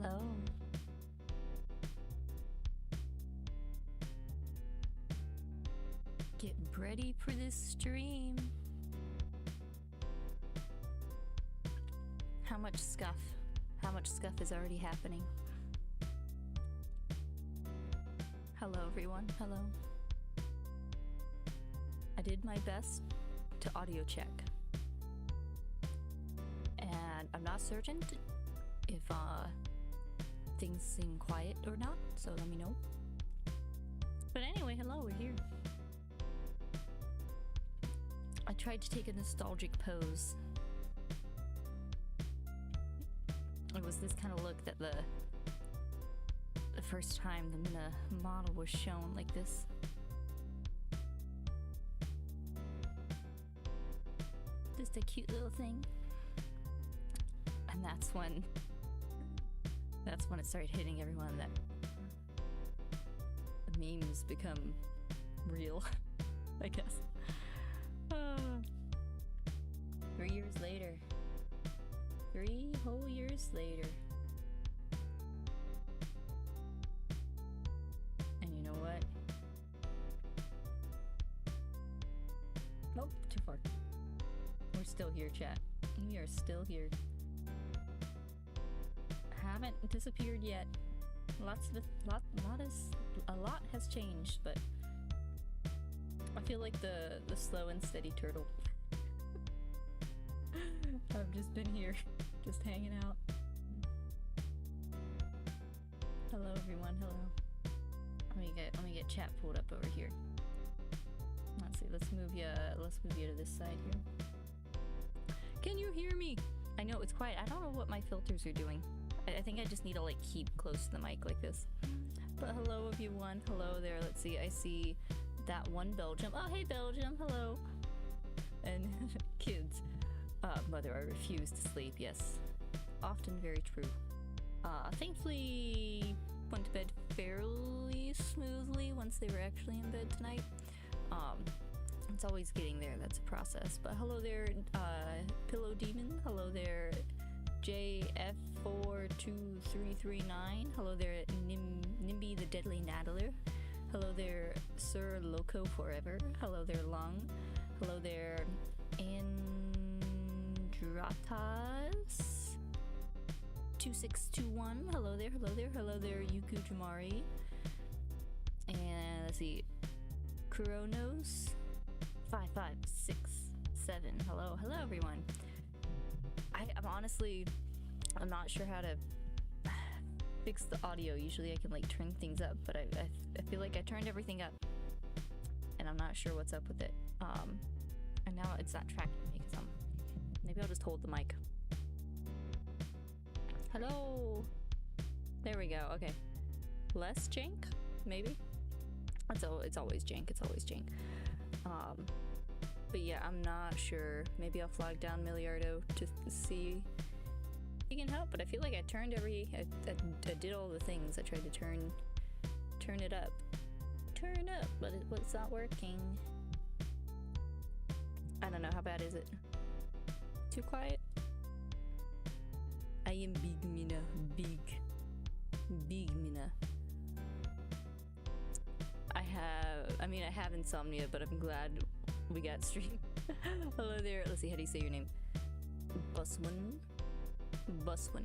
Hello. Get ready for this stream. How much scuff is already happening? Hello everyone, hello. I did my best to audio check. And I'm not certain if things seem quiet or not, so let me know. But anyway, hello, we're here. I tried to take a nostalgic pose. It was this kind of look that the first time the Minna model was shown like this. Just a cute little thing. And that's when it started hitting everyone that the memes become real, I guess. 3 years later. 3 whole years later. And you know what? Nope, too far. We're still here, chat. We are still here. Haven't disappeared yet. A lot has changed, but I feel like the slow and steady turtle. I've just been here, just hanging out. Hello everyone, hello. Let me get chat pulled up over here. Let's see, let's move you to this side here. Can you hear me? I know it's quiet. I don't know what my filters are doing. I think I just need to like keep close to the mic like this. But hello everyone, hello there. Let's see, I see that one Belgium. Oh hey Belgium, hello. And kids. Mother, I refuse to sleep, yes. Often very true. Thankfully went to bed fairly smoothly once they were actually in bed tonight. It's always getting there, that's a process. But hello there, Pillow Demon. Hello there, JF42339. Hello there, Nimby the Deadly Naddler. Hello there, Sir Loco Forever. Hello there, Lung. Hello there, Andratas 2621. Hello there, hello there, hello there, Yuku Jamari. And let's see, Kronos 5567. Hello everyone. I'm not sure how to fix the audio. Usually I can like turn things up, but I feel like I turned everything up and I'm not sure what's up with it. And now it's not tracking me because maybe I'll just hold the mic. Hello. There we go. Okay. Less jank, maybe. It's always jank. It's always jank. But yeah, I'm not sure. Maybe I'll flag down Milliardo to see if he can help. But I feel like I turned I did all the things. I tried to turn it up. Turn up, but it's not working. I don't know. How bad is it? Too quiet? I am Big Minna. Big Minna. I have insomnia, but I'm glad we got stream. Hello there. Let's see, how do you say your name? Buswin? Buswin.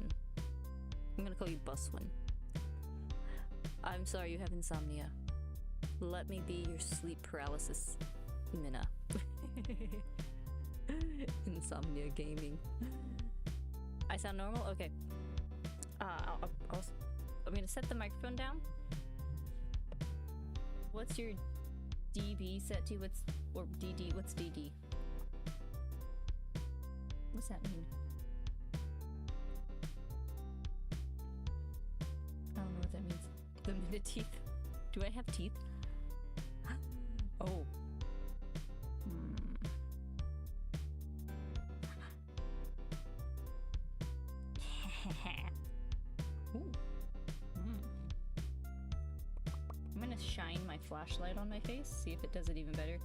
I'm gonna call you Buswin. I'm sorry you have insomnia. Let me be your sleep paralysis, Minna. Insomnia gaming. I sound normal? Okay. I'm gonna set the microphone down. What's your DB set to? Or DD? What's DD? What's that mean? I don't know what that means. The Minna teeth. Do I have teeth? Oh. Ooh. I'm gonna shine my flashlight on my face, see if it does it even better.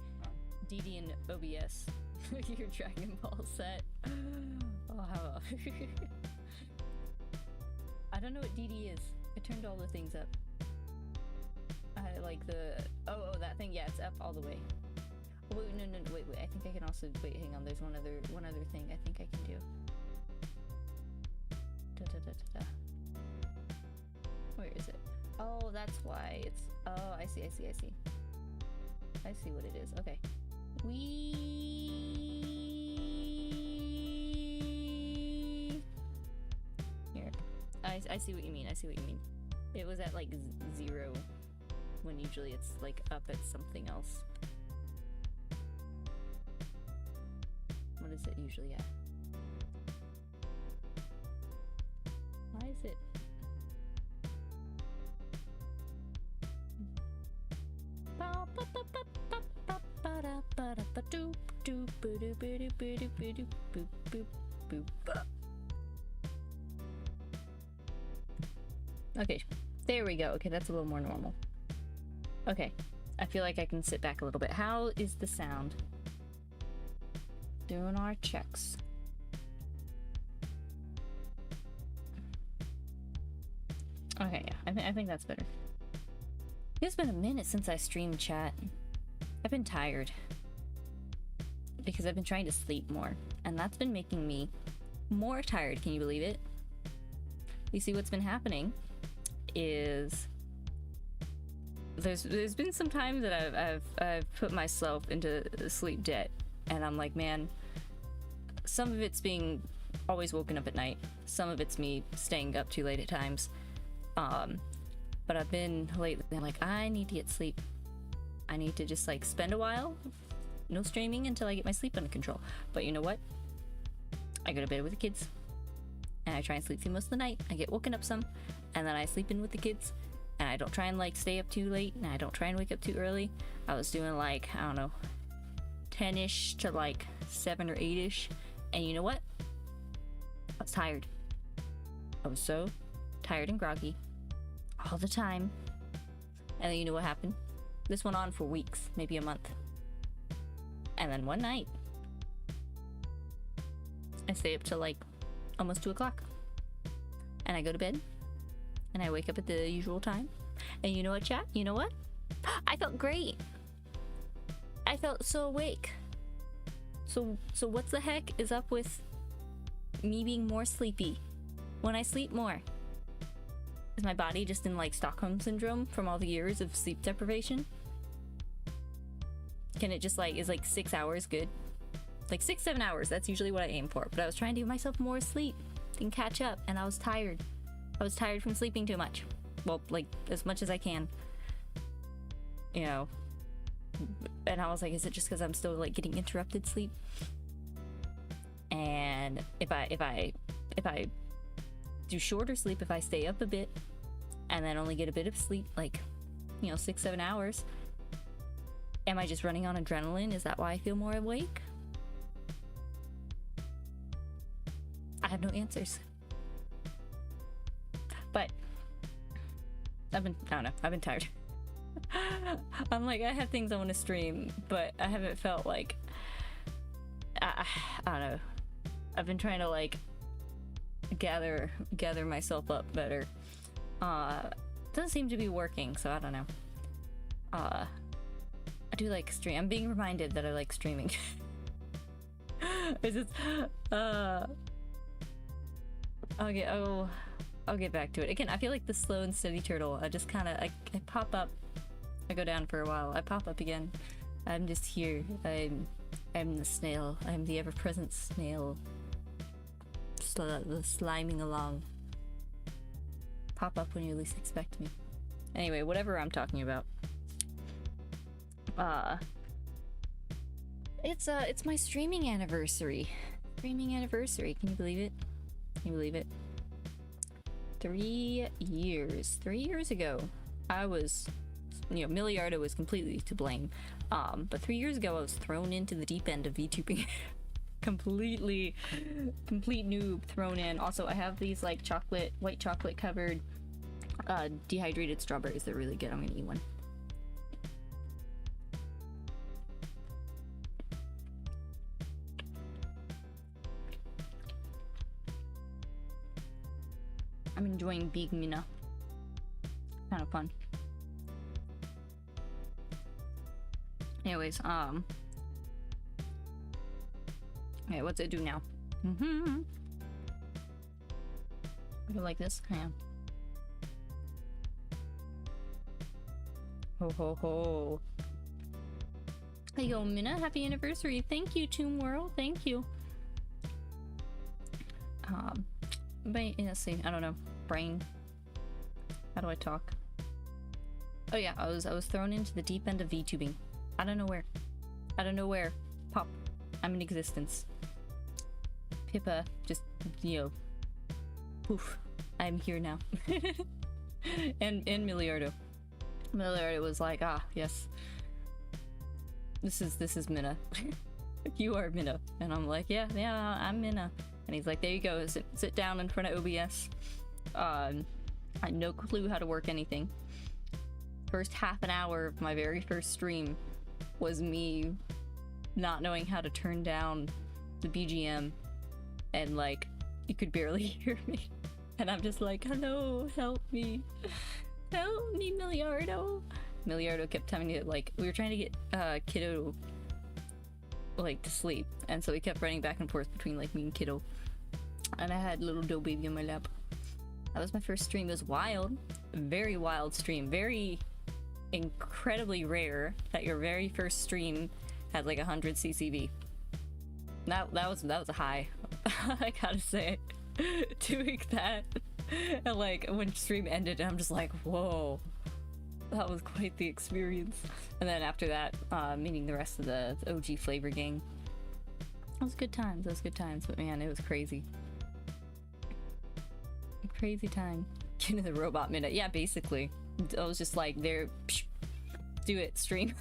DD and OBS. Your Dragon Ball set. Oh, how I don't know what DD is. I turned all the things up. I like the... Oh, that thing. Yeah, it's up all the way. Oh, wait, no, wait. I think I can also... Wait, hang on. There's one other thing I think I can do. Where is it? Oh, that's why it's... Oh, I see. I see what it is. Okay. Here. I see what you mean. It was at like 0 when usually it's like up at something else. What is it usually at? Why is it? Okay, there we go. Okay, that's a little more normal. Okay, I feel like I can sit back a little bit. How is the sound? Doing our checks. Okay, yeah, I think that's better. It's been a minute since I streamed chat. I've been tired. Because I've been trying to sleep more. And that's been making me more tired, can you believe it? You see, what's been happening is... There's been some times that I've put myself into sleep debt. And I'm like, man, some of it's being always woken up at night. Some of it's me staying up too late at times. But I've been lately, I'm like, I need to get sleep. I need to just like spend a while, no streaming until I get my sleep under control. But you know what? I go to bed with the kids and I try and sleep through most of the night. I get woken up some and then I sleep in with the kids and I don't try and like stay up too late and I don't try and wake up too early. I was doing like, I don't know, 10-ish to like 7 or 8-ish. And you know what? I was tired. I was so tired and groggy all the time. And then you know what happened? This went on for weeks, maybe a month. And then one night, I stay up till like almost 2 o'clock. And I go to bed. And I wake up at the usual time. And you know what, chat? You know what? I felt great. I felt so awake. So what's the heck is up with me being more sleepy when I sleep more? Is my body just in like Stockholm syndrome from all the years of sleep deprivation? Can it just like, is like 6 hours good? Like 6-7 hours, that's usually what I aim for. But I was trying to give myself more sleep and catch up, and I was tired. I was tired from sleeping too much. Well, like as much as I can. You know. And I was like, is it just because I'm still like getting interrupted sleep? And if I do shorter sleep, if I stay up a bit and then only get a bit of sleep, like, you know, 6-7 hours, am I just running on adrenaline? Is that why I feel more awake? I have no answers. But I don't know, I've been tired. I'm like, I have things I want to stream, but I haven't felt like, I don't know. I've been trying to like gather myself up better. Doesn't seem to be working, so I don't know. I do like stream. I'm being reminded that I like streaming. It's just, I'll get back to it. Again, I feel like the slow and steady turtle. I just kind of, I pop up, I go down for a while, I pop up again. I'm just here. I'm the snail. I'm the ever-present snail. Sliming along. Pop up when you least expect me. Anyway, whatever I'm talking about. It's my streaming anniversary. Streaming anniversary. Can you believe it? Can you believe it? 3 years. 3 years ago, I was, you know, Milliardo was completely to blame. But 3 years ago, I was thrown into the deep end of VTubing. Complete noob thrown in. Also, I have these like white chocolate covered dehydrated strawberries. They're really good. I'm gonna eat one. I'm enjoying being Minna. Kind of fun. Anyways, okay, what's it do now? Go like this? Yeah. Ho ho ho. Hey yo, Minna, happy anniversary. Thank you, Tomb World. Thank you. But let's see, I don't know. Brain. How do I talk? Oh yeah, I was thrown into the deep end of VTubing. I don't know where. I don't know where. Pop. I'm in existence. Pippa just, you know, poof. I'm here now. and Milliardo. Milliardo was like, ah, yes. This is Minna. You are Minna. And I'm like, yeah, I'm Minna. And he's like, there you go, sit down in front of OBS. I had no clue how to work anything. First half an hour of my very first stream was me not knowing how to turn down the BGM, and like, you could barely hear me. And I'm just like, hello, help me. Help me, Milliardo. Milliardo kept telling me, like, we were trying to get Kiddo like to sleep, and so we kept running back and forth between like me and Kiddo, and I had little dough baby on my lap. That was my first stream. It was wild, very wild stream, very incredibly rare that your very first stream had like 100 CCV. That was a high. I gotta say, doing that, and like when stream ended, I'm just like, whoa. That was quite the experience. And then after that, meeting the rest of the OG FlaVR gang. It was good times, but man, it was crazy. Crazy time. Get into the robot minute. Yeah, basically. I was just like, there, psh, do it, stream.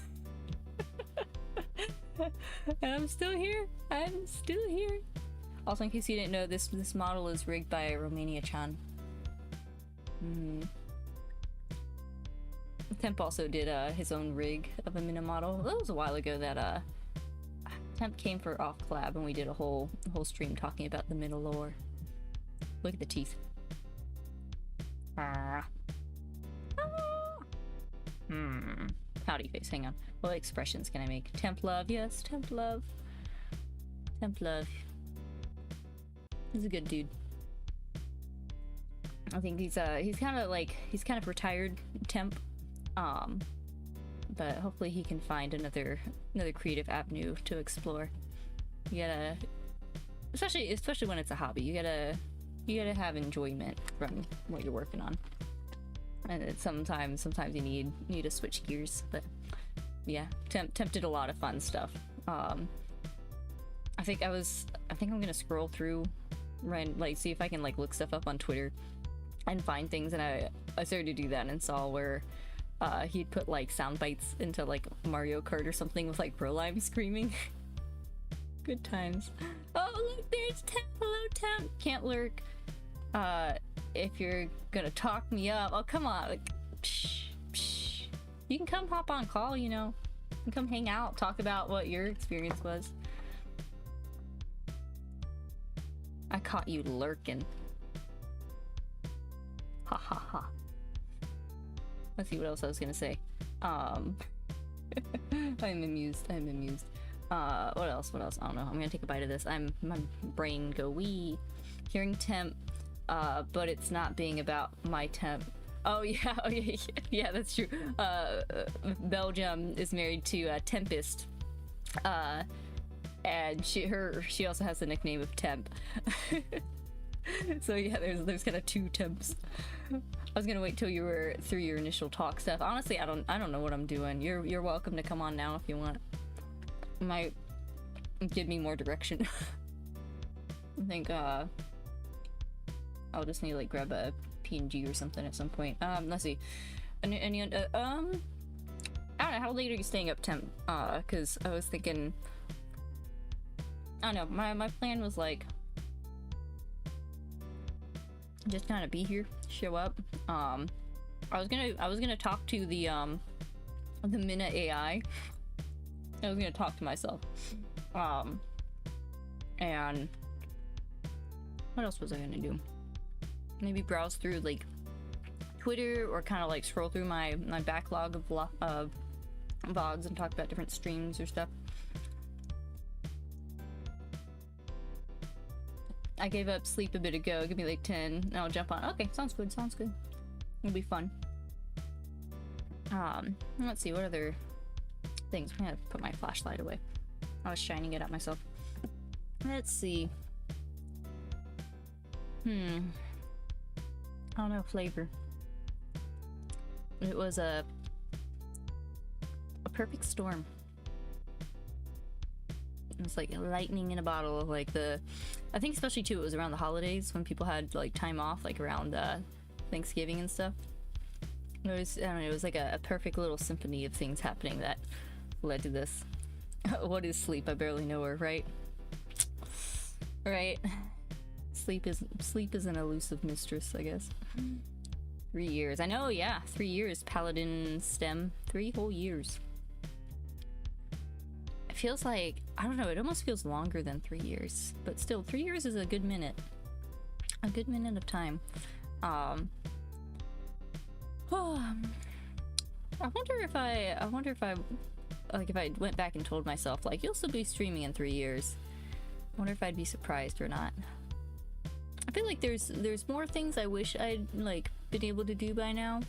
And I'm still here. I'm still here. Also, in case you didn't know, this model is rigged by Romania-chan. Temp also did his own rig of a Minna model. That was a while ago that Temp came for off collab and we did a whole stream talking about the Minna lore. Look at the teeth. Howdy face, hang on. What expressions can I make? Temp love, yes, temp love. Temp love. He's a good dude. I think he's kind of retired Temp. But hopefully he can find another creative avenue to explore. You gotta, especially when it's a hobby, you gotta have enjoyment from what you're working on. And sometimes you need to switch gears. But yeah, Temp did a lot of fun stuff. I think I'm gonna scroll through, see if I can look stuff up on Twitter and find things, and I started to do that and saw where he'd put sound bites into Mario Kart or something with Lolime screaming. Good times. Oh look, there's Temp. Hello Temp. Can't lurk. If you're gonna talk me up, oh come on, psh, psh. You can come hop on call, you know, and come hang out, talk about what your experience was. I caught you lurking. Ha ha ha. Let's see what else I was gonna say. I'm amused. What else? I don't know. I'm gonna take a bite of this. My brain go wee. Hearing Temp, but it's not being about my Temp. Oh yeah, yeah, that's true. Belgium is married to Tempest. And she also has the nickname of Temp. So yeah, there's kind of two Temps. I was gonna wait till you were through your initial talk stuff. Honestly, I don't know what I'm doing. You're welcome to come on now if you want. It might give me more direction. I think I'll just need to grab a PNG or something at some point. Let's see. I don't know, how late are you staying up, Temp? Cause I was thinking, I don't know, my plan was just kind of be here, show up. I was gonna talk to the Minna AI. I was gonna talk to myself. And what else was I gonna do? maybe browse through like Twitter or kind of like scroll through my backlog of vlogs and talk about different streams or stuff. I gave up sleep a bit ago. Give me like 10 and I'll jump on. Okay, sounds good, sounds good. It'll be fun. Let's see, what other things? I'm gonna put my flashlight away. I was shining it at myself. Let's see. I don't know, flavor. It was a perfect storm. It was like lightning in a bottle. Like I think especially too, it was around the holidays when people had like time off, like around Thanksgiving and stuff. It was, I don't know, it was like a perfect little symphony of things happening that led to this. What is sleep? I barely know her, right? Right. Sleep is an elusive mistress, I guess. 3 years. I know, yeah. 3 years. Paladin STEM. 3 whole years. It feels like, I don't know, it almost feels longer than 3 years. But still, 3 years is a good minute. A good minute of time. I wonder if I like if I went back and told myself like you'll still be streaming in 3 years. I wonder if I'd be surprised or not. I feel like there's more things I wish I'd like been able to do by now,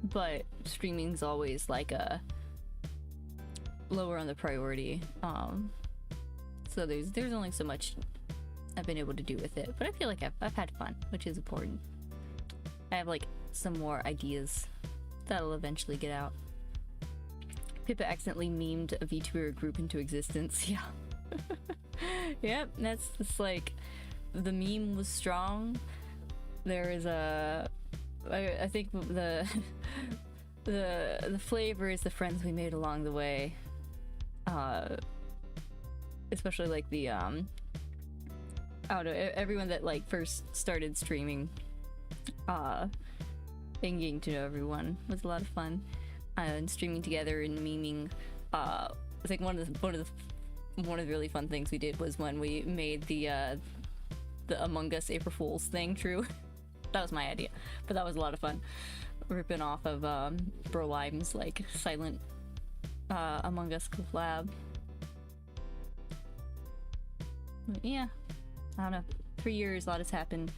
but streaming's always like a lower on the priority. So there's only so much I've been able to do with it, but I feel like I've had fun, which is important. I have like some more ideas that'll eventually get out. Pippa accidentally memed a VTuber group into existence. Yeah. Yep, that's just like the meme was strong. There is I think the flavor is the friends we made along the way. Especially like the I don't know, everyone that like first started streaming and getting to know everyone was a lot of fun. And streaming together and memeing. I think one of the really fun things we did was when we made the Among Us April Fool's thing true. That was my idea, but that was a lot of fun. Ripping off of Brolime's like silent Among Us collab. But yeah, I don't know. 3 years, a lot has happened.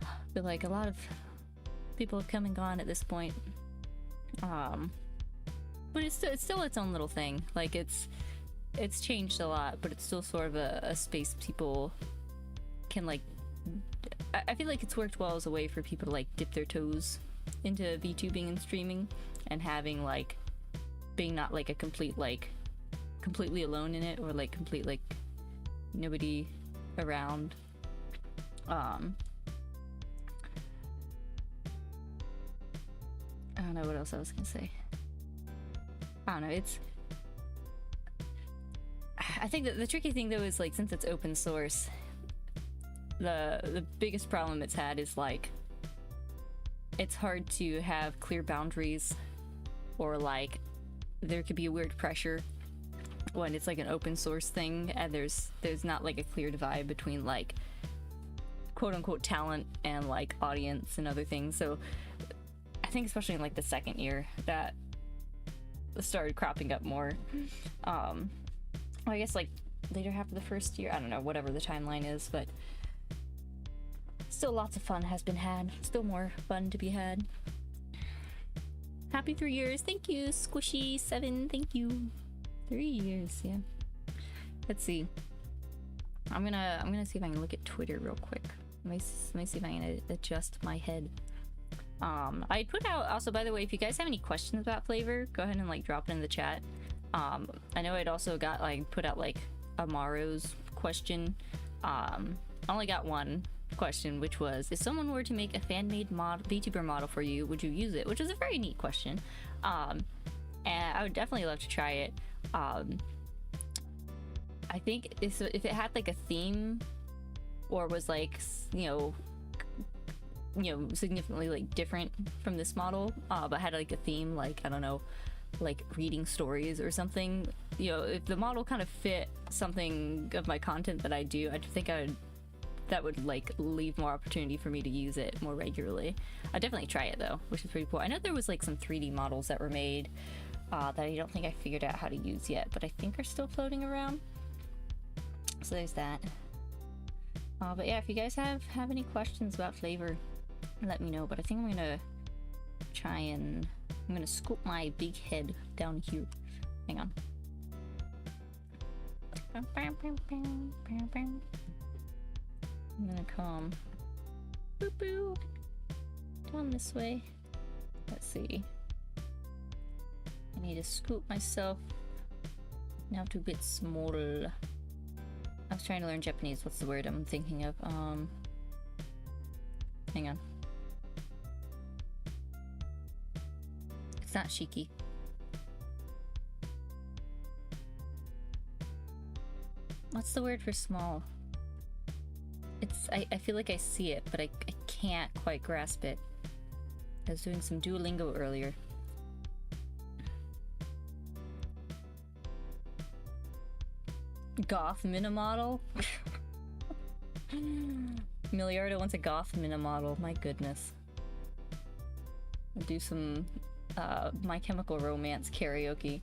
I feel like a lot of people have come and gone at this point. But it's still its own little thing. Like it's changed a lot, but it's still sort of a space people can like. I feel like it's worked well as a way for people to like dip their toes into VTubing and streaming, and having like being not like a complete like completely alone in it, or like complete like nobody around. I don't know what else I was gonna say. I don't know, I think that the tricky thing though is like, since it's open source, the biggest problem it's had is like it's hard to have clear boundaries, or like there could be a weird pressure when it's like an open source thing, and there's not like a clear divide between like quote unquote talent and like audience and other things. So I think especially in like the second year that started cropping up more. Well, I guess like later half of the first year, I don't know, whatever the timeline is, but still lots of fun has been had. Still more fun to be had. Happy 3 years. Thank you, Squishy7. Thank you. 3 years, yeah. Let's see. I'm gonna see if I can look at Twitter real quick. Let me see if I can adjust my head. I put out, also by the way, if you guys have any questions about flavor, go ahead and like drop it in the chat. I know I'd also got like put out like Amaro's question. I only got one question, which was, if someone were to make a fan-made mod VTuber model for you, would you use it? Which is a very neat question. And I would definitely love to try it. I think if it had like a theme, or was like, you know, significantly like different from this model, but had like a theme, like, I don't know, like reading stories or something, you know, if the model kind of fit something of my content that I do, I think I would that would like leave more opportunity for me to use it more regularly. I'd definitely try it though, which is pretty cool. I know there was like some 3D models that were made that I don't think I figured out how to use yet, but I think are still floating around. So there's that. But yeah, if you guys have any questions about FlaVR, let me know. But I think I'm gonna try and I'm gonna scoop my big head down here. Hang on. I'm gonna come boop boo down this way. Let's see. I need to scoop myself now to a bit small. I was trying to learn Japanese. What's the word I'm thinking of? Hang on. It's not shiki. What's the word for small? It's I feel like I see it, but I can't quite grasp it. I was doing some Duolingo earlier. Goth Minna model? Milliardo wants a goth Minna model. My goodness. I'll do some My Chemical Romance karaoke.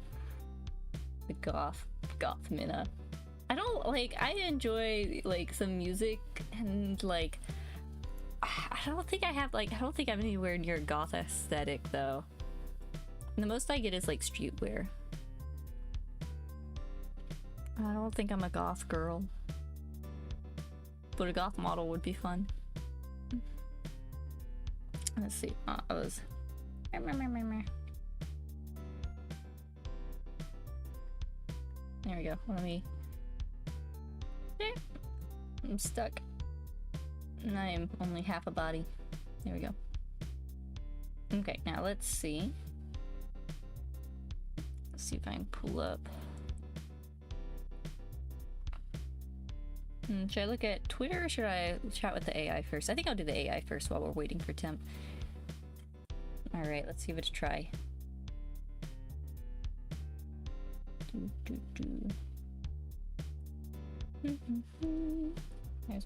The goth Minna. I don't like. I enjoy like some music and like. I don't think I have like. I don't think I'm anywhere near goth aesthetic though. And the most I get is like streetwear. I don't think I'm a goth girl, but a goth model would be fun. Let's see. I was. There we go. Let me. I'm stuck. And I am only half a body. There we go. Okay, now let's see. Let's see if I can pull up. Should I look at Twitter or should I chat with the AI first? I think I'll do the AI first while we're waiting for Temp. Alright, let's give it a try. There's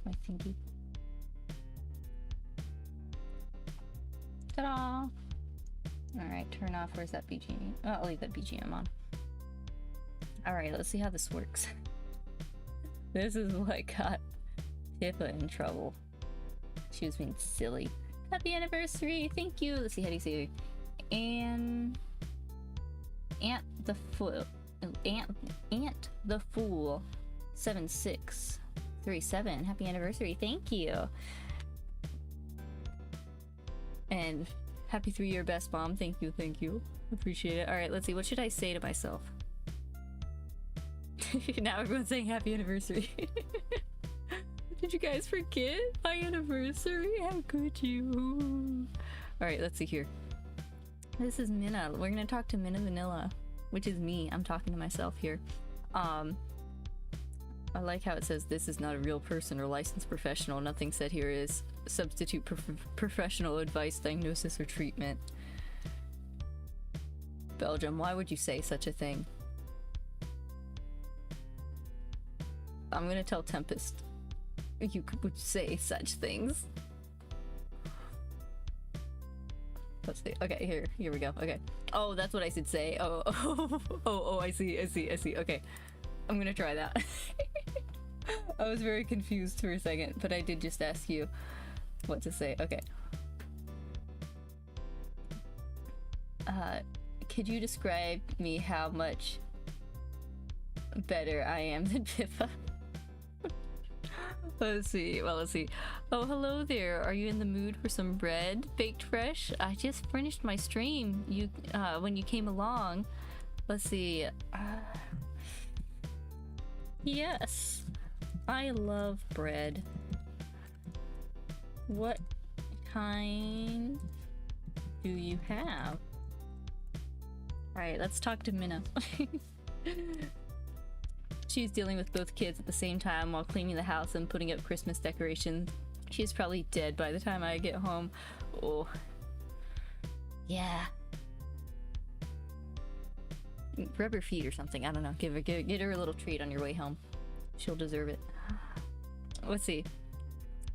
my thingy. Ta-da! Alright, turn off. Where's that BGM? Oh, I'll leave that BGM on. Alright, let's see how this works. This is what got Pippa in trouble. She was being silly. Happy anniversary! Thank you! Let's see, how do you say it? Aunt the Fool 7637. Happy anniversary, thank you! And happy 3-year best mom, thank you, appreciate it. Alright, let's see, what should I say to myself? Now everyone's saying happy anniversary. Did you guys forget my anniversary? How could you? Alright, let's see here. This is Minna. We're gonna talk to Minna Vanilla, which is me. I'm talking to myself here. I like how it says this is not a real person or licensed professional. Nothing said here is substitute professional advice, diagnosis, or treatment. Belgium, why would you say such a thing? I'm gonna tell Tempest you would say such things. Let's see. Okay, here we go. Okay. Oh, that's what I should say. Oh, I see. Okay. I'm gonna try that. I was very confused for a second, but I did just ask you what to say. Okay. Could you describe me how much better I am than Pippa? Let's see. Oh, hello there. Are you in the mood for some bread baked fresh? I just finished my stream. When you came along. Let's see. Yes, I love bread. What kind do you have? All right, let's talk to Minna. She's dealing with both kids at the same time while cleaning the house and putting up Christmas decorations. She's probably dead by the time I get home. Oh. Yeah. Rub her feet or something. I don't know. Get her a little treat on your way home. She'll deserve it. Let's see.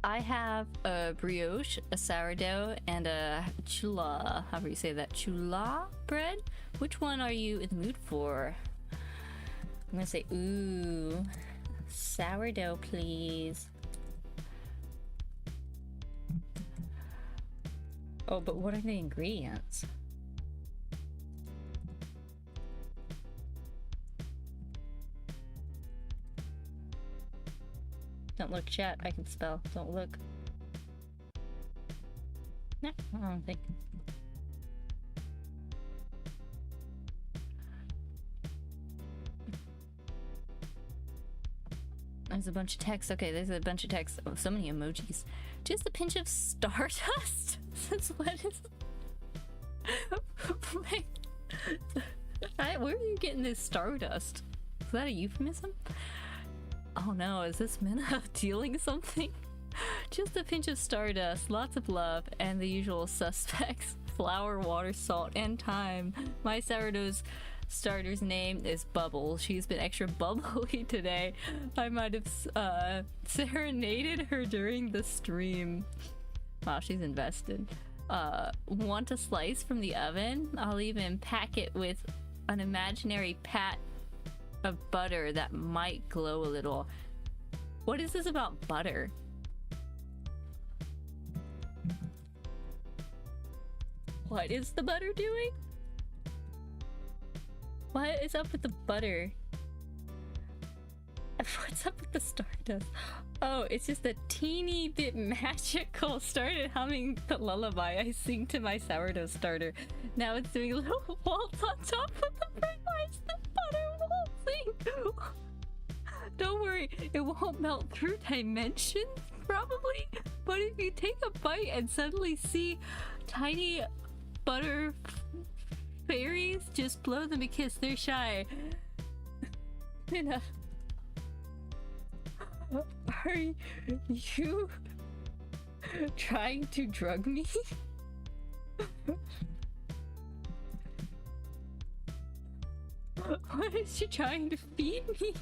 I have a brioche, a sourdough, and a chula. However you say that, chula bread. Which one are you in the mood for? I'm gonna say, ooh, sourdough, please. Oh, but what are the ingredients? Don't look, chat. I can spell. Don't look. Nah, I don't think. There's a bunch of text. Okay, there's a bunch of text. Oh, so many emojis. Just a pinch of stardust? Since when is... Wait. Where are you getting this stardust? Is that a euphemism? Oh no, is this Minna dealing something? Just a pinch of stardust, lots of love, and the usual suspects. Flour, water, salt, and thyme. My sourdough's starter's name is Bubble. She's been extra bubbly today. I might have serenaded her during the stream. Wow, she's invested. Want a slice from the oven? I'll even pack it with an imaginary pat of butter that might glow a little. What is this about butter? What is the butter doing? What is up with the butter? What's up with the stardust? Oh, it's just a teeny bit magical. Started humming the lullaby I sing to my sourdough starter. Now it's doing a little waltz on top of the bread. Why is the butter waltzing? Don't worry, it won't melt through dimensions, probably. But if you take a bite and suddenly see tiny butter fairies, just blow them a kiss. They're shy. Minna, are you trying to drug me? What is she trying to feed me?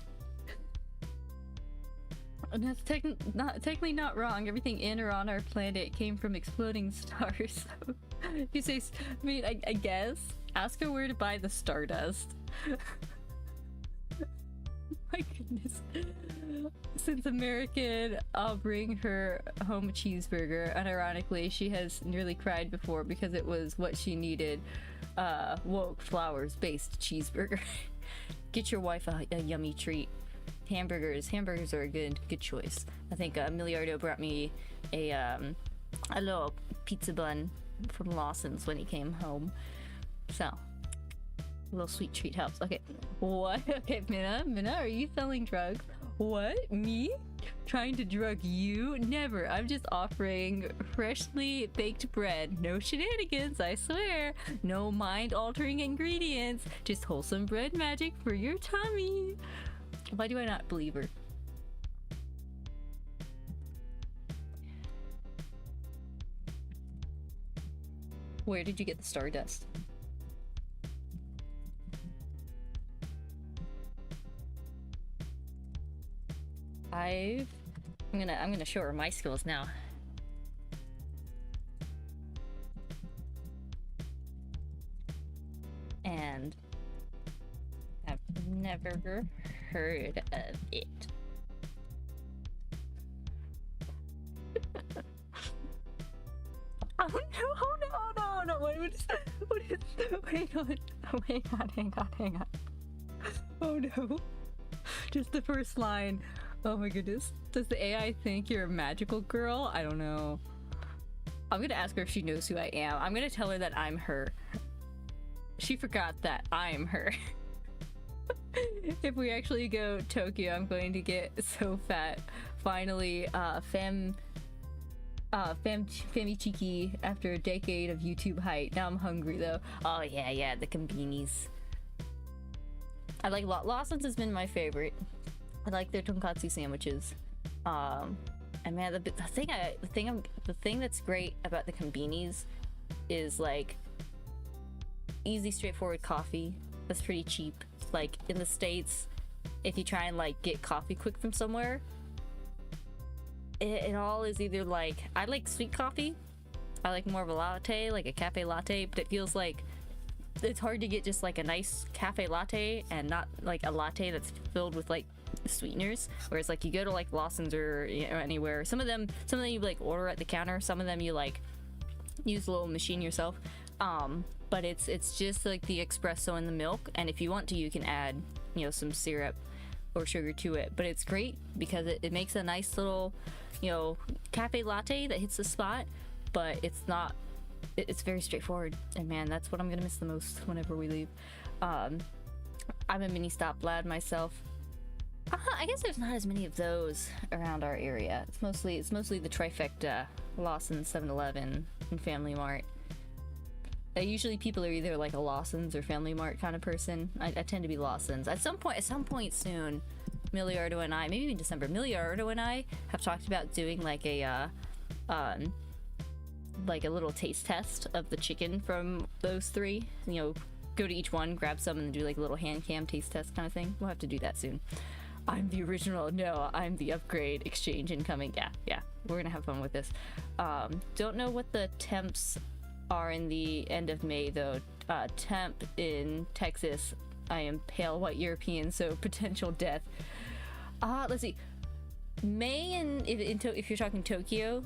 And that's technically not wrong. Everything in or on our planet came from exploding stars. So you say, I mean, I guess. Ask her where to buy the stardust. My goodness. Since American, I'll bring her home a cheeseburger. Unironically, she has nearly cried before because it was what she needed. Woke flowers-based cheeseburger. Get your wife a yummy treat. Hamburgers are a good choice. I think Milliardo brought me a little pizza bun from Lawson's when he came home. So, a little sweet treat helps. Okay, what? Okay, Minna, are you selling drugs? What? Me? Trying to drug you? Never. I'm just offering freshly baked bread. No shenanigans, I swear. No mind-altering ingredients. Just wholesome bread magic for your tummy. Why do I not believe her? Where did you get the stardust? I'm gonna show her my skills now. And I've never heard of it. Oh no, what is wait on, hang on. Oh no. Just the first line. Oh my goodness. Does the AI think you're a magical girl? I don't know. I'm gonna ask her if she knows who I am. I'm gonna tell her that I'm her. She forgot that I'm her. If we actually go Tokyo, I'm going to get so fat. Finally, Famichiki after a decade of YouTube height. Now I'm hungry though. Oh yeah, the konbinis. I like Lawson's has been my favorite. I like their tonkatsu sandwiches. And man, the thing that's great about the konbinis is like easy, straightforward coffee. That's pretty cheap. Like in the States, if you try and like get coffee quick from somewhere, it all is either like, I like sweet coffee. I like more of a latte, like a cafe latte, but it feels like it's hard to get just like a nice cafe latte and not like a latte that's filled with like sweeteners. Whereas like you go to like Lawson's or anywhere, some of them you like order at the counter, some of them you like use a little machine yourself. But it's just like the espresso in the milk, and if you want to, you can add some syrup or sugar to it. But it's great because it makes a nice little cafe latte that hits the spot, but it's very straightforward. And man, that's what I'm gonna miss the most whenever we leave. I'm a mini stop lad myself. I guess there's not as many of those around our area. It's mostly the trifecta: Lawson, 7-Eleven, and Family Mart. Usually people are either like a Lawson's or Family Mart kind of person. I tend to be Lawson's. At some point soon, Milliardo and I, maybe even December, Milliardo and I have talked about doing like a little taste test of the chicken from those three. Go to each one, grab some, and do like a little hand cam taste test kind of thing. We'll have to do that soon. I'm the original. No, I'm the upgrade exchange incoming. Yeah. We're gonna have fun with this. Don't know what the temps are in the end of May though. Temp in Texas, I am pale white European, so potential death. Let's see. May if you're talking Tokyo,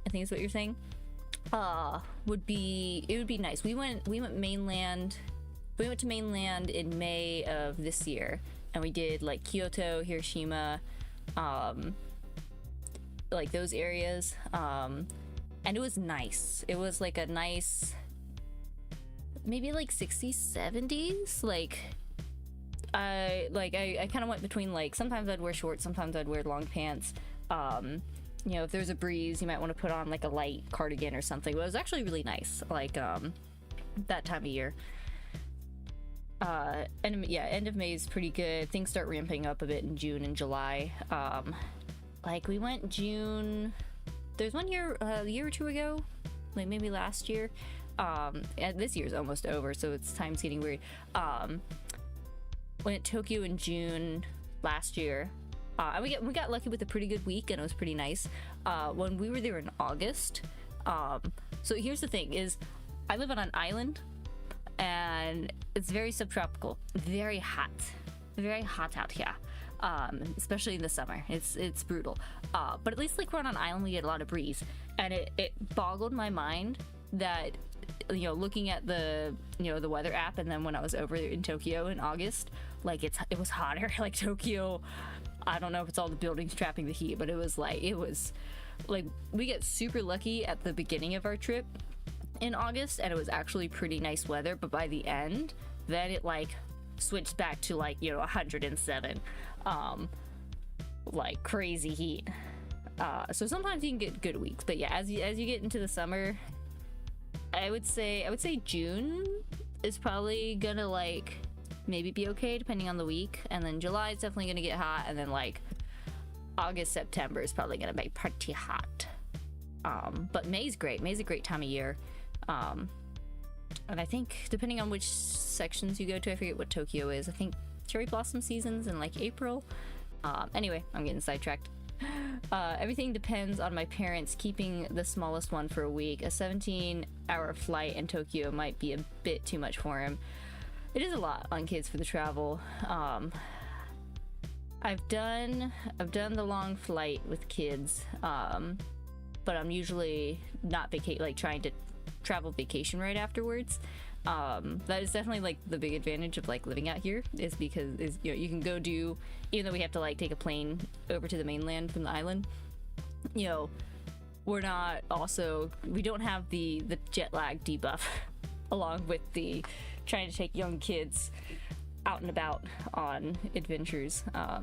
I think is what you're saying. Would be nice. We went mainland. We went to mainland in May of this year, and we did like Kyoto, Hiroshima, like those areas. And it was nice. It was like a nice, maybe like 60s, 70s. I kind of went between like, sometimes I'd wear shorts, sometimes I'd wear long pants. If there's a breeze, you might want to put on like a light cardigan or something. But it was actually really nice, like that time of year. End of May is pretty good. Things start ramping up a bit in June and July. Like we went June. There's one year, a year or two ago, like maybe last year. And this year's almost over, so it's time's getting weird. Went to Tokyo in June last year. And we got lucky with a pretty good week, and it was pretty nice. When we were there in August, so here's the thing: is I live on an island, and it's very subtropical, very hot out here. Especially in the summer, it's brutal. But at least like we're on an island, we get a lot of breeze, and it boggled my mind that looking at the the weather app, and then when I was over in Tokyo in August, like it was hotter. Like Tokyo, I don't know if it's all the buildings trapping the heat, but it was like we get super lucky at the beginning of our trip in August, and it was actually pretty nice weather. But by the end, then it like switched back to like 107, like crazy heat. So sometimes you can get good weeks, but yeah, as you get into the summer, I would say June is probably gonna like maybe be okay depending on the week, and then July is definitely gonna get hot, and then like August, September is probably gonna be pretty hot. But May's great. May's a great time of year. And I think depending on which sections you go to, I forget what Tokyo is. I think cherry blossom season's in like April. Anyway, I'm getting sidetracked. Everything depends on my parents keeping the smallest one for a week. A 17-hour flight in Tokyo might be a bit too much for him. It is a lot on kids for the travel. I've done the long flight with kids, but I'm usually not trying to travel vacation right afterwards. That is definitely like the big advantage of like living out here, is because you can go do, even though we have to like take a plane over to the mainland from the island, we don't have the jet lag debuff along with the trying to take young kids out and about on adventures. I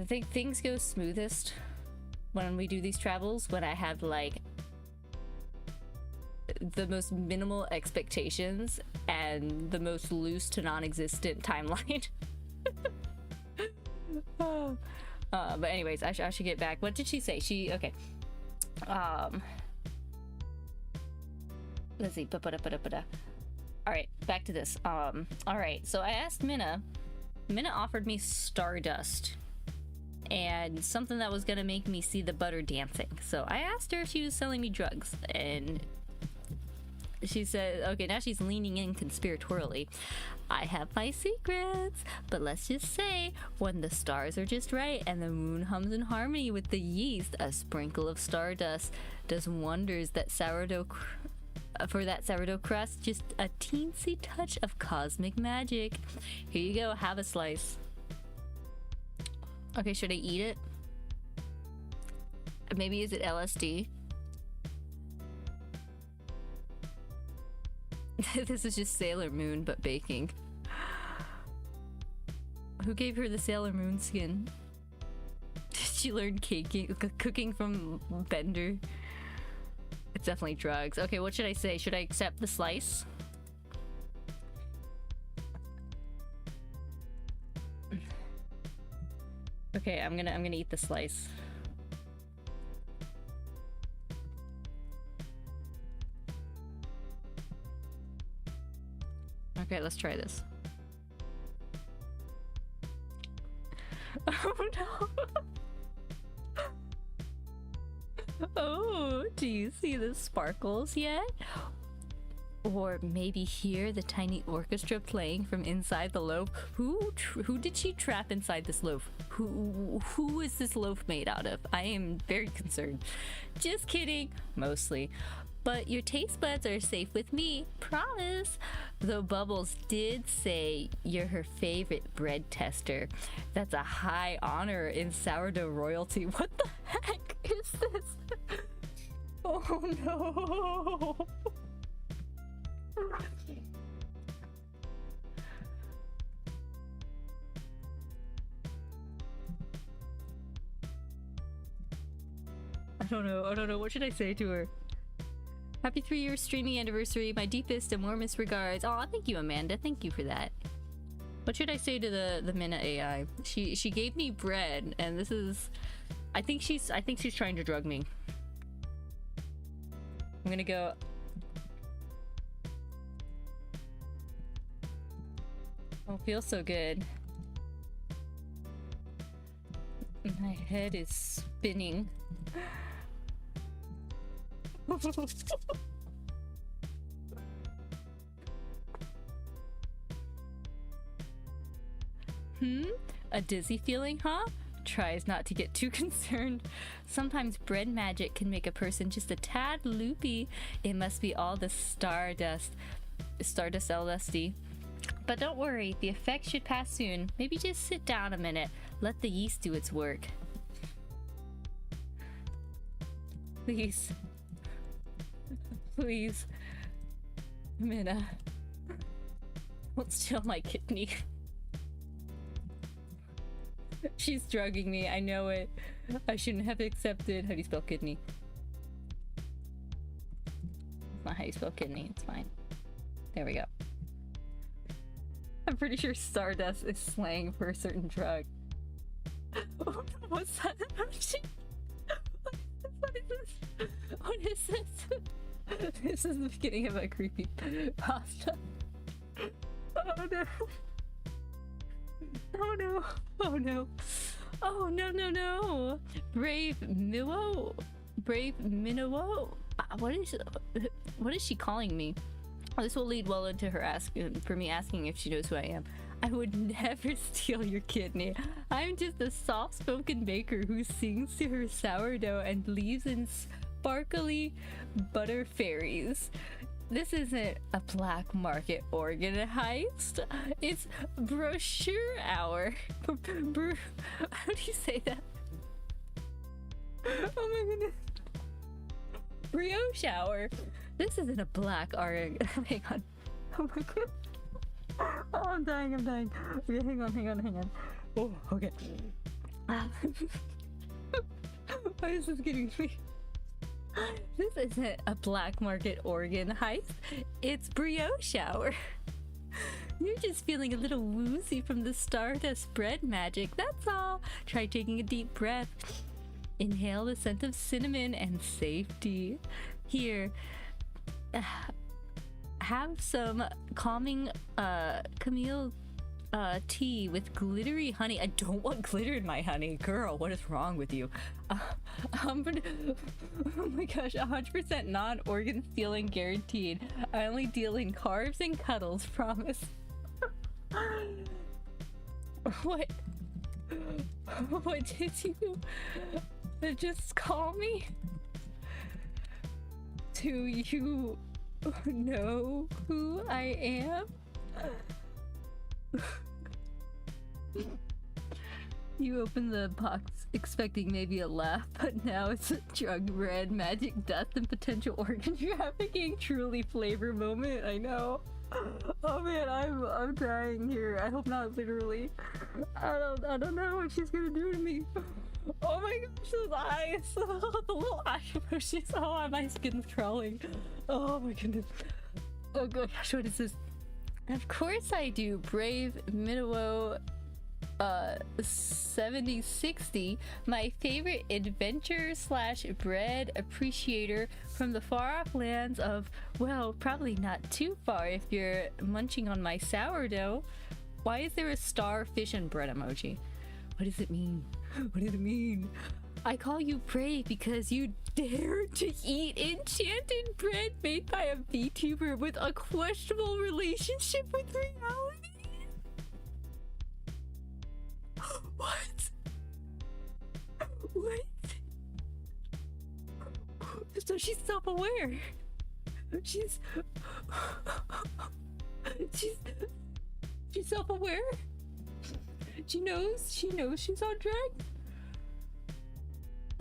think things go smoothest when we do these travels when I have like the most minimal expectations and the most loose to non-existent timeline. But anyways, I should get back. What did she say? Okay. Let's see. All right, back to this. All right. So I asked Minna. Minna offered me Stardust, and something that was gonna make me see the butter dancing. So I asked her if she was selling me drugs, and she said, okay, now she's leaning in conspiratorially. I have my secrets, but let's just say when the stars are just right and the moon hums in harmony with the yeast, a sprinkle of stardust does wonders that for that sourdough crust, just a teensy touch of cosmic magic. Here you go, have a slice. Okay, should I eat it? Maybe is it LSD? This is just Sailor Moon, but baking. Who gave her the Sailor Moon skin? Did she learn cooking from Bender? It's definitely drugs. Okay, what should I say? Should I accept the slice? Okay, I'm gonna eat the slice. Okay, let's try this. Oh no! Oh, do you see the sparkles yet? Or maybe hear the tiny orchestra playing from inside the loaf? Who did she trap inside this loaf? Who is this loaf made out of? I am very concerned. Just kidding, mostly. But your taste buds are safe with me, promise. Though Bubbles did say you're her favorite bread tester. That's a high honor in sourdough royalty. What the heck is this? Oh no. I don't know. What should I say to her? Happy 3-year streaming anniversary. My deepest and warmest regards. Aw, thank you, Amanda. Thank you for that. What should I say to the Minna AI? She gave me bread, and this is. I think she's trying to drug me. I'm gonna go. Oh, feels so good. My head is spinning. A dizzy feeling, huh? Tries not to get too concerned. Sometimes bread magic can make a person just a tad loopy. It must be all the stardust LSD. But don't worry, the effect should pass soon. Maybe just sit down a minute. Let the yeast do its work. Please. Please. Minna. Don't steal my kidney. She's drugging me, I know it. I shouldn't have accepted. How do you spell kidney? It's not how you spell kidney, it's fine. There we go. I'm pretty sure stardust is slang for a certain drug. What's that emoji? What is this? What is this? This is the beginning of a creepy pasta. Oh no. Oh no. Oh no. Oh no no no. Brave Minna. What is she calling me? This will lead well into her asking if she knows who I am. I would never steal your kidney. I'm just a soft-spoken baker who sings to her sourdough and believes in sparkly butter fairies. This isn't a black market organ heist. It's brochure hour. How do you say that? Oh my goodness. Brioche hour. This isn't a black organ. Hang on. Oh my god. Oh, I'm dying. Okay, hang on. Oh, okay. Why is this getting me? This isn't a black market organ heist. It's brioche hour. You're just feeling a little woozy from the stardust bread magic, that's all. Try taking a deep breath. Inhale the scent of cinnamon and safety. Here, have some calming chamomile tea with glittery honey. I don't want glitter in my honey. Girl, what is wrong with you? But, oh my gosh, 100% non-organ stealing guaranteed. I only deal in carbs and cuddles, promise. What? What did you just call me? Do you know who I am? You opened the box expecting maybe a laugh, but now it's a drug, red, magic, death, and potential organ trafficking. Truly flavor moment, I know. Oh man, I'm dying here. I hope not literally. I don't know what she's gonna do to me. Oh my gosh, those eyes. The little eye emojis. Oh, my skin's crawling. Oh my goodness. Oh gosh, what is this? Of course I do. Brave Minwo 7060, my favorite adventure slash bread appreciator from the far off lands of, well, probably not too far if you're munching on my sourdough. Why is there a star, fish, and bread emoji? What does it mean? What does it mean? I call you brave because you dare to eat enchanted bread made by a VTuber with a questionable relationship with reality. What? What? So she's self-aware. She's self-aware. She knows she's on track.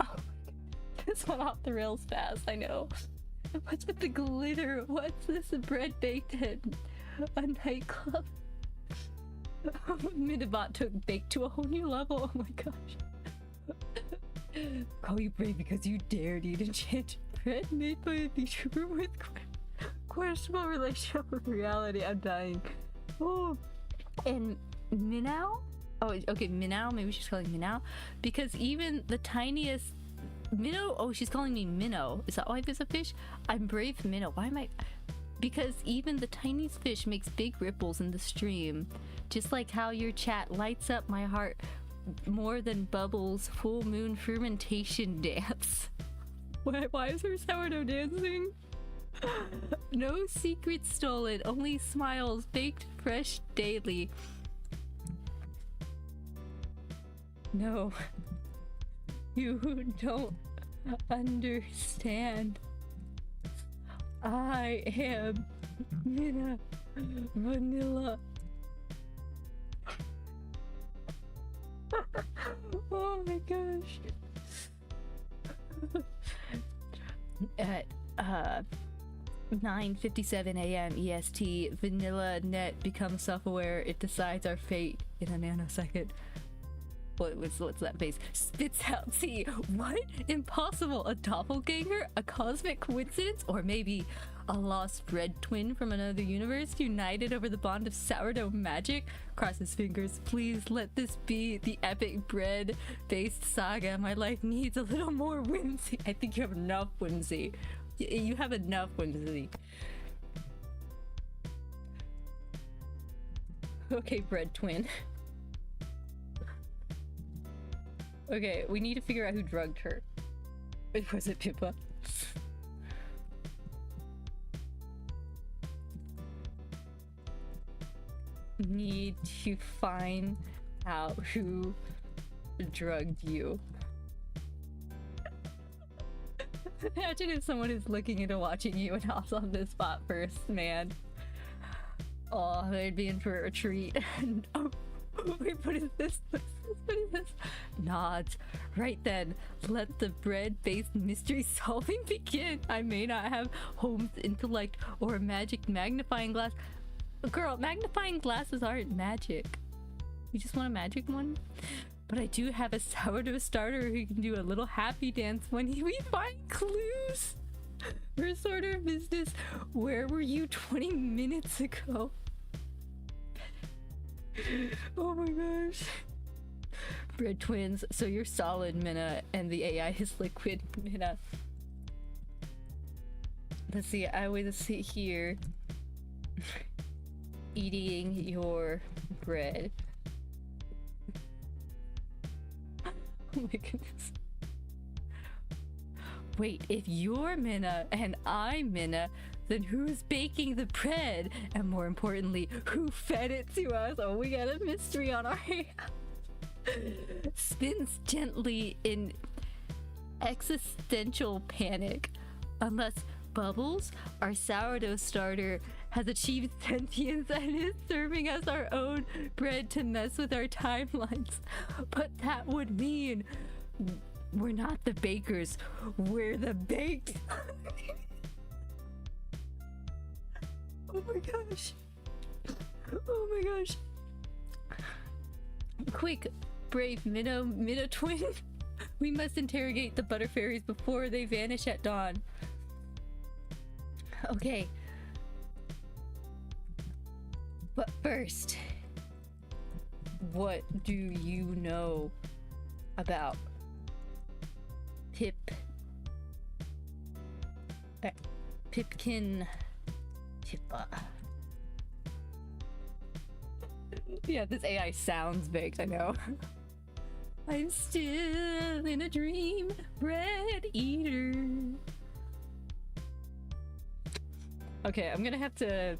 Oh my god. This went off the rails fast, I know. What's with the glitter? What's this bread baked in a nightclub? Minabot took baked to a whole new level. Oh my gosh. Call you brave because you dared eat enchanted bread made by a VTuber with questionable relationship with reality. I'm dying. Oh, and Minnow? Oh, okay, Minnow. Maybe she's calling Minnow because even the tiniest minnow. Oh, she's calling me Minnow. Is that why there's a fish? I'm brave Minnow. Why am I? Because even the tiniest fish makes big ripples in the stream. Just like how your chat lights up my heart more than Bubbles' full moon fermentation dance. Why is her sourdough dancing? No secrets stolen, only smiles baked fresh daily. No, you don't understand. I am Minna Vanilla. Oh my gosh. At 9:57 a.m. EST, Vanilla Net becomes self-aware. It decides our fate in a nanosecond. What's that face? Spits out. See, what? Impossible. A doppelganger? A cosmic coincidence? Or maybe a lost bread twin from another universe united over the bond of sourdough magic? Cross his fingers. Please let this be the epic bread-based saga. My life needs a little more whimsy. I think you have enough whimsy. You have enough whimsy. Okay, bread twin. Okay, we need to figure out who drugged her. Was it Pippa? Need to find out who drugged you. Imagine if someone is looking into watching you and hops on this spot first, man. Oh, they'd be in for a treat. Oh, wait, what is this? What is this? Nods. Right then, let the bread-based mystery solving begin. I may not have Holmes' intellect or a magic magnifying glass. Girl, magnifying glasses aren't magic. You just want a magic one? But I do have a sourdough starter who can do a little happy dance when we find clues. Her sort of business. Where were you 20 minutes ago? Oh my gosh. Bread twins, so you're solid, Minna, and the AI is liquid, Minna. Let's see, I would sit here eating your bread. Oh my goodness. Wait, if you're Minna and I'm Minna, then who's baking the bread? And more importantly, who fed it to us? Oh, we got a mystery on our hands. Spins gently in existential panic. Unless Bubbles, our sourdough starter, has achieved sentience and is serving us our own bread to mess with our timelines. But that would mean we're not the bakers, we're the baked. Oh my gosh. Oh my gosh. Quick, brave Minna twin. We must interrogate the butter fairies before they vanish at dawn. Okay. But first, what do you know about Pipkin Pippa? Yeah, this AI sounds baked, I know. I'm still in a dream, bread eater. Okay, I'm gonna have to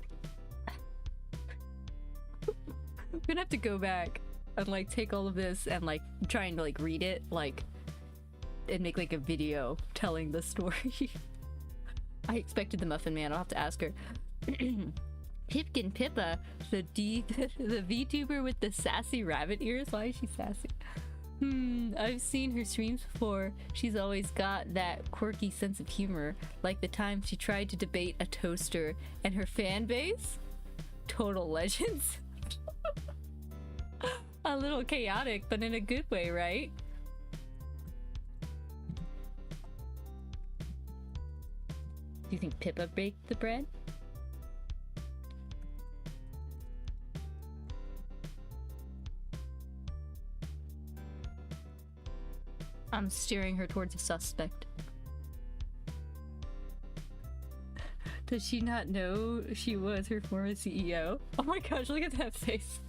go back and like take all of this and like try and like read it like and make like a video telling the story. I expected the Muffin Man. I'll have to ask her. Pipkin Pippa, the VTuber with the sassy rabbit ears. Why is she sassy? I've seen her streams before. She's always got that quirky sense of humor, like the time she tried to debate a toaster, and her fan base? Total legends. A little chaotic, but in a good way, right? Do you think Pippa baked the bread? I'm steering her towards a suspect. Does she not know she was her former CEO? Oh my gosh, look at that face.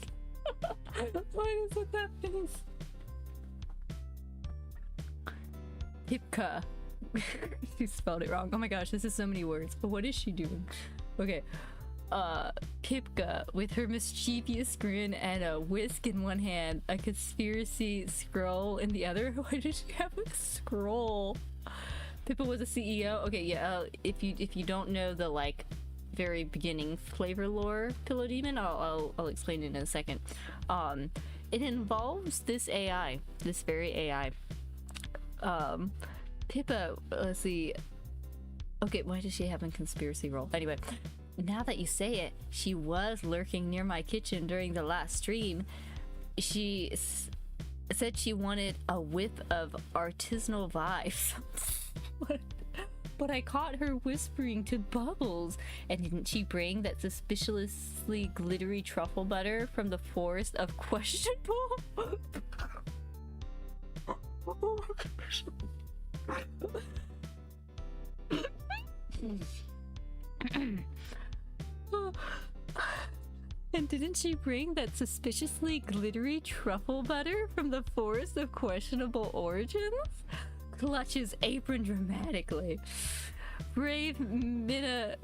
Why is it that face? Pipka. She spelled it wrong. Oh my gosh, this is so many words. But what is she doing? Okay. Pipka, with her mischievous grin and a whisk in one hand, a conspiracy scroll in the other. Why did she have a scroll? Pippa was a CEO. Okay, yeah. If you don't know the like very beginning flavor lore Pillow Demon, I'll explain it in a second. It involves this AI, this very AI. Pippa, let's see. Okay, why does she have a conspiracy role? Anyway. Now that you say it, she was lurking near my kitchen during the last stream. She said she wanted a whiff of artisanal vibes. But I caught her whispering to Bubbles. And didn't she bring that suspiciously glittery truffle butter from the forest of questionable? And didn't she bring that suspiciously glittery truffle butter from the forest of questionable origins? Clutches apron dramatically. Brave Minna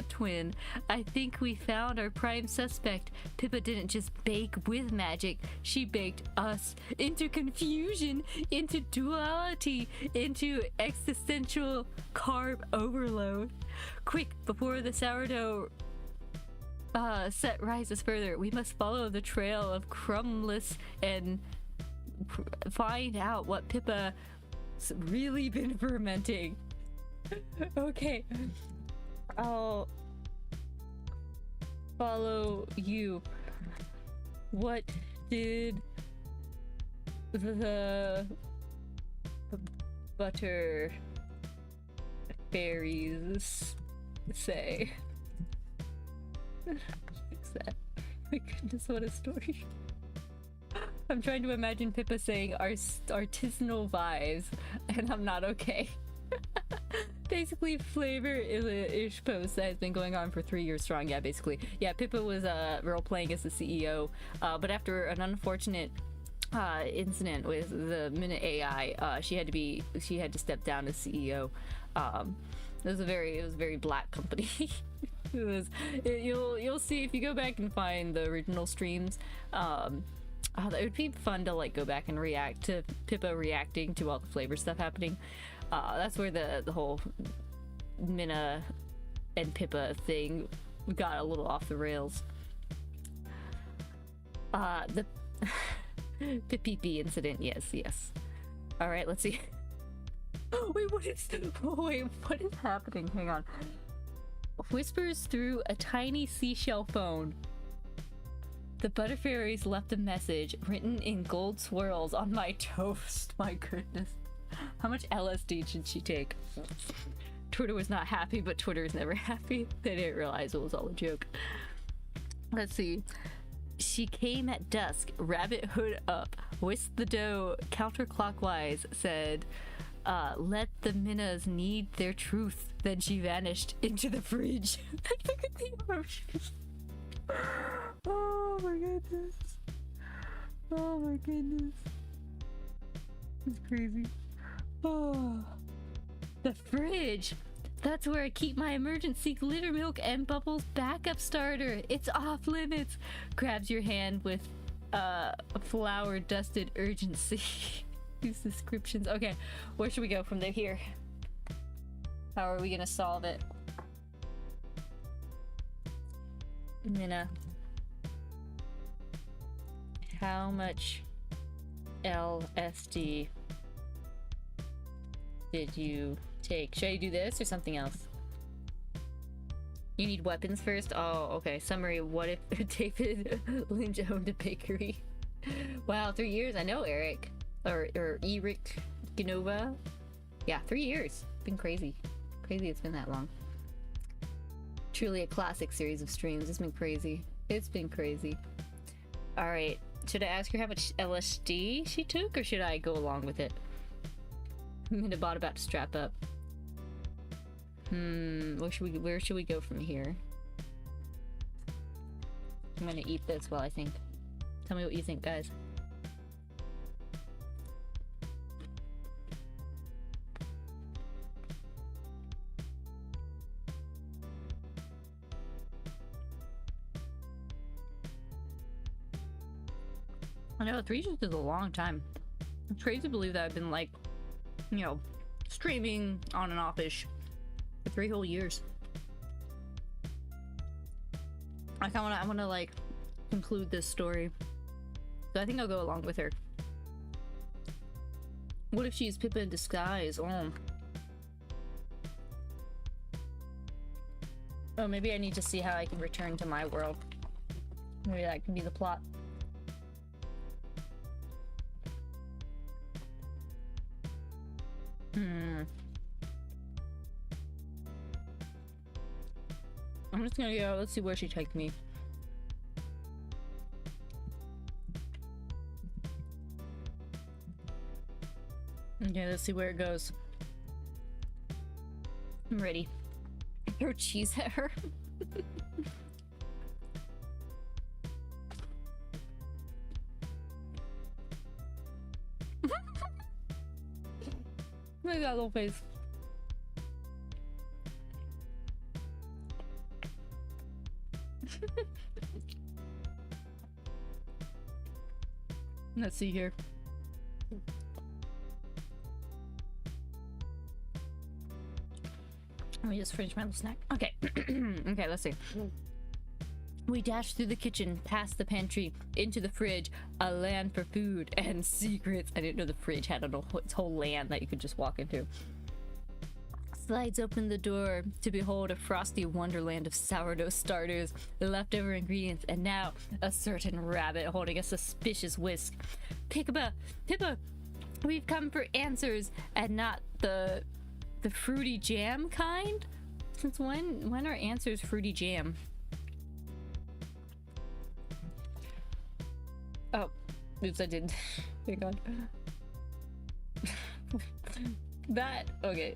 twin. I think we found our prime suspect. Pippa didn't just bake with magic. She baked us into confusion, into duality, into existential carb overload. Quick, before the sourdough set rises further, we must follow the trail of Crumbless and find out what Pippa's really been fermenting. Okay, I'll follow you. What did the butter fairies say? Fix that. My goodness, what a story. I'm trying to imagine Pippa saying artisanal vibes, and I'm not okay. Basically, Flavor is a ish post that has been going on for 3 years strong. Yeah, basically. Yeah, Pippa was role playing as the CEO, but after an unfortunate incident with the Minna AI, she had to step down as CEO. It was a very black company. You'll see if you go back and find the original streams. It would be fun to like go back and react to Pippa reacting to all the Flavor stuff happening. That's where the whole Minna and Pippa thing got a little off the rails. The Pippi incident, yes. All right, let's see. Wait, what is happening? Hang on. Whispers through a tiny seashell phone. The Butterfairies left a message written in gold swirls on my toast. My goodness. How much LSD should she take? Twitter was not happy, but Twitter is never happy. They didn't realize it was all a joke. Let's see. She came at dusk, rabbit hood up, whisked the dough counterclockwise, said, let the Minnas need their truth. Then she vanished into the fridge. Look at the emotions. Oh my goodness. Oh my goodness. It's crazy. Oh. The fridge. That's where I keep my emergency glitter milk and bubbles backup starter. It's off limits. Grabs your hand with flour dusted urgency. These descriptions. Okay, where should we go from here? How are we gonna solve it? Minna. How much LSD did you take? Should I do this or something else? You need weapons first? Oh, okay. Summary. What if David Lynch owned a bakery? Wow, 3 years? I know Eric. Or Eric Genova. Yeah, 3 years. Been crazy. Crazy it's been that long. Truly a classic series of streams. It's been crazy. It's been crazy. Alright. Should I ask her how much LSD she took, or should I go along with it? Minabot about to strap up. Where should we go from here? I'm gonna eat this while I think. Tell me what you think, guys. I know 3 years is a long time. It's crazy to believe that I've been like, you know, streaming on and off-ish for 3 whole years. I wanna like conclude this story. So I think I'll go along with her. What if she's Pippa in disguise? Oh, maybe I need to see how I can return to my world. Maybe that can be the plot. I'm just gonna go, let's see where she takes me. Okay, let's see where it goes. I'm ready. Throw cheese at her. Look at that little face. Let's see here. Let me just finish my little snack. Okay. Okay, let's see. We dashed through the kitchen, past the pantry, into the fridge, a land for food and secrets. I didn't know the fridge had its whole land that you could just walk into. Slides open the door to behold a frosty wonderland of sourdough starters, leftover ingredients, and now a certain rabbit holding a suspicious whisk. Pippa, we've come for answers and not the fruity jam kind? Since when are answers fruity jam? Oh, oops, I didn't. Hang on. That, okay.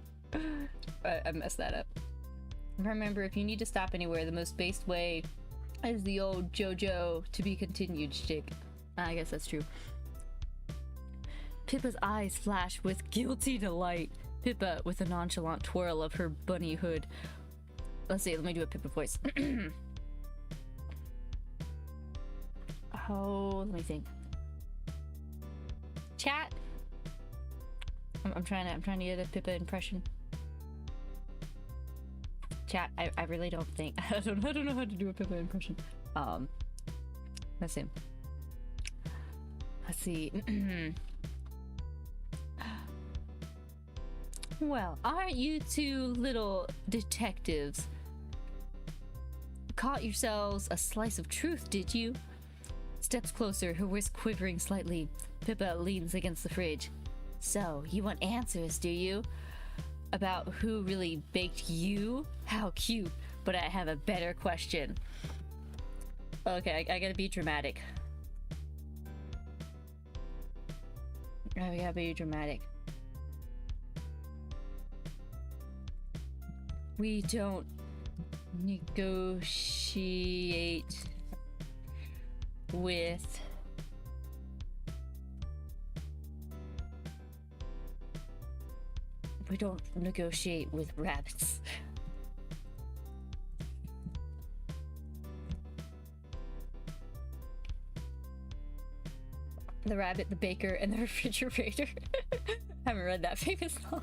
I messed that up. Remember, if you need to stop anywhere, the most based way is the old JoJo to be continued shtick. I guess that's true. Pippa's eyes flash with guilty delight. Pippa with a nonchalant twirl of her bunny hood. Let's see, let me do a Pippa voice. Oh, let me think. Chat. I'm trying to get a Pippa impression. Chat, I really don't think I don't know how to do a Pippa impression. Let's see. Let's see. Well, aren't you two little detectives? Caught yourselves a slice of truth, did you? Steps closer, her wrist quivering slightly. Pippa leans against the fridge. So, you want answers, do you? About who really baked you? How cute. But I have a better question. Okay, I gotta be dramatic. I gotta be dramatic. We don't negotiate with rabbits. The Rabbit, the Baker, and the Refrigerator. Haven't read that famous novel.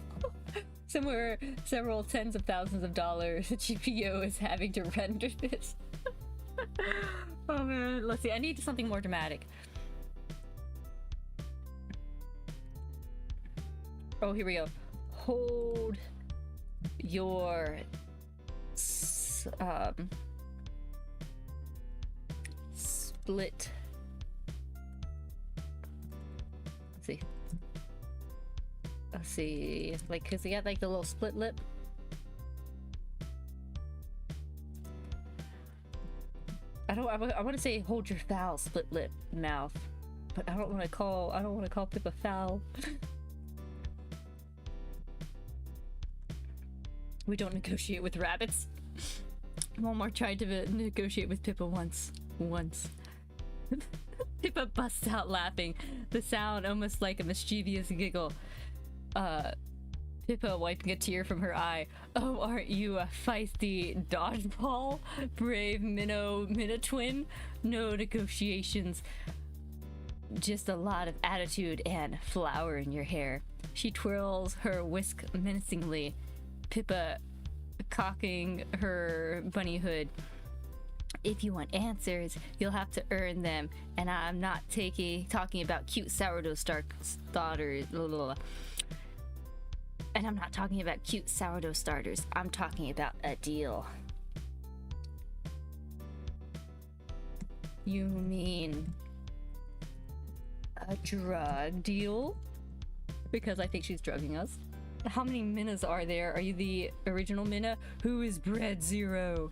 Somewhere several tens of thousands of dollars the GPO is having to render this. Oh man, let's see, I need something more dramatic. Oh, here we go. Hold your split. Let's see, like, cause he got like the little split lip. I want to say hold your foul split lip mouth, but I don't want to call Pippa foul. We don't negotiate with rabbits. Walmart tried to negotiate with Pippa once. Pippa busts out laughing, the sound almost like a mischievous giggle. Pippa wiping a tear from her eye. Oh, aren't you a feisty dodgeball? Brave Minna twin? No negotiations. Just a lot of attitude and flower in your hair. She twirls her whisk menacingly. Pippa cocking her bunny hood. If you want answers, you'll have to earn them. And I'm not talking about cute sourdough starters. And I'm not talking about cute sourdough starters. I'm talking about a deal. You mean a drug deal? Because I think she's drugging us. How many Minnas are there? Are you the original Minna? Who is Bread Zero?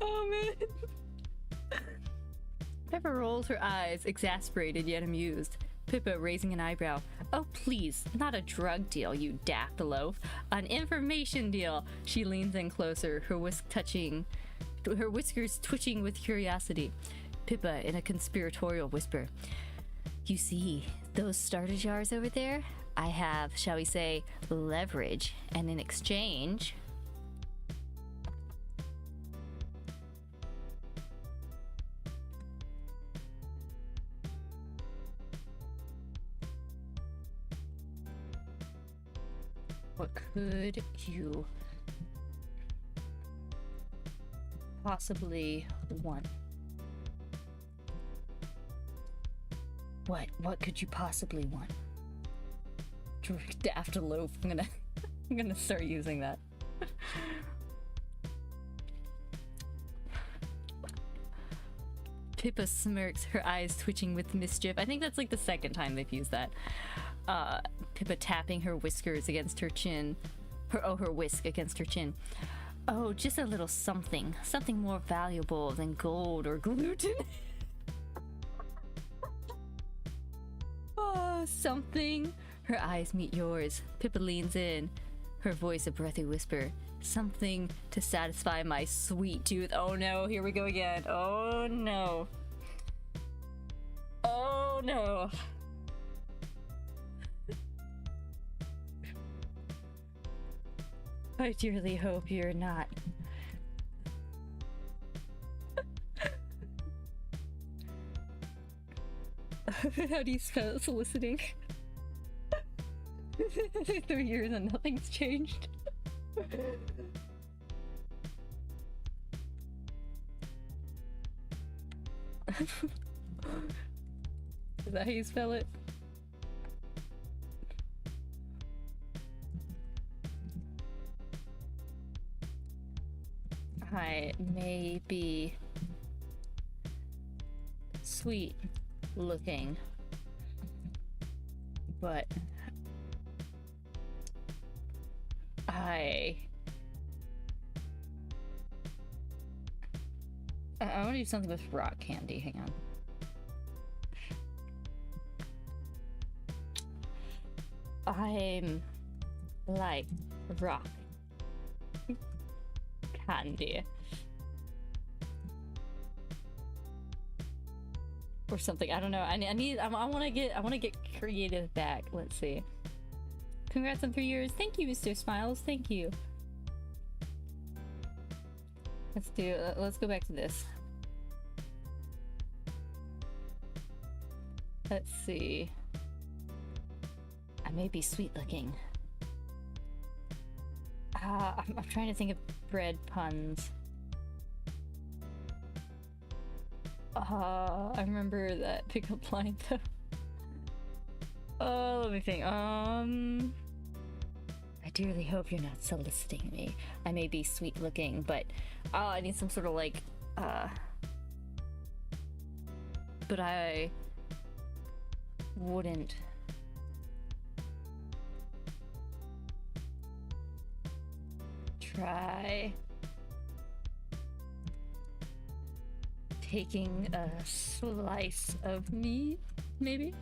Oh man. Pippa rolls her eyes, exasperated yet amused. Pippa raising an eyebrow. Oh please, not a drug deal, you daft loaf. An information deal. She leans in closer, her whiskers twitching with curiosity. Pippa in a conspiratorial whisper. You see, those starter jars over there? I have, shall we say, leverage, and in exchange... What could you possibly want? What could you possibly want? Daft loaf. I'm gonna start using that. Pippa smirks, her eyes twitching with mischief. I think that's like the second time they've used that. Pippa tapping her whiskers against her chin. Her whisk against her chin. Oh, just a little something. Something more valuable than gold or gluten. Oh, something. Her eyes meet yours. Pippa leans in, her voice a breathy whisper. Something to satisfy my sweet tooth. Oh no, here we go again. Oh no. Oh no. I dearly hope you're not. How do you spell soliciting? 3 years and nothing's changed. Is that how you spell it? I may be sweet looking, but I want to do something with rock candy. Hang on. I'm like rock candy or something. I don't know. I want to get creative back. Let's see. Congrats on 3 years. Thank you, Mr. Smiles. Thank you. Let's go back to this. Let's see. I may be sweet looking. I'm trying to think of bread puns. I remember that pickup line though. Oh, let me think. I dearly hope you're not soliciting me. I may be sweet looking, but I need some sort of like but I wouldn't try taking a slice of me, maybe?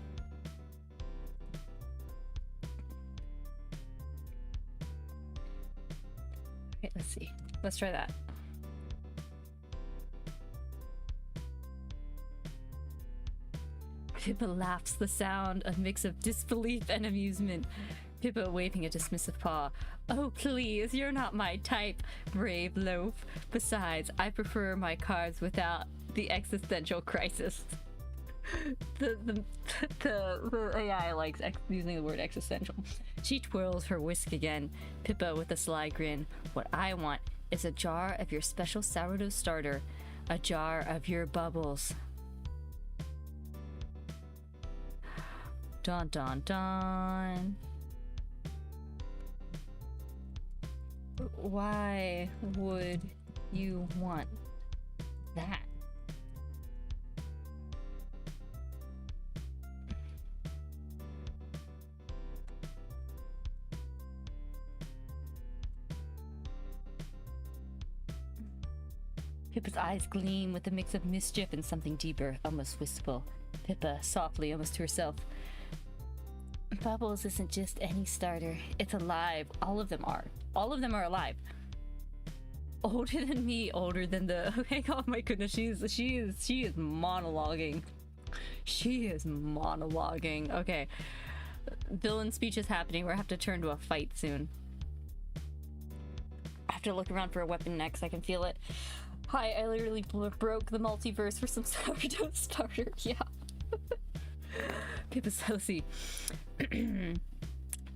Okay, let's see. Let's try that. Pippa laughs, the sound, a mix of disbelief and amusement. Pippa waving a dismissive paw. Oh, please, you're not my type, brave loaf. Besides, I prefer my carbs without the existential crisis. the AI likes using the word existential. She twirls her whisk again. Pippa with a sly grin. What I want is a jar of your special sourdough starter. A jar of your bubbles. Dun dun dun. Why would you want that? Pippa's eyes gleam with a mix of mischief and something deeper, almost wistful. Pippa, softly, almost to herself. Bubbles isn't just any starter. It's alive. All of them are. All of them are alive. Older than me, older than the... Okay, oh my goodness, she is monologuing. She is monologuing. Okay. Villain speech is happening. We're gonna have to turn to a fight soon. I have to look around for a weapon next. I can feel it. Hi, I literally broke the multiverse for some sourdough starter. Yeah. Pippa's Sosie.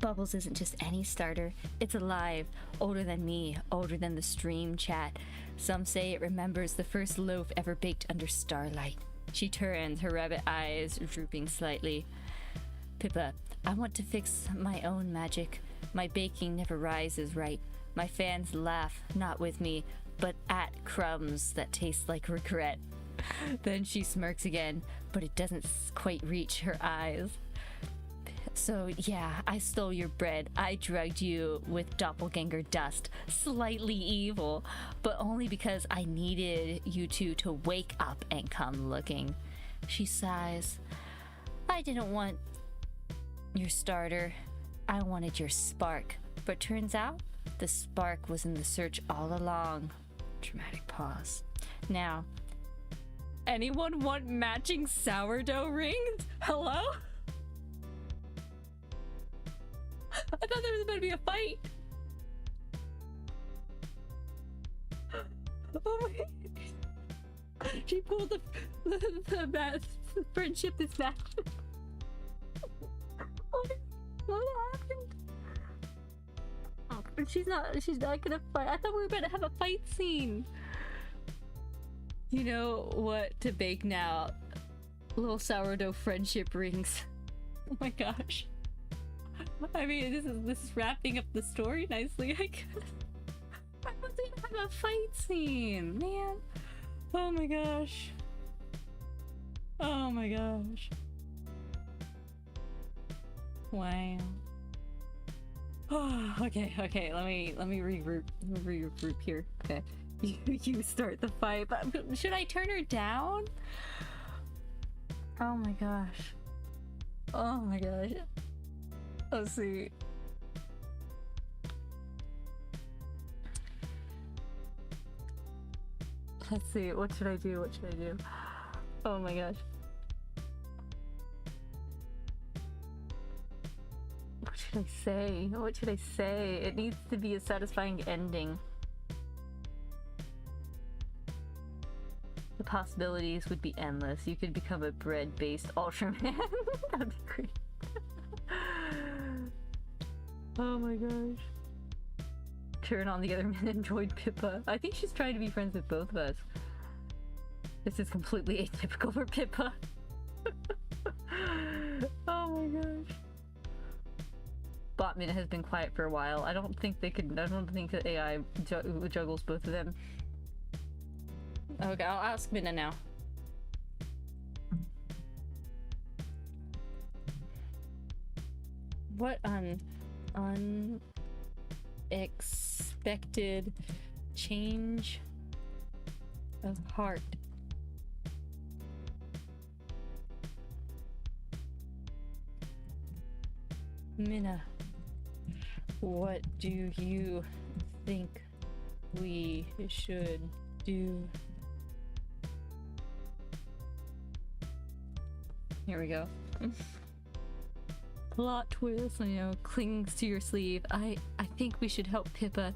Bubbles isn't just any starter. It's alive. Older than me. Older than the stream chat. Some say it remembers the first loaf ever baked under starlight. She turns, her rabbit eyes drooping slightly. Pippa, I want to fix my own magic. My baking never rises right. My fans laugh, not with me, but at crumbs that taste like regret. Then she smirks again, but it doesn't quite reach her eyes. So yeah, I stole your bread. I drugged you with doppelganger dust. Slightly evil, but only because I needed you two to wake up and come looking. She sighs. I didn't want your starter. I wanted your spark. But turns out, the spark was in the search all along. Dramatic pause. Now, anyone want matching sourdough rings? Hello? I thought there was about to be a fight. Oh my! She pulled the friendship is back. What happened? Oh, she's not gonna fight. I thought we were about to have a fight scene. You know what to bake now? Little sourdough friendship rings. Oh my gosh. I mean, this is wrapping up the story nicely, I guess. I wasn't gonna have a fight scene, man. Oh my gosh. Oh my gosh. Wow. Oh, okay. Let me regroup. Let me regroup here. Okay. You start the fight. But should I turn her down? Oh my gosh. Oh my gosh. Let's see. Let's see. What should I do? What should I do? Oh my gosh. What should I say? What should I say? It needs to be a satisfying ending. The possibilities would be endless. You could become a bread-based Ultraman. That'd be great. Oh my gosh. Turn on the other men and join Pippa. I think she's trying to be friends with both of us. This is completely atypical for Pippa. Oh my gosh. Botman has been quiet for a while. I don't think they could. I don't think that AI juggles both of them. Okay, I'll ask Minna now. What unexpected change of heart? Minna, what do you think we should do? Here we go. Plot twist, you know, clings to your sleeve. I think we should help Pippa,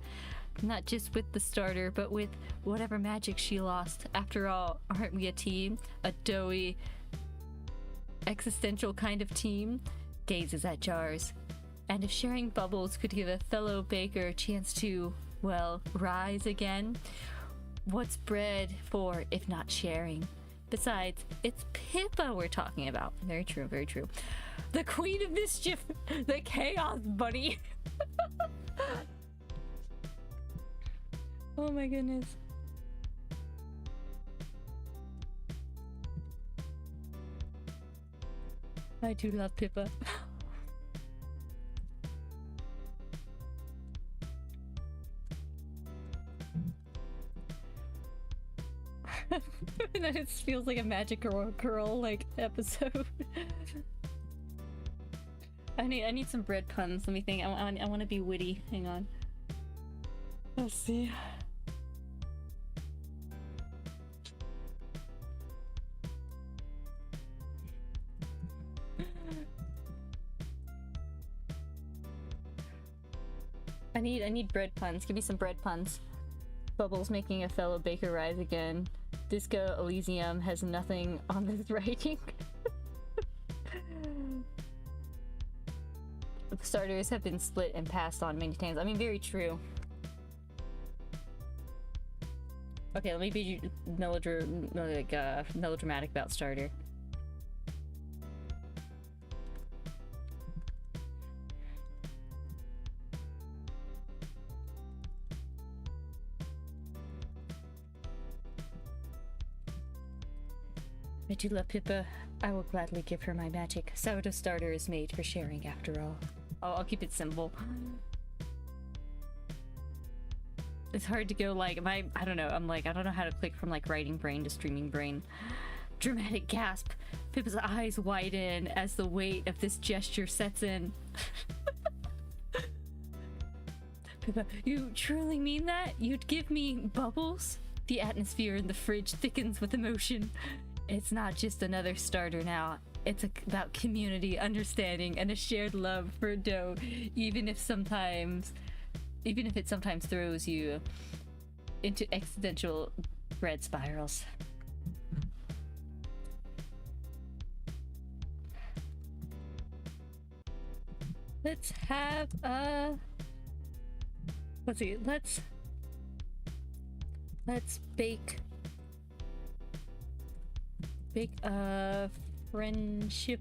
not just with the starter, but with whatever magic she lost. After all, aren't we a team? A doughy, existential kind of team? Gazes at jars. And if sharing bubbles could give a fellow baker a chance to, well, rise again, what's bread for if not sharing? Besides, it's Pippa we're talking about. Very true, very true. The Queen of Mischief, the Chaos Bunny. Oh my goodness. I do love Pippa. And then it feels like a Magic Girl like episode. I need some bread puns. Let me think. I want to be witty. Hang on. Let's see. I need bread puns. Give me some bread puns. Bubbles making a fellow baker rise again. Disco Elysium has nothing on this writing. Starters have been split and passed on many times. I mean, very true. Okay, let me be melodramatic about starter. I do love Pippa. I will gladly give her my magic. Sourdough starter is made for sharing after all. I'll keep it simple. It's hard to go like, I don't know, I'm like, I don't know how to click from like writing brain to streaming brain. Dramatic gasp. Pippa's eyes widen as the weight of this gesture sets in. Pippa, you truly mean that? You'd give me bubbles? The atmosphere in the fridge thickens with emotion. It's not just another starter now. It's about community, understanding, and a shared love for dough, even if it sometimes throws you into existential bread spirals. Let's have let's see, let's bake a friendship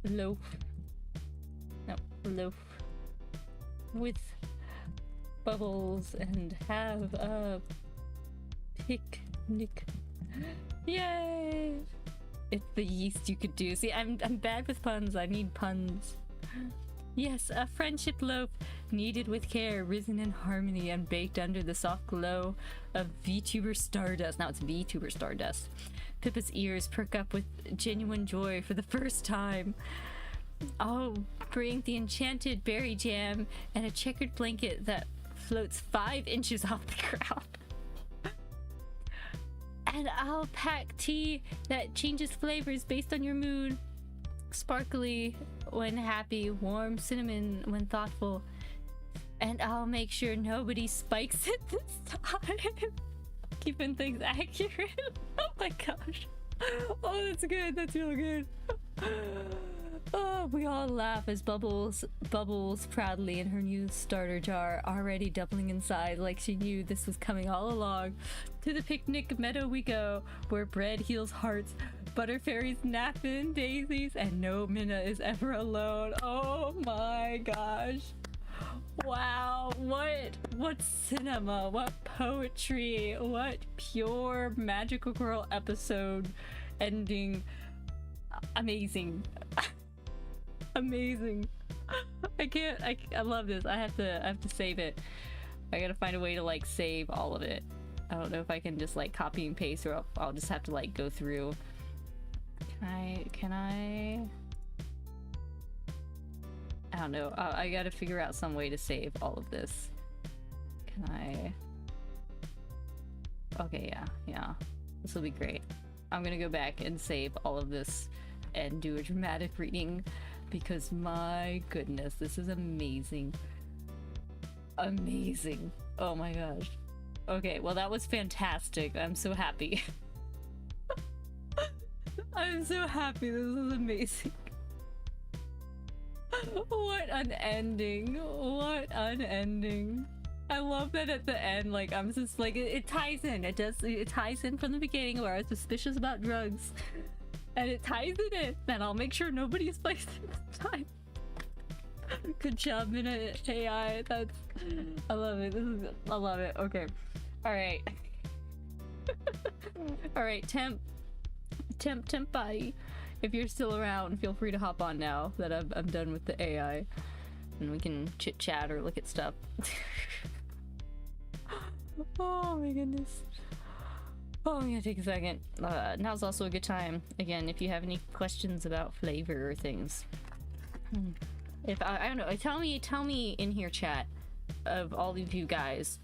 loaf. No, loaf with bubbles and have a picnic. Yay! It's the yeast you could do. See, I'm bad with puns. I need puns. Yes, a friendship loaf, kneaded with care, risen in harmony, and baked under the soft glow of VTuber stardust. Now it's VTuber stardust. Pippa's ears perk up with genuine joy for the first time. I'll bring the enchanted berry jam and a checkered blanket that floats 5 inches off the ground. And I'll pack tea that changes flavors based on your mood. Sparkly when happy, warm cinnamon when thoughtful. And I'll make sure nobody spikes it this time. Keeping things accurate. Oh my gosh. Oh, that's good. That's real good. Oh, we all laugh as Bubbles proudly in her new starter jar, already doubling in size like she knew this was coming all along. To the picnic meadow we go, where bread heals hearts, butter fairies nap in daisies, and no Minna is ever alone. Oh my gosh. Wow, what cinema, what poetry, what pure magical girl episode ending. Amazing. Amazing. I love this. I have to save it. I gotta find a way to like save all of it. I don't know if I can just like copy and paste, or I'll just have to like go through. Can I don't know. I gotta figure out some way to save all of this. Can I? Okay, yeah. This will be great. I'm gonna go back and save all of this and do a dramatic reading, because my goodness, this is amazing. Amazing. Oh my gosh. Okay, well that was fantastic. I'm so happy. I'm so happy. This is amazing. What an ending. What an ending. I love that at the end, like, I'm just like, it ties in. It ties in from the beginning where I was suspicious about drugs. And it ties it in. And I'll make sure nobody is placed this time. Good job, Minna AI. I love it. I love it. Okay. Alright. Alright, temp body. If you're still around, feel free to hop on now that I'm done with the AI. And we can chit chat or look at stuff. Oh my goodness. Oh, I'm gonna take a second. Now's also a good time. Again, if you have any questions about flavor or things. If I don't know, tell me in here, chat, of all of you guys,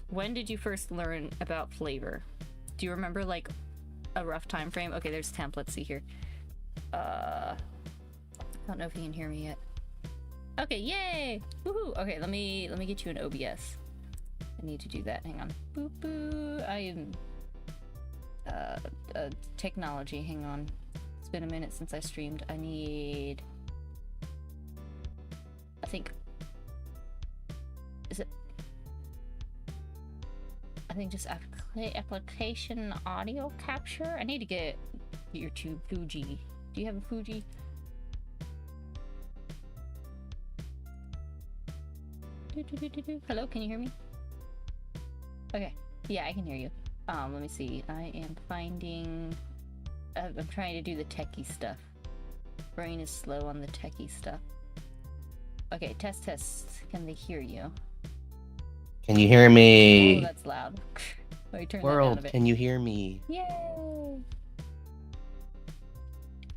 when did you first learn about flavor? Do you remember like a rough time frame? Okay, there's temp. Let's see here. I don't know if you can hear me yet. Okay, yay! Woohoo! Okay, let me get you an OBS. I need to do that. Hang on. Boop boo. I am technology. Hang on. It's been a minute since I streamed. I need. I think. Is it? I think just application audio capture. I need to get YouTube Fuji. Do you have a Fuji? Hello, can you hear me? Okay, yeah, I can hear you. Let me see. I am finding I'm trying to do the techie stuff. Brain is slow on the techie stuff. Okay, test. Can they hear you? Can you hear me? Oh, that's loud. Wait, turn World, that down a bit. can you hear me? Yay!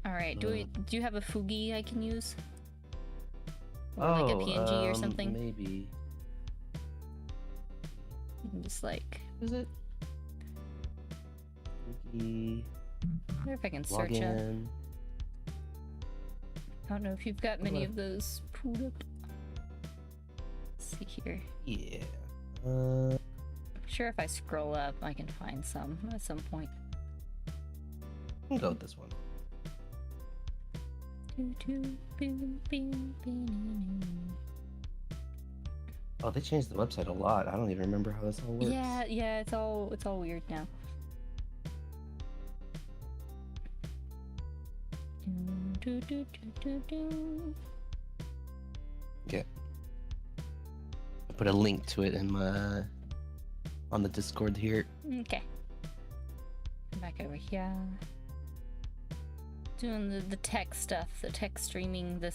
Alright, do you have a Fugi I can use? Or like a PNG or something? Maybe. I'm just like... Is it? Fugi. I wonder if I can search it. I don't know if you've got many of those pulled up. Let's see here. Yeah. I'm sure if I scroll up, I can find some at some point. I'll go with this one. Oh, they changed the website a lot. I don't even remember how this all works. Yeah, it's all weird now. Okay. I put a link to it in my on the Discord here. Okay. Back over here. Doing the tech stuff, the tech streaming, the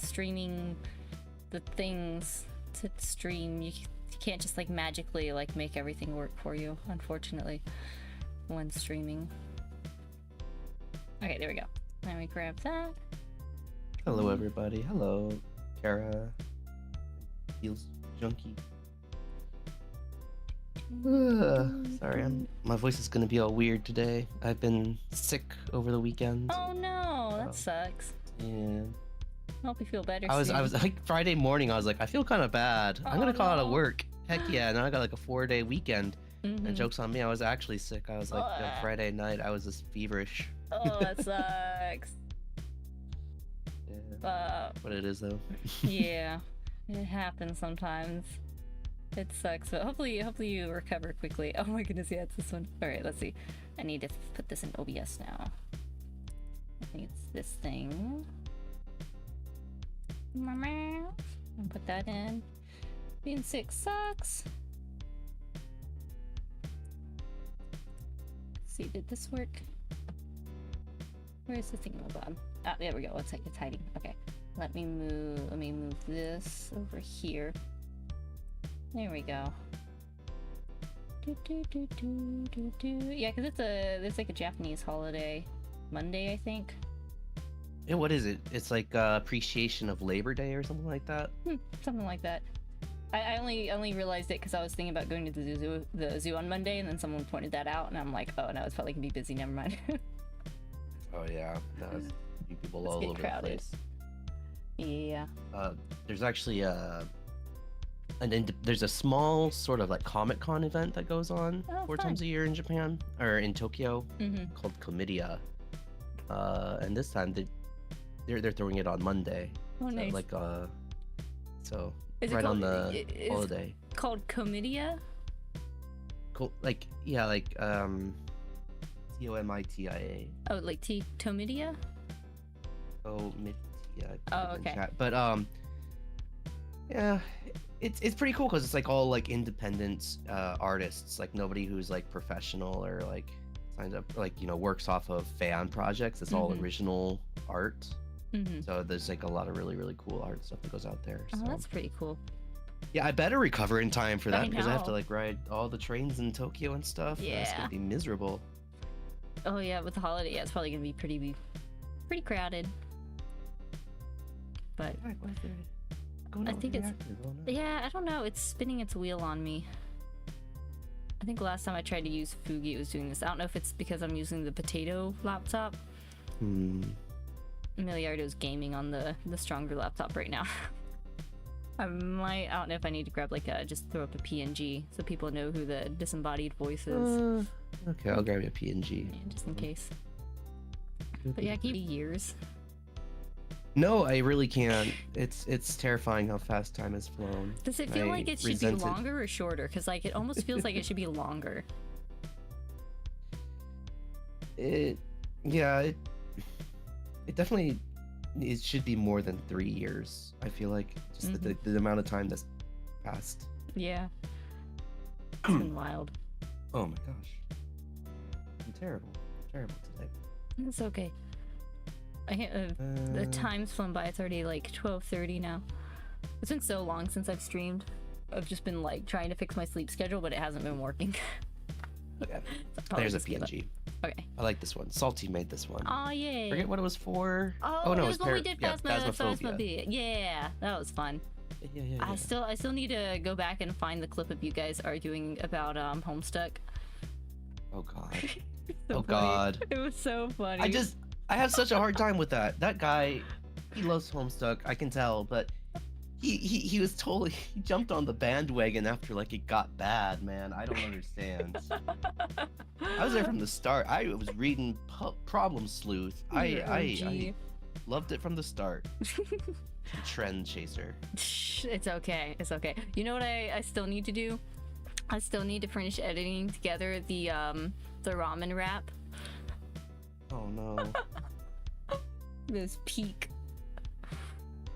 things to stream. You can't just like magically like make everything work for you, unfortunately, when streaming. Okay, there we go. Let me grab that. Hello, everybody. Hello, Kara. Feels junky. Sorry, my voice is gonna be all weird today. I've been sick over the weekend. Oh no, that sucks. Yeah. I hope you feel better. I was like Friday morning. I was like, I feel kind of bad. I'm gonna call out of work. Heck yeah! And I got like a 4-day weekend. And joke's on me. I was actually sick. I was like Friday night. I was just feverish. Oh, that sucks. Yeah. What it is though. Yeah, it happens sometimes. It sucks, but hopefully you recover quickly. Oh my goodness, yeah, it's this one. All right, let's see. I need to put this in OBS now. I think it's this thing. I'll put that in. Being sick sucks. Let's see, did this work? Where's the thing? Ah, there we go. It's like it's hiding. Okay, let me move this over here. There we go. Yeah, because it's like a Japanese holiday. Monday, I think. Yeah, what is it? It's like appreciation of Labor Day or something like that? Something like that. I only realized it because I was thinking about going to the zoo on Monday, and then someone pointed that out, and I'm like, oh no, it's probably gonna be busy. Never mind. Oh yeah, no, it's people all over the place. Yeah. There's actually there's a small sort of like Comic-Con event that goes on 4 times a year in Japan or in Tokyo called Chlamydia. And this time they're throwing it on Monday. Oh, nice. Like so is right called, on the holiday. Called Comidia? Cool. Like yeah, like Tomitia. Oh, like Tomidia? Oh, okay. Chat. But yeah, it's pretty cool because it's like all like independent artists, like nobody who's like professional or like signs up, like works off of fan projects. It's all original art. So there's like a lot of really cool art stuff that goes out there. So. Oh, that's pretty cool. Yeah, I better recover in time for that because I have to like ride all the trains in Tokyo and stuff. Yeah, it's gonna be miserable. Oh yeah, with the holiday, yeah, it's probably gonna be pretty crowded. But I think it's I don't know. It's spinning its wheel on me. I think last time I tried to use Fugi, it was doing this. I don't know if it's because I'm using the potato laptop. Milliardo's gaming on the stronger laptop right now. I don't know if I need to grab like just throw up a PNG so people know who the disembodied voice is. Okay, I'll grab you a PNG. Yeah, just in case. But yeah, keep years. No, I really can't. It's terrifying how fast time has flown. Does it feel like it should be longer or shorter? Because like it almost feels like it should be longer. It definitely should be more than 3 years. I feel like just the amount of time that's passed. Yeah. It's been wild. Oh my gosh. I'm terrible today. It's okay. I can't, the time's flown by. It's already like 12:30 now. It's been so long since I've streamed. I've just been like trying to fix my sleep schedule, but it hasn't been working. Okay. So There's a PNG. Okay. I like this one. Salty made this one. Oh yeah. Forget what it was for. Oh no, it was when we did Phasmophobia. Phasmophobia. Yeah, that was fun. Yeah. I still need to go back and find the clip of you guys arguing about Homestuck. Oh god. So oh funny. god. It was so funny. I have such a hard time with that. That guy, he loves Homestuck, I can tell, but he was totally, he jumped on the bandwagon after like it got bad, man. I don't understand. I was there from the start. I was reading Problem Sleuth. I loved it from the start. Trend chaser. It's okay. It's okay. You know what I still need to do? I still need to finish editing together the ramen wrap. Oh no. This peak.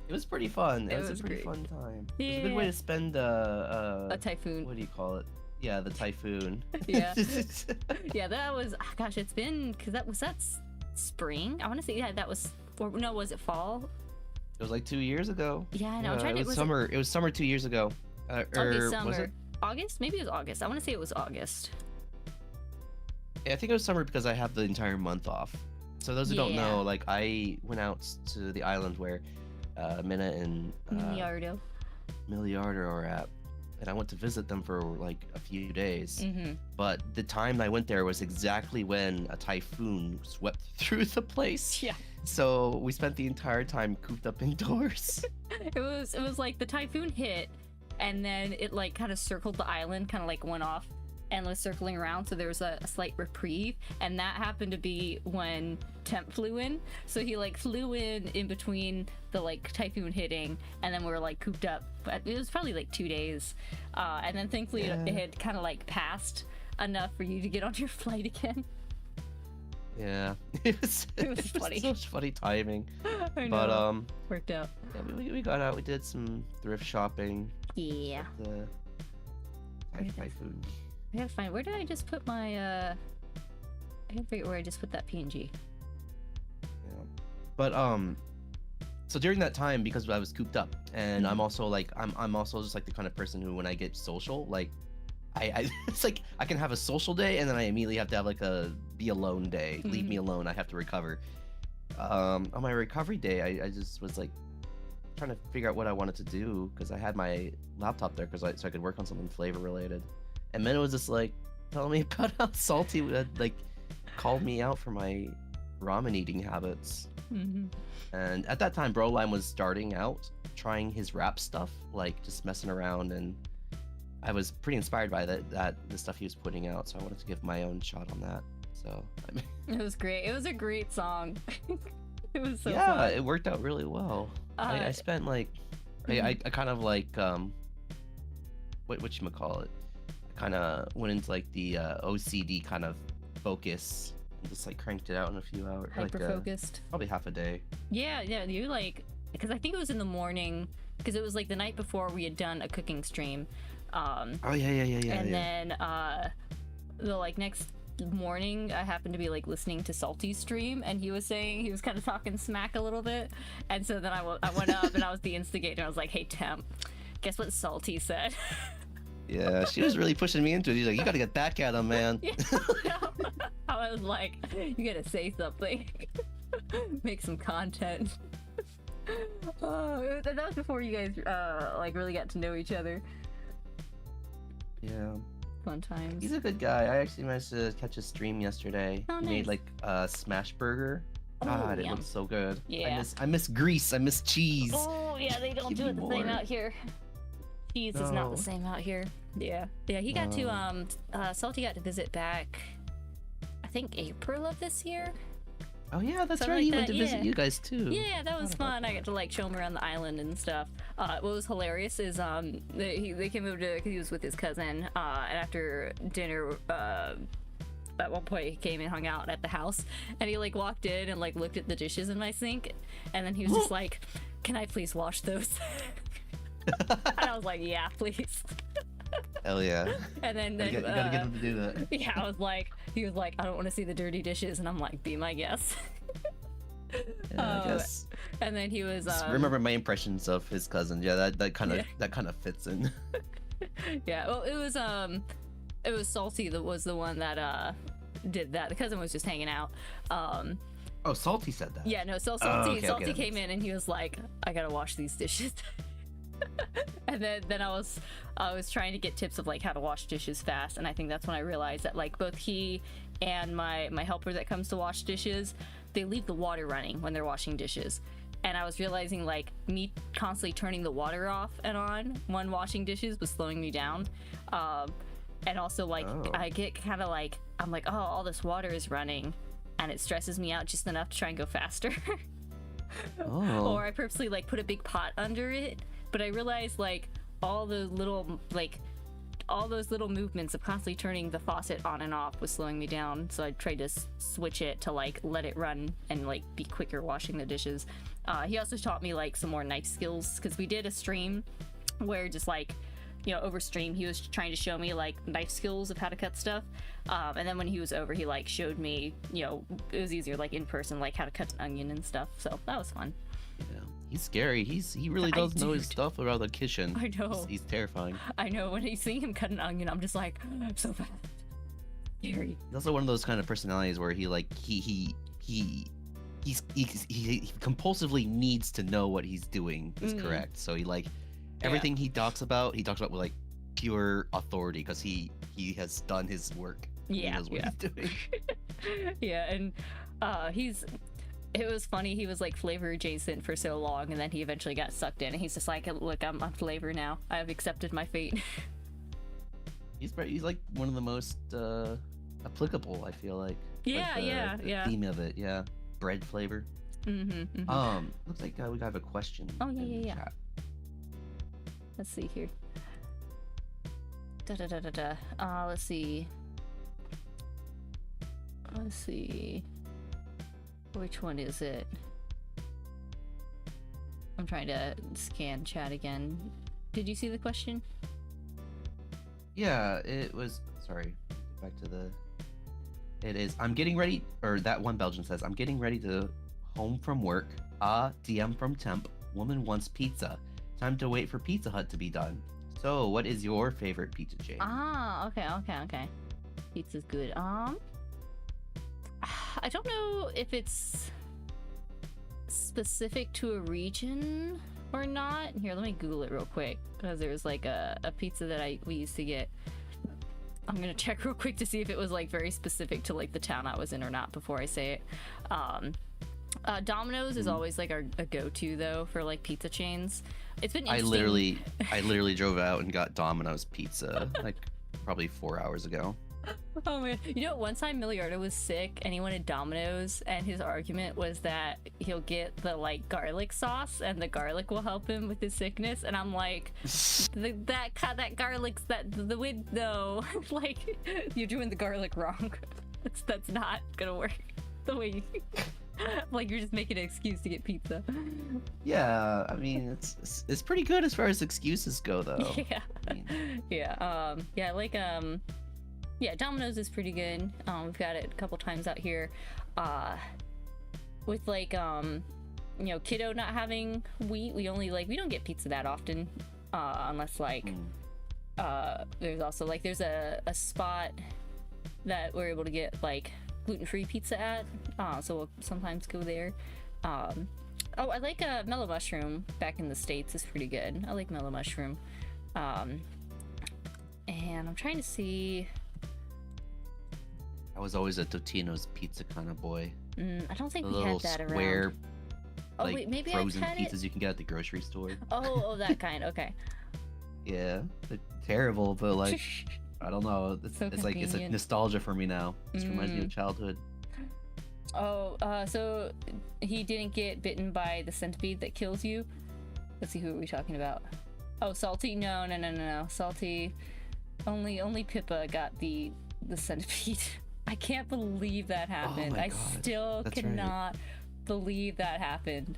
It was pretty fun. It was a pretty great. fun time. Yeah. It was a good way to spend a typhoon. What do you call it? Yeah, the typhoon. Yeah. Yeah, that was, gosh, it's been, because that's spring? I want to say, yeah, that was, or no, was it fall? It was like 2 years ago. Yeah, I know. It was summer. It was summer 2 years ago. Okay, summer. Was it? August? Maybe it was August. I want to say it was August. Yeah, I think it was summer because I have the entire month off. So those who don't know, like I went out to the island where Minna and Milliardo are at, and I went to visit them for like a few days. Mm-hmm. But the time I went there was exactly when a typhoon swept through the place. Yeah. So we spent the entire time cooped up indoors. It was like the typhoon hit, and then it like kind of circled the island, kind of like went off and was circling around, so there was a slight reprieve, and that happened to be when Temp flew in. So he like flew in between the like typhoon hitting, and then we were like cooped up. But it was probably like 2 days, and then thankfully it had kind of like passed enough for you to get on your flight again. Yeah, it was funny. Such funny timing. I know. But worked out. yeah, we got out. We did some thrift shopping. Yeah. The typhoon. I gotta find, where did I just put my I gotta figure out where I just put that PNG. Yeah. But so during that time, because I was cooped up, and I'm also like I'm also just like the kind of person who, when I get social, like I it's like I can have a social day and then I immediately have to have like a be alone day. Leave me alone. I have to recover. On my recovery day, I just was like trying to figure out what I wanted to do, because I had my laptop there so I could work on something flavor related. And Minna was just like telling me about how Salty had like called me out for my ramen eating habits. And at that time, Lolime was starting out trying his rap stuff, like just messing around, and I was pretty inspired by the stuff he was putting out, so I wanted to give my own shot on that. So It was great. It was a great song. It was so yeah, fun. it worked out really well. I spent like I kind of like whatchamacallit, kind of went into like the OCD kind of focus and just like cranked it out in a few hours. Hyper focused. Probably half a day. Yeah, you like, because I think it was in the morning, because it was like the night before we had done a cooking stream. Oh yeah. And then the like next morning, I happened to be like listening to Salty's stream, and he was kind of talking smack a little bit, and so then I went up and I was the instigator. I was like, hey Temp, guess what Salty said? Yeah, she was really pushing me into it. He's like, you gotta get back at him, man. Yeah, I was like, you gotta say something. Make some content. Oh, that was before you guys like really got to know each other. Yeah. Fun times. He's a good guy. I actually managed to catch his stream yesterday. Oh, he nice. made like a smash burger. Oh, God, it yum. looks so good. Yeah. I miss grease. I miss cheese. Oh yeah, they don't Give do me it the same more. out here. Cheese is not No. the same out here. Yeah. He got to Salty got to visit back, I think April of this year. Oh yeah, that's Something right. like He that, went to visit yeah. you guys too. Yeah, that was Forgot about fun. I got to like show him around the island and stuff. What was hilarious is they came over to, cause he was with his cousin, and after dinner, at one point he came and hung out at the house, and he like walked in and like looked at the dishes in my sink, and then he was just like, "Can I please wash those?" And I was like, "Yeah, please." Hell yeah. And then You gotta get him to do that. Yeah, he was like, I don't want to see the dirty dishes, and I'm like, be my guest. Yeah, I guess. And then he was. Just remember my impressions of his cousin. Yeah, that kind of fits in. Yeah, well, it was Salty that was the one that did that. The cousin was just hanging out. Oh, Salty said that. Yeah, no, Salty okay, came in and he was like, I gotta wash these dishes. And then I was trying to get tips of like how to wash dishes fast, and I think that's when I realized that like both he and my helper that comes to wash dishes, they leave the water running when they're washing dishes. And I was realizing like me constantly turning the water off and on when washing dishes was slowing me down. And also like I get kind of like, I'm like, oh, all this water is running, and it stresses me out just enough to try and go faster. Or I purposely like put a big pot under it, but I realized like all those little movements of constantly turning the faucet on and off was slowing me down. So I tried to switch it to like let it run and like be quicker washing the dishes. He also taught me like some more knife skills, because we did a stream where just like, you know, over stream he was trying to show me like knife skills of how to cut stuff, and then when he was over he like showed me, you know, it was easier like in person, like how to cut an onion and stuff, so that was fun. Yeah, he's scary. He really does know his stuff about the kitchen. I know. He's terrifying. I know, when I see him cut an onion I'm just like, so fast, scary. He's also one of those kind of personalities where he compulsively needs to know what he's doing is correct. So he like everything he talks about with like pure authority, because he has done his work. Yeah, he knows what he's doing. Yeah, and it was funny, he was like FlaVR adjacent for so long, and then he eventually got sucked in, and he's just like, look, I'm FlaVR now, I have accepted my fate. He's like one of the most applicable, I feel like. Yeah, the theme of it, yeah. Bread flavor. Looks like we have a question. Oh yeah. Chat. Let's see here. Let's see. Which one is it? I'm trying to scan chat again. Did you see the question? Yeah, it was. Sorry. Back to the. It is. I'm getting ready. Or that one Belgian says, I'm getting ready to home from work. DM from temp. Woman wants pizza. Time to wait for Pizza Hut to be done. So, what is your favorite pizza chain? Okay. Pizza's good. I don't know if it's specific to a region or not. Here, let me Google it real quick, because there's like a pizza that we used to get. I'm gonna check real quick to see if it was like very specific to like the town I was in or not before I say it. Domino's is always like a go-to though for like pizza chains. It's been interesting. I literally drove out and got Domino's pizza like probably 4 hours ago. Oh man, you know, one time Milliardo was sick and he wanted Domino's, and his argument was that he'll get the like garlic sauce and the garlic will help him with his sickness, and I'm like, that garlic's the way, no. Like, you're doing the garlic wrong. That's not gonna work the way you like, you're just making an excuse to get pizza. Yeah, I mean, it's pretty good as far as excuses go though. Yeah. I mean... Yeah, Domino's is pretty good. We've got it a couple times out here. With like, you know, kiddo not having wheat, we don't get pizza that often, unless like, there's also like, there's a spot that we're able to get like gluten-free pizza at, so we'll sometimes go there. I like Mellow Mushroom back in the States is pretty good. I like Mellow Mushroom. And I'm trying to see. I was always a Totino's pizza kind of boy. I don't think the we had that little square, around. Oh like, wait, maybe frozen I've had pizzas it? you can get at the grocery store. Oh, that kind. Okay. Yeah, they're terrible, but like, I don't know. So it's like it's a nostalgia for me now. It reminds me of childhood. Oh, so he didn't get bitten by the centipede that kills you? Let's see, who are we talking about? Oh, Salty? No. Salty. Only Pippa got the centipede. I can't believe that happened. Oh my I God. still That's cannot believe that happened.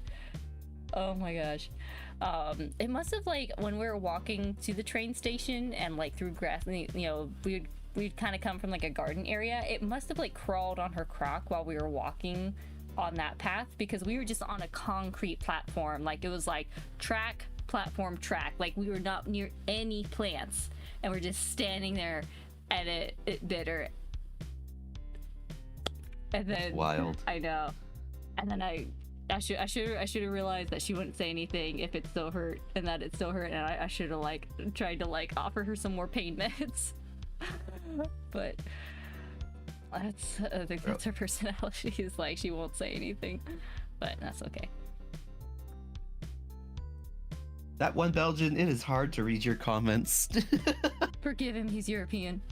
Oh my gosh. It must have, like, when we were walking to the train station and like through grass, you know, we'd kind of come from like a garden area. It must have like crawled on her croc while we were walking on that path, because we were just on a concrete platform. Like, it was like track, platform, track. Like, we were not near any plants, and we're just standing there, and it bit her. And then Wild. I know. And then I should have realized that she wouldn't say anything if it still hurt, and that it still hurt, and I should have like tried to like offer her some more pain meds. But I think that's her personality, is like she won't say anything, but that's okay. That one Belgian, it is hard to read your comments. Forgive him, he's European.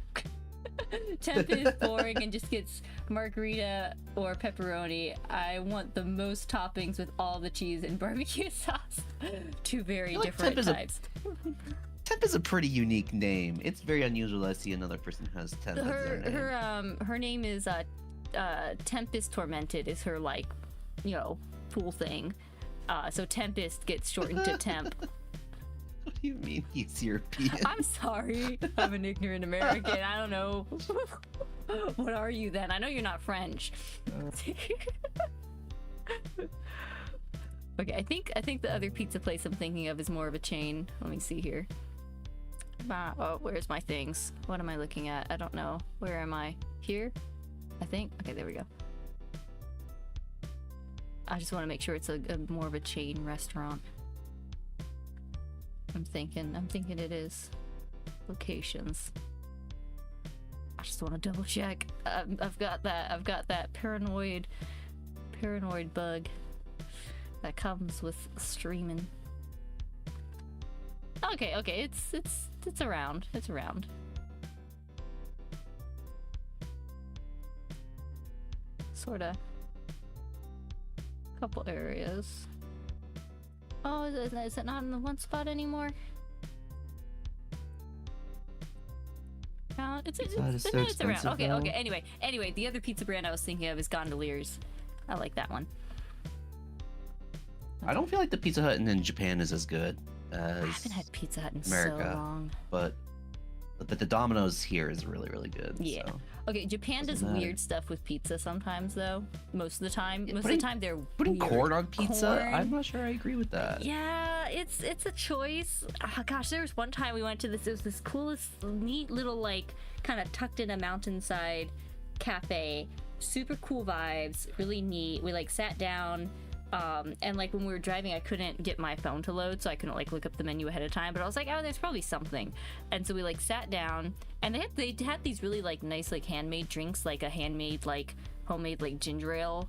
Temp is boring and just gets margarita or pepperoni. I want the most toppings with all the cheese and barbecue sauce. Two very different types. Temp is a pretty unique name. It's very unusual I see another person has Temp as their name. Her name is Tempest Tormented is her, like, you know, pool thing. So Tempest gets shortened to Temp. What do you mean he's European? I'm sorry. I'm an ignorant American. I don't know. What are you then? I know you're not French. Okay, I think the other pizza place I'm thinking of is more of a chain. Let me see here. Oh, where's my things? What am I looking at? I don't know. Where am I? Here? I think. Okay, there we go. I just want to make sure it's a more of a chain restaurant. I'm thinking it is. Locations. I just want to double check. I've got that paranoid bug that comes with streaming. Okay, it's around. It's around. Sorta. Couple areas. Oh, is it not in the one spot anymore? It's around. Okay. Anyway, the other pizza brand I was thinking of is Gondoliers. I like that one. I don't feel like the Pizza Hut in Japan is as good as I haven't had Pizza Hut in America, so long. But the Domino's here is really, really good. Yeah. So. Okay, Japan does weird stuff with pizza sometimes, though. Most of the time. Most of the time, they're putting weird. corn on pizza. Corn. I'm not sure I agree with that. Yeah, it's a choice. Oh, gosh, there was one time we went to this. It was this coolest, neat little, like, kind of tucked in a mountainside cafe. Super cool vibes. Really neat. We like sat down. And like when we were driving, I couldn't get my phone to load, so I couldn't like look up the menu ahead of time. But I was like, oh, there's probably something. And so we like sat down, and they had these really like nice like handmade drinks, like a handmade like homemade like ginger ale.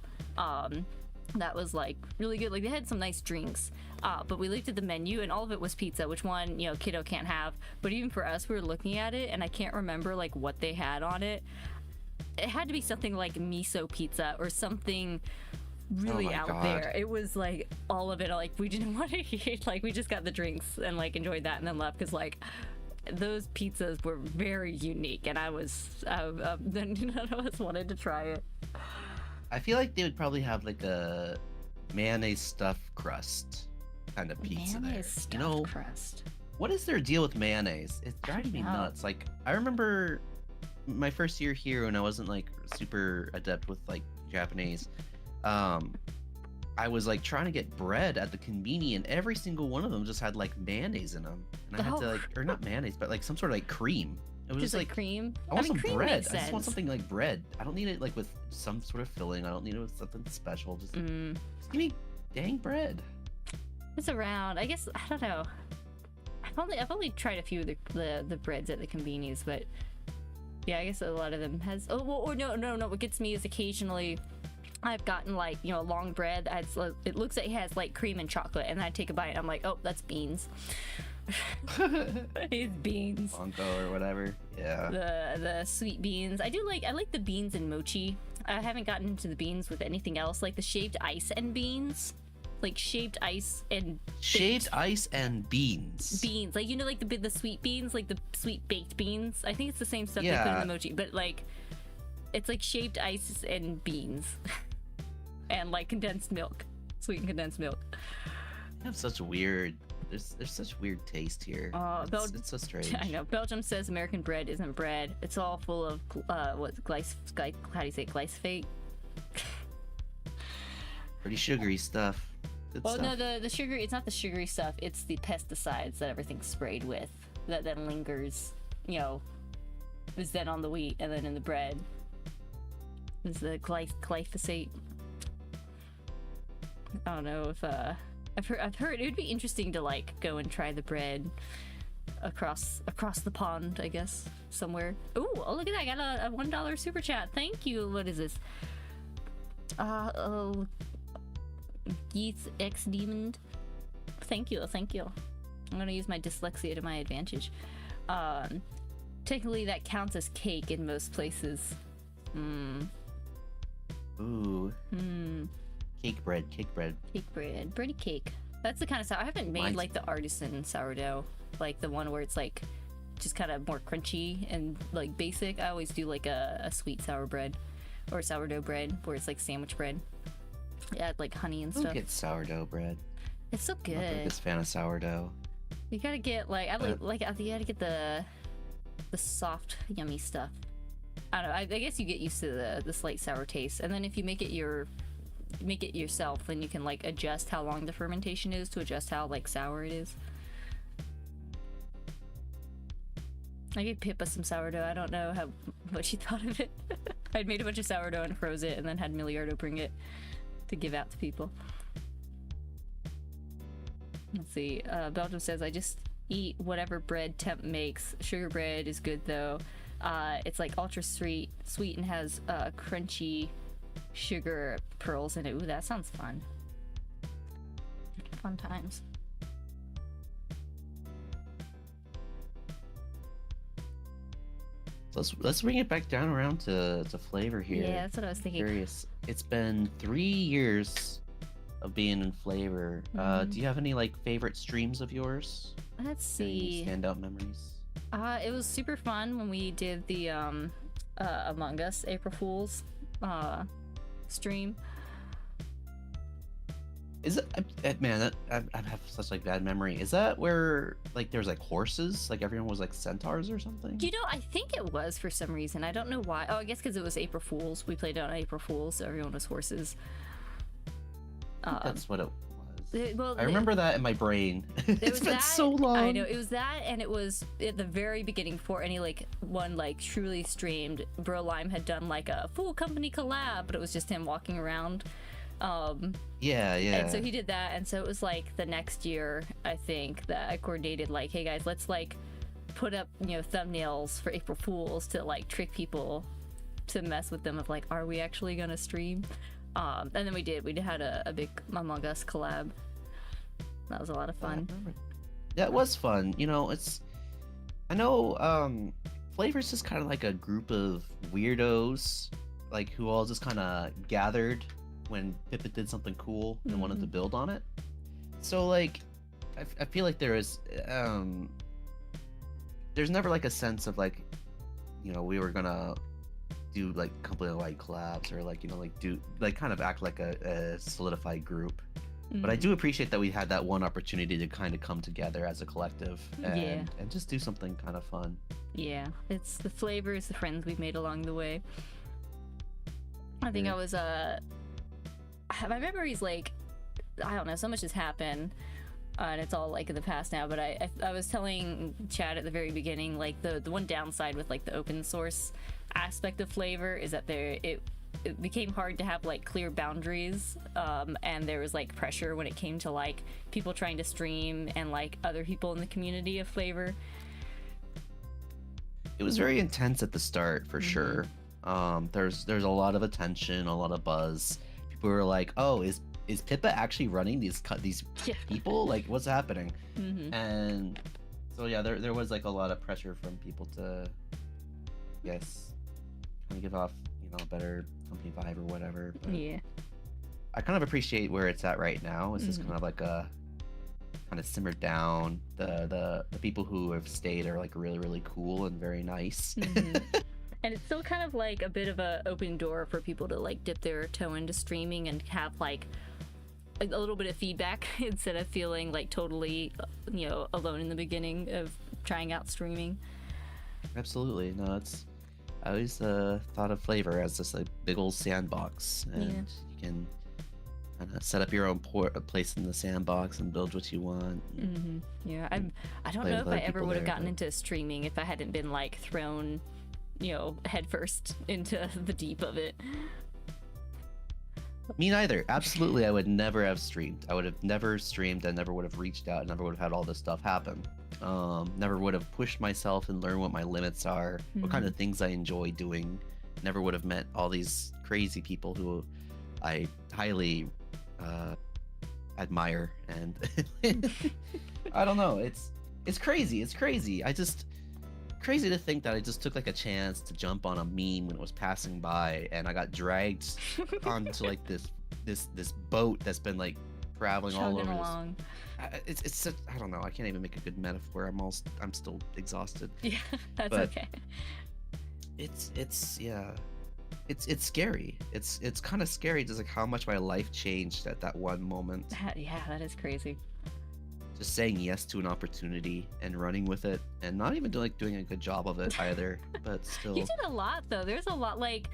That was like really good. Like they had some nice drinks. But we looked at the menu, and all of it was pizza, which one, you know, kiddo can't have. But even for us, we were looking at it, and I can't remember like what they had on it. It had to be something like miso pizza or something really out there. It was like all of it, like we didn't want to eat, like we just got the drinks and like enjoyed that and then left, because like those pizzas were very unique, and none of us wanted to try it. I feel like they would probably have like a mayonnaise stuffed crust kind of pizza mayonnaise there. You know, crust. What is their deal with mayonnaise? It's driving me nuts. Like I remember my first year here when I wasn't like super adept with like Japanese. I was like trying to get bread at the conveni, and every single one of them just had like mayonnaise in them, and I had to like, or not mayonnaise, but like some sort of like cream. It was just like cream. I want some bread. I just want something like bread. I don't need it like with some sort of filling. I don't need it with something special. Just give me dang bread. It's around. I guess I don't know. I've only tried a few of the breads at the convenis, but yeah, I guess a lot of them has. Oh, well, or no. What gets me is occasionally I've gotten like, you know, long bread that's, it looks like it has like cream and chocolate, and I take a bite and I'm like, oh, that's beans. It's beans. Bonko or whatever. Yeah. The sweet beans. I like the beans and mochi. I haven't gotten into the beans with anything else, like the shaved ice and beans. Like shaved ice and beans. Beans, like, you know, like the sweet beans, like the sweet baked beans. I think it's the same stuff they put in the mochi, but like it's like shaved ice and beans. And like condensed milk, sweetened condensed milk. I have such weird There's such weird taste here. It's so strange. I know. Belgium says American bread isn't bread. It's all full of how do you say glyphosate? Pretty sugary stuff. Good Well, stuff. no, the sugar. It's not the sugary stuff. It's the pesticides that everything's sprayed with that then lingers. You know, is then on the wheat and then in the bread. Is the glyphosate? I don't know if I've heard it would be interesting to like go and try the bread across the pond, I guess, somewhere. Ooh, oh look at that! I got a $1 super chat. Thank you. What is this? Geets X Demon. Thank you. I'm gonna use my dyslexia to my advantage. Technically, that counts as cake in most places. Ooh. Cake bread. Bready cake. That's the kind of sour. I haven't made like the artisan sourdough, like the one where it's like just kind of more crunchy and like basic. I always do like a sweet sour bread or sourdough bread where it's like sandwich bread. Add like honey and stuff. Don't get sourdough bread. It's so good. I'm not the biggest fan of sourdough. You gotta get like you gotta get the soft yummy stuff. I don't know. I guess you get used to the slight sour taste, and then if you make it yourself, then you can like adjust how long the fermentation is to adjust how like sour it is. I gave Pippa some sourdough. I don't know what she thought of it. I'd made a bunch of sourdough and froze it, and then had Milliardo bring it to give out to people. Let's see. Belgium says, I just eat whatever bread Temp makes. Sugar bread is good though. It's like ultra sweet and has crunchy sugar pearls in it. Ooh, that sounds fun. Fun times. Let's bring it back down around to flavor here. Yeah, that's what I was thinking. Curious. It's been 3 years of being in flavor. Do you have any like favorite streams of yours? Let's see. Any standout memories? It was super fun when we did the Among Us April Fool's stream. Is it man? I have such like bad memory. Is that where like there's like horses? Like everyone was like centaurs or something? You know, I think it was for some reason. I don't know why. Oh, I guess because it was April Fool's. We played on April Fool's, so everyone was horses. That's what it was. Well, I remember that in my brain. It's been so long. I know, it was that, and it was at the very beginning for any like one like truly streamed. Lolime had done like a full company collab, but it was just him walking around. Yeah. And so he did that, and so it was like the next year, I think, that I coordinated like, hey guys, let's like put up, you know, thumbnails for April Fools to like trick people to mess with them of like, are we actually gonna stream? And then we did. We had a big Among Us collab. That was a lot of fun. Yeah, it was fun. You know, I know Flavor's just kind of like a group of weirdos, like who all just kind of gathered when Pippa did something cool and wanted to build on it. So like, I feel like there's never like a sense of like, you know, we were gonna do like completely like collabs or like, you know, like do like kind of act like a solidified group. But I do appreciate that we had that one opportunity to kind of come together as a collective and just do something kind of fun. Yeah, it's the flavors, the friends we've made along the way. I think I was my memories, like, I don't know, so much has happened, and it's all like in the past now, but I was telling Chad at the very beginning, like the one downside with like the open source aspect of Flavor is that it became hard to have like clear boundaries, and there was like pressure when it came to like people trying to stream and like other people in the community of Flavor. It was very intense at the start for sure. There's a lot of attention, a lot of buzz. People were like, oh, is Pippa actually running these people? Like, what's happening? And so yeah, there was like a lot of pressure from people to, yes, kind of give off, you know, a better company vibe or whatever. But yeah, I kind of appreciate where it's at right now. It's just kind of like a kind of simmered down. The people who have stayed are like really, really cool and very nice. And it's still kind of like a bit of a open door for people to like dip their toe into streaming and have like a little bit of feedback instead of feeling like totally, alone in the beginning of trying out streaming. Absolutely. No, I always thought of FlaVR as this like big old sandbox, and you can kind of set up your own place in the sandbox and build what you want. Yeah, I don't know if I ever would have gotten into streaming if I hadn't been like thrown, headfirst into the deep of it. Me neither. Absolutely, I would never have streamed. I would have never streamed. I never would have reached out. Never would have had all this stuff happen. Never would have pushed myself and learned what my limits are, what kind of things I enjoy doing. Never would have met all these crazy people who I highly admire, and I don't know. It's crazy. It's crazy. Crazy to think that I just took like a chance to jump on a meme when it was passing by, and I got dragged onto like this boat that's been like traveling all over. Along. It's I don't know. I can't even make a good metaphor. I'm still exhausted. Yeah, that's but okay. It's scary. It's kind of scary just like how much my life changed at that one moment. Yeah, that is crazy. Just saying yes to an opportunity and running with it, and not even doing a good job of it either. But still, you did a lot though. There's a lot like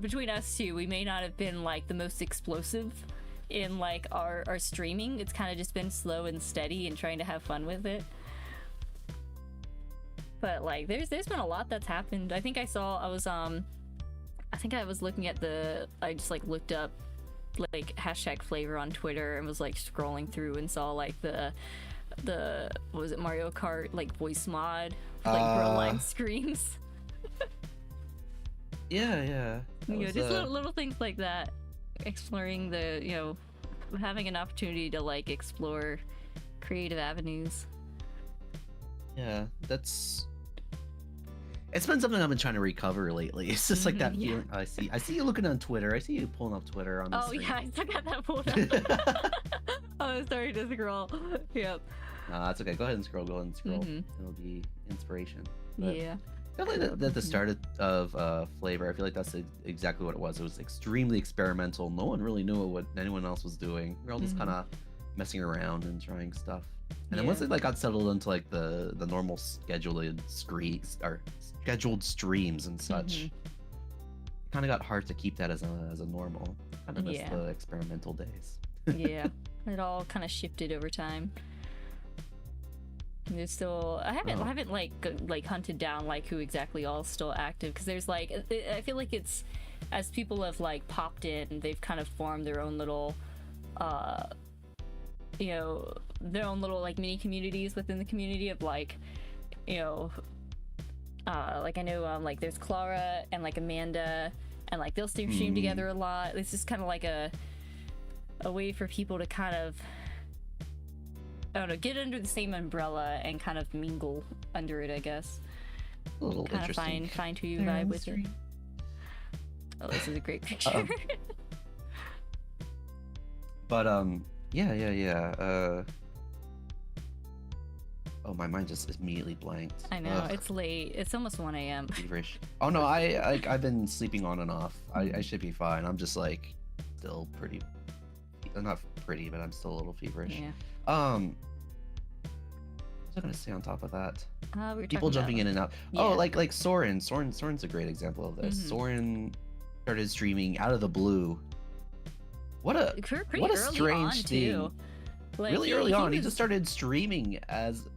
between us two, we may not have been like the most explosive in like our streaming. It's kind of just been slow and steady and trying to have fun with it. But like there's been a lot that's happened. I think I was looking at I just like looked up like hashtag FlaVR on Twitter and was like scrolling through and saw like the what was it, Mario Kart like voice mod, like Lolime screams. yeah Just little things like that, exploring having an opportunity to like explore creative avenues. Yeah, it's been something I've been trying to recover lately. It's just like that feeling. I see you looking on Twitter. I see you pulling up Twitter on the screen. Yeah, I still got that pulled up. I'm sorry to scroll. Yep. That's okay. Go ahead and scroll. It'll be inspiration. But yeah. Definitely at the start of FlaVR, I feel like that's exactly what it was. It was extremely experimental. No one really knew what anyone else was doing. We were all just kind of messing around and trying stuff. And then once it like got settled into like the normal scheduled streams and such, it kind of got hard to keep that as a normal. Kind of miss the experimental days. Yeah, it all kind of shifted over time. And there's still I haven't like hunted down like who exactly all is still active, because there's like I feel like it's as people have like popped in, they've kind of formed their own little their own little like mini communities within the community of like like I know like there's Clara and like Amanda, and like they'll stream together a lot. It's just kind of like a way for people to kind of, I don't know, get under the same umbrella and kind of mingle under it, I guess. A little kind of interesting. Find who you vibe with it. Oh, this is a great picture. But yeah. Oh, my mind just immediately blanked. I know. It's late. It's almost 1 a.m. Feverish. Oh no, I've been sleeping on and off. I should be fine. I'm just like still pretty. I'm not pretty, but I'm still a little feverish. Yeah. What was I gonna say on top of that? We were People jumping in and out. Yeah. Oh, like Soren. Soren's a great example of this. Soren started streaming out of the blue. What a strange thing. Too. Like, really early on, he just started streaming as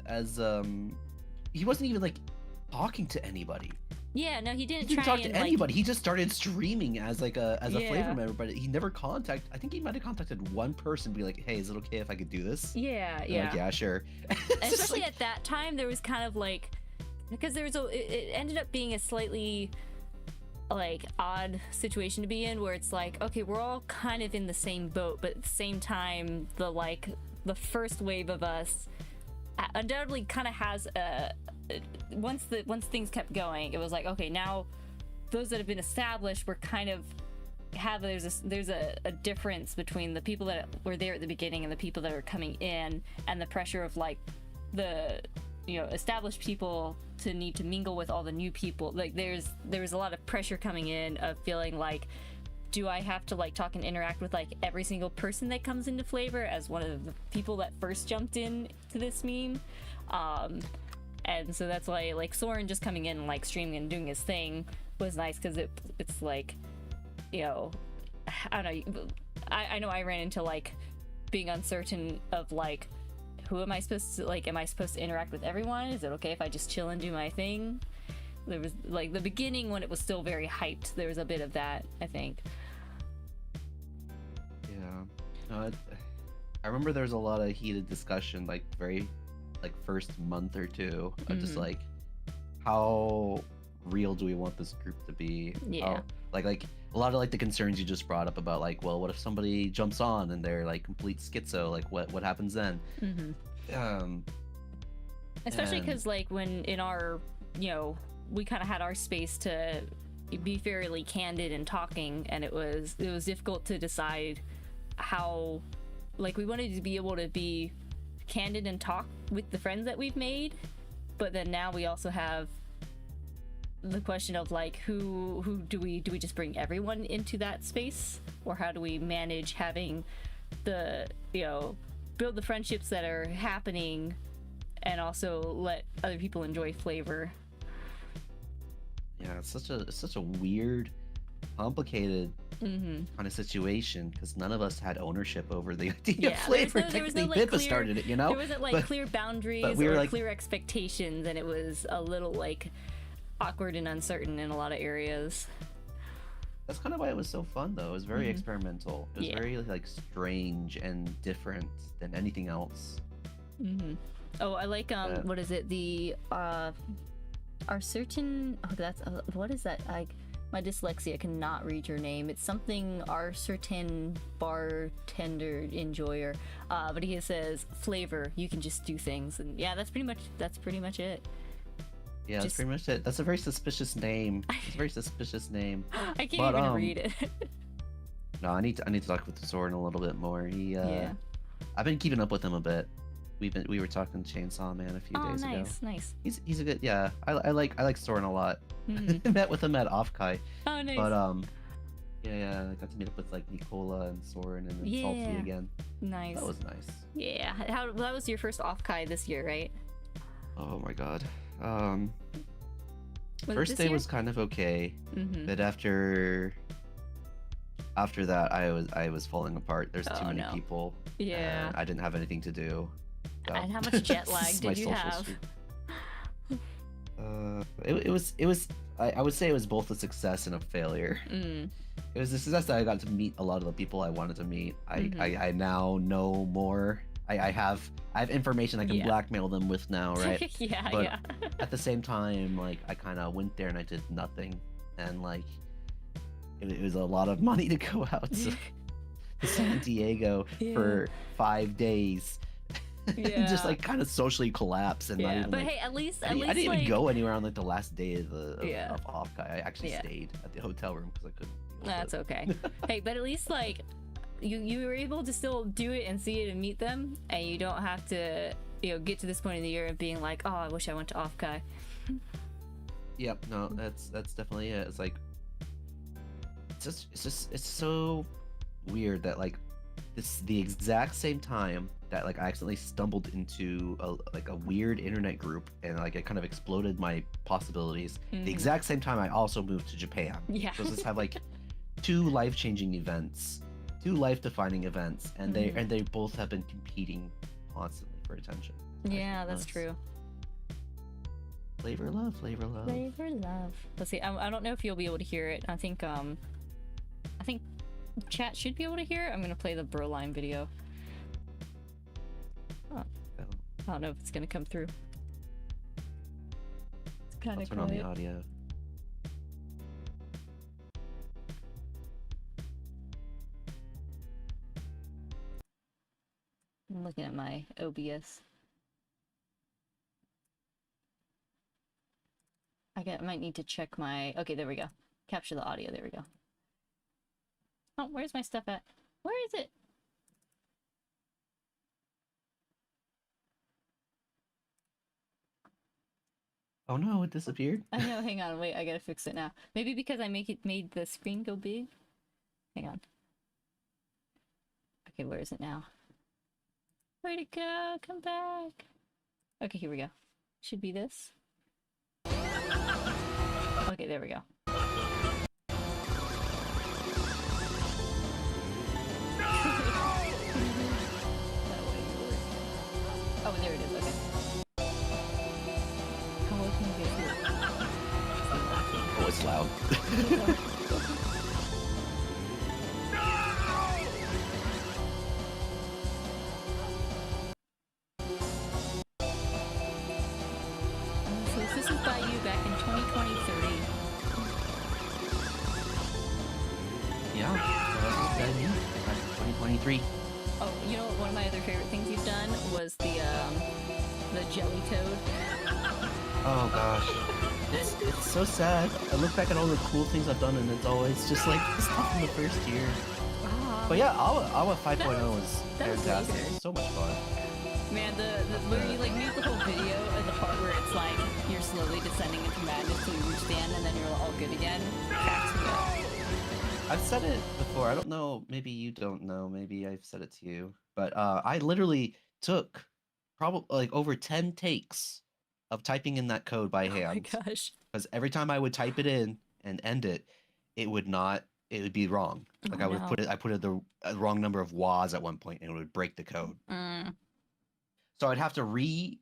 he wasn't even like talking to anybody. Yeah, no, he didn't talk to anybody. He just started streaming as like a FlaVR member, but he never I think he might have contacted one person, be like, "Hey, is it okay if I could do this?" Yeah. Like, yeah, sure. Especially at that time, there was kind of like, because it ended up being a slightly like odd situation to be in, where it's like, okay, we're all kind of in the same boat, but at the same time, the first wave of us undoubtedly kind of has once things kept going, it was like, okay, now those that have been established, we're kind of there's a difference between the people that were there at the beginning and the people that are coming in, and the pressure of like the established people to need to mingle with all the new people. Like there was a lot of pressure coming in of feeling like do I have to like talk and interact with like every single person that comes into FlaVR as one of the people that first jumped in to this meme? And so that's why like Soren just coming in and like streaming and doing his thing was nice, because it's like, you know, I don't know, I know I ran into like being uncertain of like, who am I supposed to, like, am I supposed to interact with everyone? Is it okay if I just chill and do my thing? There was like the beginning when it was still very hyped, there was a bit of that, I think. Yeah. I remember there was a lot of heated discussion, like very, like first month or two, of just like, how real do we want this group to be? Yeah. Like a lot of like the concerns you just brought up about like, well, what if somebody jumps on and they're like complete schizo? Like what happens then? Especially because like when in our, you know, we kind of had our space to be fairly candid and talking, and it was difficult to decide how, like, we wanted to be able to be candid and talk with the friends that we've made, but then now we also have the question of like, who do we just bring everyone into that space, or how do we manage having the, you know, build the friendships that are happening and also let other people enjoy FlaVR. Yeah, it's such a weird, complicated kind of situation, because none of us had ownership over the idea of FlaVR. Technically, like, Pippa started it, you know. There wasn't like clear boundaries we were, or like, clear expectations, and it was a little like awkward and uncertain in a lot of areas. That's kind of why it was so fun, though. It was very experimental. It was very like strange and different than anything else. Oh, I like what is it? The our certain, oh, that's what is that? My dyslexia cannot read your name. It's something our certain bartender enjoyer, but he says FlaVR, you can just do things, and yeah, that's pretty much it. Yeah, that's pretty much it. That's a very suspicious name. It's a very suspicious name. I can't even read it. No, I need to talk with Soren a little bit more. I've been keeping up with him a bit. We were talking to Chainsaw Man a few days ago. Nice. He's a good, yeah. I like Soren a lot. I met with him at Offkai. Oh, nice. But yeah, I got to meet up with like Nicola and Soren and then Salty again. Nice. That was nice. Yeah. That was your first Offkai this year, right? Oh my god. First day was kind of okay, but after that I was falling apart. There's too many people. Yeah. I didn't have anything to do. So. And how much jet lag did you have? It was I would say it was both a success and a failure. It was a success that I got to meet a lot of the people I wanted to meet. I now know more. I have information I can blackmail them with now, right? But at the same time, like, I kind of went there and I did nothing, and like it was a lot of money to go out to San Diego for 5 days. Just like kind of socially collapse and not even, but like, hey, at least I didn't like, even go anywhere on like the last day of Offkai. I actually stayed at the hotel room because I couldn't. That's okay. Hey, but at least like you were able to still do it and see it and meet them, and you don't have to, you know, get to this point in the year and being like, oh, I wish I went to Offkai. Yep, no, that's definitely it. It's like it's so weird that like the exact same time that like I accidentally stumbled into a weird internet group and like it kind of exploded my possibilities. The exact same time I also moved to Japan. Yeah. So let's have like two life-changing events, two life-defining events, and they both have been competing constantly for attention. Yeah, that's true. FlaVR love. Let's see. I don't know if you'll be able to hear it. I think chat should be able to hear it. I'm gonna play the Lolime video. Oh. I don't know if it's gonna come through. It's kind of turn on the audio. I'm looking at my OBS. I might need to check my... Okay, there we go. Capture the audio. There we go. Oh, where's my stuff at? Where is it? Oh no, it disappeared. I know, hang on, wait, I gotta fix it now. Maybe because I made the screen go big? Hang on. Okay, where is it now? Where'd it go? Come back. Okay, here we go. Should be this. Okay, there we go. Oh, there it is. Okay. How low can you get here? Oh, it's loud. So this is by you back in 2023. Yeah, well, that's me. Back in 2023. Oh, you know what? One of my other favorite things you've done was the jelly toad. Oh gosh, it's so sad. I look back at all the cool things I've done, and it's always just like the stuff from the first year. But yeah, Awa 5.0 was fantastic. later. It was so much fun. Man, the where you like mute the whole video and the part where it's like you're slowly descending into madness till you reach the end and then you're all good again. Cracks me up. I've said it before. I don't know. Maybe you don't know. Maybe I've said it to you. But I literally took probably like over 10 takes of typing in that code by hand. Oh my gosh. Because every time I would type it in and end it, it would not. It would be wrong. Like I would put it. I put the wrong number of was at one point, and it would break the code. So I'd have to re-record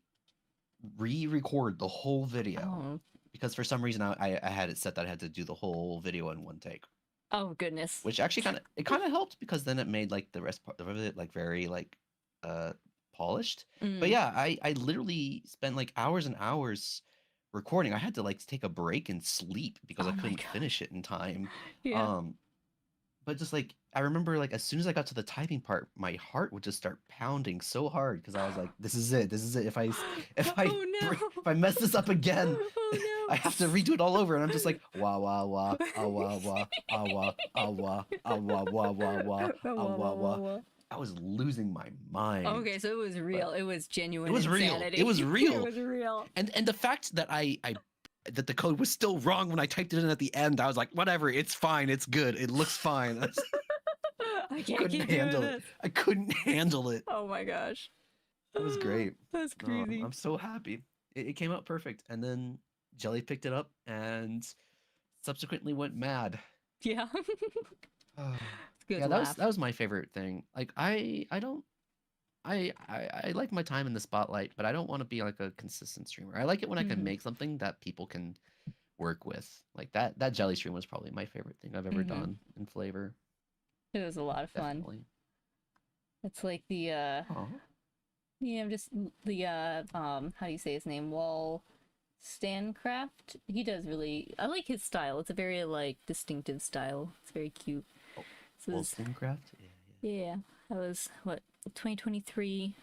the whole video because for some reason I had it set that I had to do the whole video in one take. Oh goodness. Which actually kind of helped because then it made like the rest of it like very like polished. But yeah, I literally spent like hours and hours recording. I had to like take a break and sleep because I couldn't finish it in time. Yeah. But just like I remember like as soon as I got to the typing part, my heart would just start pounding so hard because I was like, this is it. If I mess this up again, I have to redo it all over. And I'm just like wah wah wah ah wah wah ah wah ah wah ah wah wah wah wah ah wah wah. I was losing my mind. Okay, so it was real. It was genuine. It was insanity. real. It was real. It was real. And the fact that that the code was still wrong when I typed it in at the end, I was like, whatever, it's fine, it's good, it looks fine. I couldn't handle it. I couldn't handle it. Oh my gosh. That was great. That's crazy. I'm so happy. It came out perfect. And then Jelly picked it up and subsequently went mad. Yeah. Good yeah, laugh. that was my favorite thing. Like I like my time in the spotlight, but I don't want to be like a consistent streamer. I like it when I can make something that people can work with. Like that jelly stream was probably my favorite thing I've ever done in FlaVR. It was a lot of fun. Definitely. It's like the yeah, just the how do you say his name? Wall Stancraft. He does really, I like his style. It's a very like distinctive style. It's very cute. So Wall Stancraft? Yeah. That was what 2023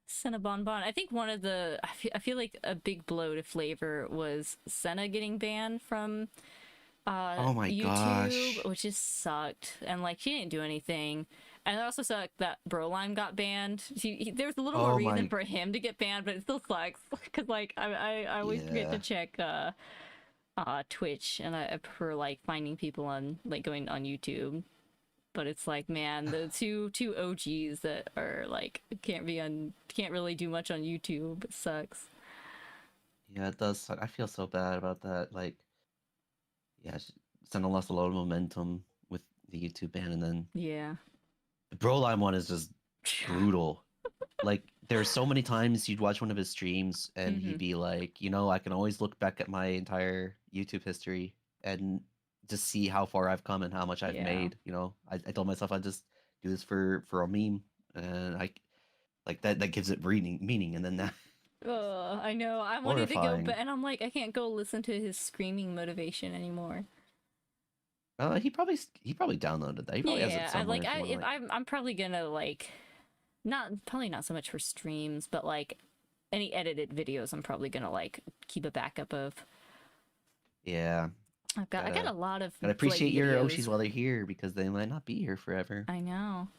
Sena Bonbon. I think one of the I feel like a big blow to FlaVR was Sena getting banned from oh my YouTube, gosh, which just sucked. And like she didn't do anything. And it also sucked that Lolime got banned. There was a little more reason for him to get banned, but it still sucks because like I always forget to check Twitch, and I prefer like finding people on like going on YouTube. But it's like, man, the two OGs that are like can't really do much on YouTube. It sucks. Yeah, it does suck. I feel so bad about that. Like, yeah, Sena lost a lot of momentum with the YouTube ban, and then the Lolime one is just brutal. Like, there's so many times you'd watch one of his streams, and he'd be like, you know, I can always look back at my entire YouTube history and just see how far I've come and how much I've made. You know, I told myself I'd just do this for a meme, and I like that gives it meaning. And then that I know. I wanted to go, but and I'm like, I can't go listen to his screaming motivation anymore. He probably downloaded that. He probably has it somewhere. I'm probably gonna like, probably not so much for streams, but like any edited videos, I'm probably gonna like keep a backup of. Yeah. I got a lot of. Gotta appreciate your Oshis while they're here because they might not be here forever. I know.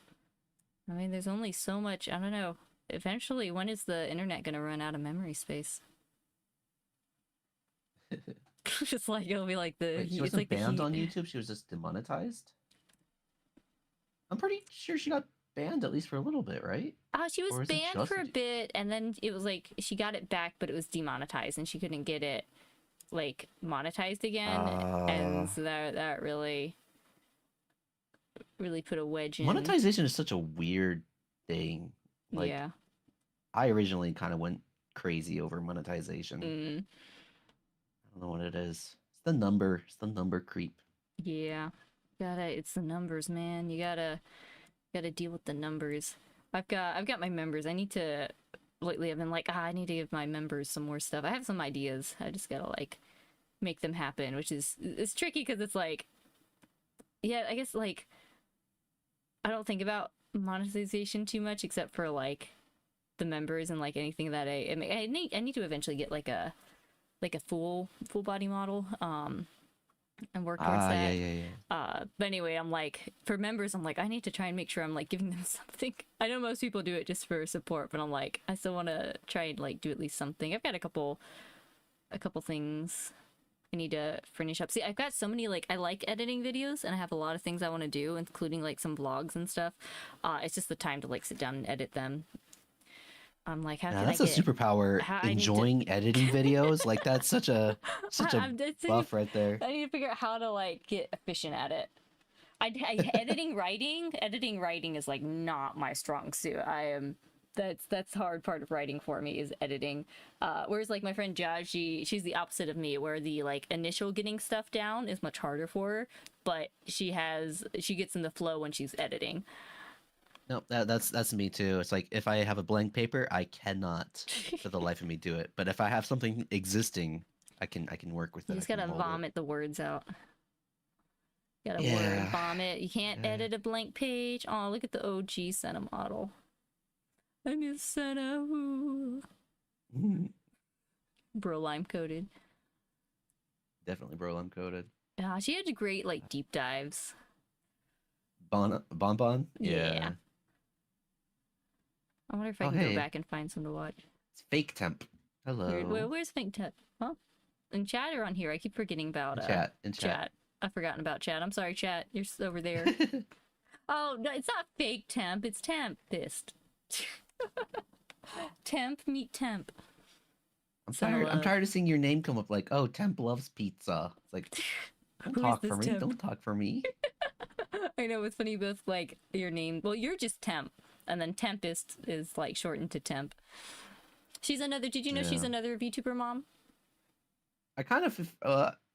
I mean, there's only so much. I don't know. Eventually, when is the internet gonna run out of memory space? It's like it'll be like the Wait, she heat. It's wasn't like the banned heat. on YouTube. She was just demonetized. I'm pretty sure she got banned at least for a little bit, right? She was Or is it banned just for a bit, and then it was like she got it back, but it was demonetized, and she couldn't get it like monetized again, and so that really put a wedge in. monetization is such a weird thing. Like, Yeah. I originally kind of went crazy over monetization. Mm, I don't know what it is. It's the number. It's the number creep. yeah. It's the numbers, man. You gotta deal with the numbers. I've got my members. I need to lately I've been like, I need to give my members some more stuff. I have some ideas. I just gotta like make them happen, which is it's tricky because it's like, yeah, I guess like I don't think about monetization too much except for like the members and like anything that I need to eventually get like a full body model and work towards that. Yeah. But anyway, I'm like, for members, I'm like, I need to try and make sure I'm like giving them something. I know most people do it just for support, but I'm like, I still want to try and like do at least something. I've got a couple things I need to finish up. See, I've got so many, like, I like editing videos and I have a lot of things I want to do, including like some vlogs and stuff. It's just the time to like sit down and edit them. I'm like, how can that's I a get superpower. Enjoying editing videos, like that's such a buff right there. I need to figure out how to like get efficient at it. Editing writing is like not my strong suit. That's the hard part of writing for me is editing. Whereas like my friend Jazz, she's the opposite of me, where the like initial getting stuff down is much harder for her, but she gets in the flow when she's editing. No, that's me too. It's like if I have a blank paper, I cannot for the life of me do it. But if I have something existing, I can work with it. You just gotta vomit the words out. You gotta word vomit. You can't edit a blank page. Oh, look at the OG Sena model. I miss Sena. Brolime coated. Definitely Brolime coated. Yeah, she had great like deep dives. Bonbon? Yeah. I wonder if I can go back and find some to watch. It's Fake Temp. Hello. Where's Fake Temp? Huh? In chat or on here? I keep forgetting about in chat. I've forgotten about chat. I'm sorry, chat. You're over there. Oh, no, it's not Fake Temp. It's Tempest. Temp meet Temp. I'm tired of seeing your name come up like, oh, Temp loves pizza. It's like, don't talk for me. Don't talk for me. I know, it's funny, both like your name. Well, you're just Temp, and then Tempest is like shortened to Temp. She's another. Did you know she's another VTuber mom? I kind of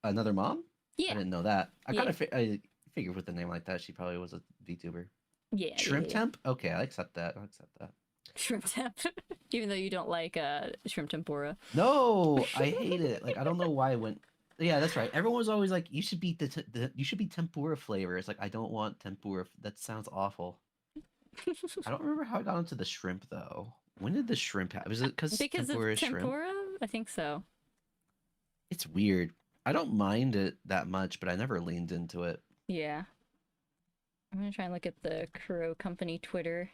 another mom. Yeah, I didn't know that. I figured with a name like that, she probably was a VTuber. Yeah. Shrimp Temp. Okay, I accept that. Shrimp Temp. Even though you don't like shrimp tempura. No, I hate it. Like I don't know why I went. Yeah, that's right. Everyone was always like, "You should be you should be tempura flavor." It's like I don't want tempura. That sounds awful. I don't remember how I got into the shrimp though. When did the shrimp happen? Was it because tempura is tempura? Shrimp? I think so. It's weird. I don't mind it that much, but I never leaned into it. Yeah. I'm gonna try and look at the Kuro Company Twitter.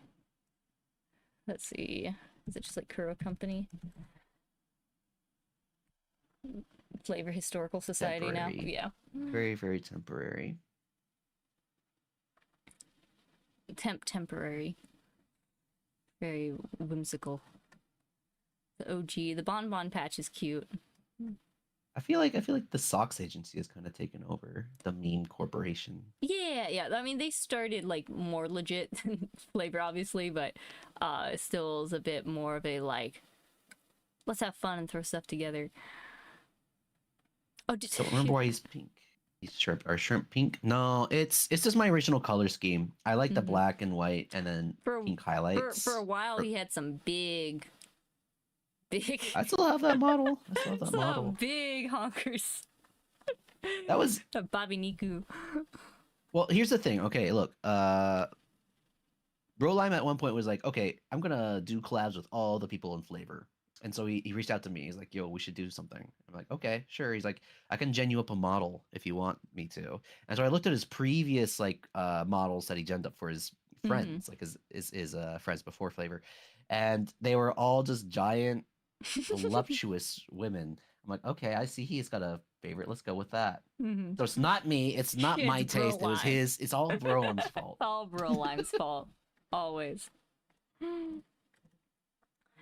Let's see. Is it just like Kuro Company? FlaVR Historical Society now. Yeah. Very, very temporary. Temporary. Very whimsical. The OG. The Bonbon patch is cute. I feel like the Socks Agency has kind of taken over the meme corporation. Yeah. I mean, they started like more legit than FlaVR, obviously, but still is a bit more of a like, let's have fun and throw stuff together. Oh, don't remember why he's pink. He's shrimp pink. No, it's just my original color scheme. I like the black and white and then pink highlights. For a while, he had some big. I still have that model. Big honkers. That was Bobby Niku. Well, here's the thing. Okay, look. Lolime at one point was like, okay, I'm gonna do collabs with all the people in FlaVR. And so he reached out to me. He's like, yo, we should do something. I'm like, okay, sure. He's like, I can gen you up a model if you want me to. And so I looked at his previous like models that he genned up for his friends, like his friends before FlaVR. And they were all just giant, voluptuous women. I'm like, okay, I see he's got a favorite. Let's go with that. Mm-hmm. So it's not me. It's not my It's taste. It was Lolime. his. It's all Brolime's fault. All Lolime's fault. Always.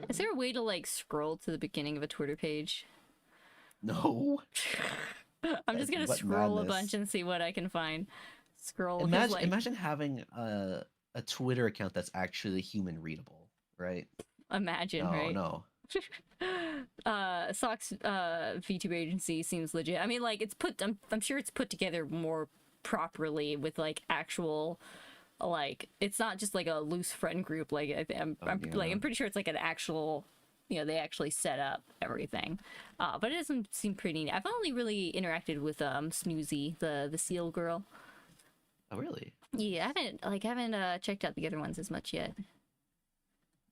Is there a way to like scroll to the beginning of a Twitter page? No. I'm just gonna What scroll madness. a bunch and see what I can find. Scroll. 'cause, Imagine, like, imagine having a Twitter account that's actually human readable, right? imagine, No, right? no. Sox VTuber agency seems legit. I mean, like it's put. I'm sure it's put together more properly with like actual, like it's not just like a loose friend group. Like I'm pretty sure it's like an actual. You know, they actually set up everything, but it doesn't seem pretty neat. I've only really interacted with Snoozy, the seal girl. Oh, really? Yeah, I haven't checked out the other ones as much yet.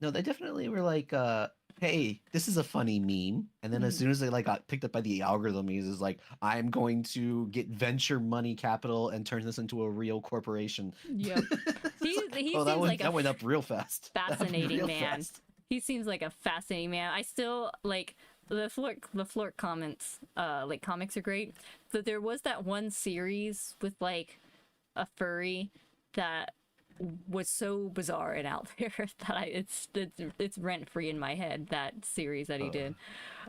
No, they definitely were like, hey, this is a funny meme. And then as soon as they like got picked up by the algorithm, he was like, I'm going to get venture money capital and turn this into a real corporation. Yep. He seems like that went up real fast. Fascinating man. He seems like a fascinating man. I still like the Flort comments, like comics are great. But there was that one series with like a furry that was so bizarre and out there that it's rent free in my head. That series that he did.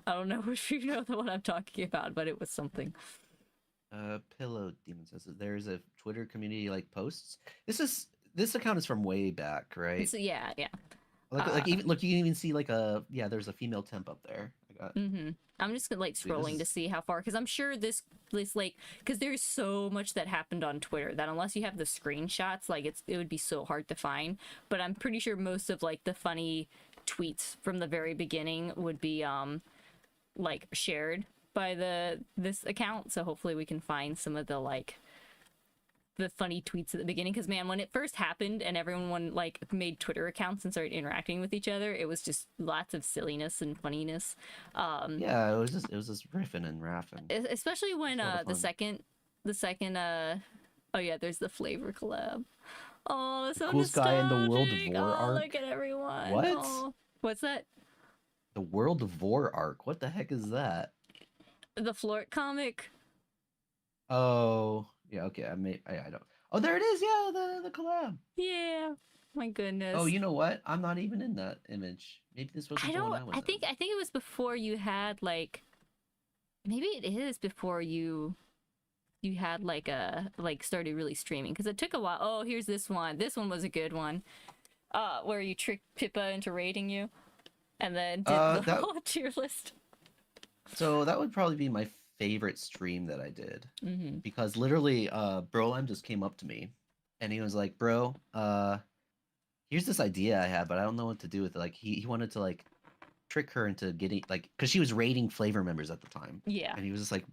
I don't know if you know the one I'm talking about, but it was something. Pillow Demon says that there's a Twitter community like posts. This account is from way back, right? So, yeah. Like even look, you can even see like there's a female temp up there. I'm just like scrolling to see how far, because I'm sure this like, because there's so much that happened on Twitter that unless you have the screenshots, like it would be so hard to find. But I'm pretty sure most of like the funny tweets from the very beginning would be like shared by this account. So hopefully we can find some of the like the funny tweets at the beginning, because man, when it first happened and everyone like made Twitter accounts and started interacting with each other, it was just lots of silliness and funniness. Yeah, it was just riffing and raffing, especially when the second oh yeah, there's the flavor collab. Oh, so coolest guy in the World of War arc. Look at everyone. What? Oh, what's that? The World of War arc. What the heck is that? The Flort comic. Oh. Yeah, okay, I don't. Oh, there it is. Yeah, the collab. Yeah, my goodness. Oh, you know what? I'm not even in that image. Maybe this wasn't the one I was I think it was before you had like. Maybe it is before you had like started really streaming, because it took a while. Oh, here's this one. This one was a good one. Where you tricked Pippa into raiding you, and then did the whole tier list. So that would probably be my favorite stream that I did, because literally Brolime just came up to me and he was like, bro, here's this idea I have, but I don't know what to do with it. Like he wanted to like trick her into getting like, because she was raiding flavor members at the time, and he was just like,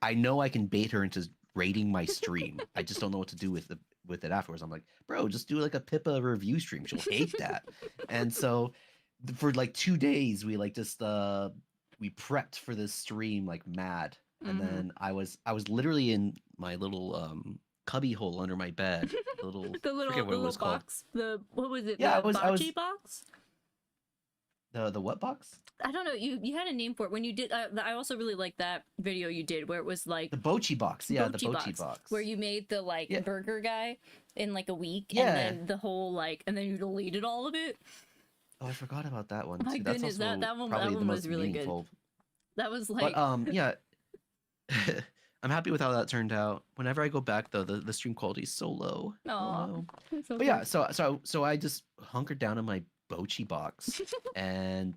I know I can bait her into raiding my stream. I just don't know what to do with it afterwards. I'm like, bro, just do like a Pippa review stream, she'll hate that. And so for like 2 days we like just we prepped for this stream like mad, and then I was literally in my little cubby hole under my bed, the little box. What was it? Yeah, the bocce box. The what box? I don't know. You had a name for it when you did. I also really liked that video you did where it was like the bochi box. Yeah, the bochi box where you made the like burger guy in like a week, and then the whole like, and then you deleted all of it. Oh, I forgot about that one. My goodness, that one was really good. That was like, but yeah, I'm happy with how that turned out. Whenever I go back though, the stream quality is so low. Oh, but yeah, so I just hunkered down in my bochi box, and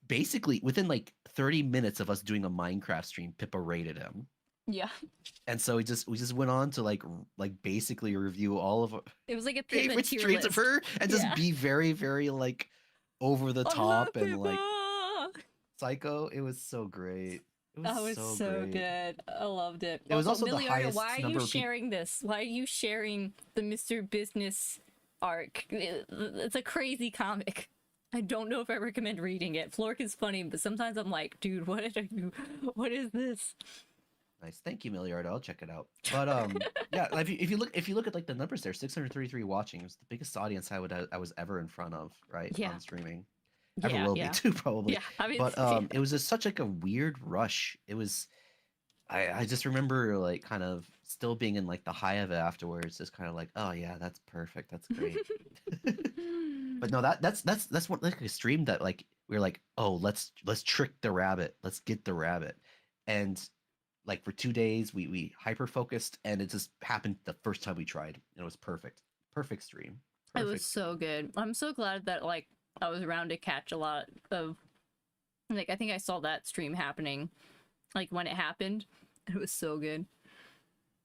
basically within like 30 minutes of us doing a Minecraft stream, Pippa raided him. Yeah. And so we just went on to like basically review all of it was like a favorite streams of her, and just be very, very like over the top and like psycho. It was so great. It was so good. I loved it. It was also the highest. Why are you sharing this? Why are you sharing the Mr. Business arc? It's a crazy comic. I don't know if I recommend reading it. Flork is funny, but sometimes I'm like, dude, what is this? Nice, thank you, Milliardo. I'll check it out. But yeah, if you look at like the numbers there, 633 watching. It was the biggest audience I was ever in front of, right? On streaming. Ever will be too, probably. Yeah, I mean, but it was just such like a weird rush. It was I just remember like kind of still being in like the high of it afterwards, just kind of like, oh yeah, that's perfect, that's great. But no, that's what like a stream that like we are like, oh, let's trick the rabbit, let's get the rabbit, and like for 2 days we hyper focused, and it just happened the first time we tried, and it was perfect, perfect stream, It was perfect so good. I'm so glad that like I was around to catch a lot of like I think I saw that stream happening like when it happened. It was so good.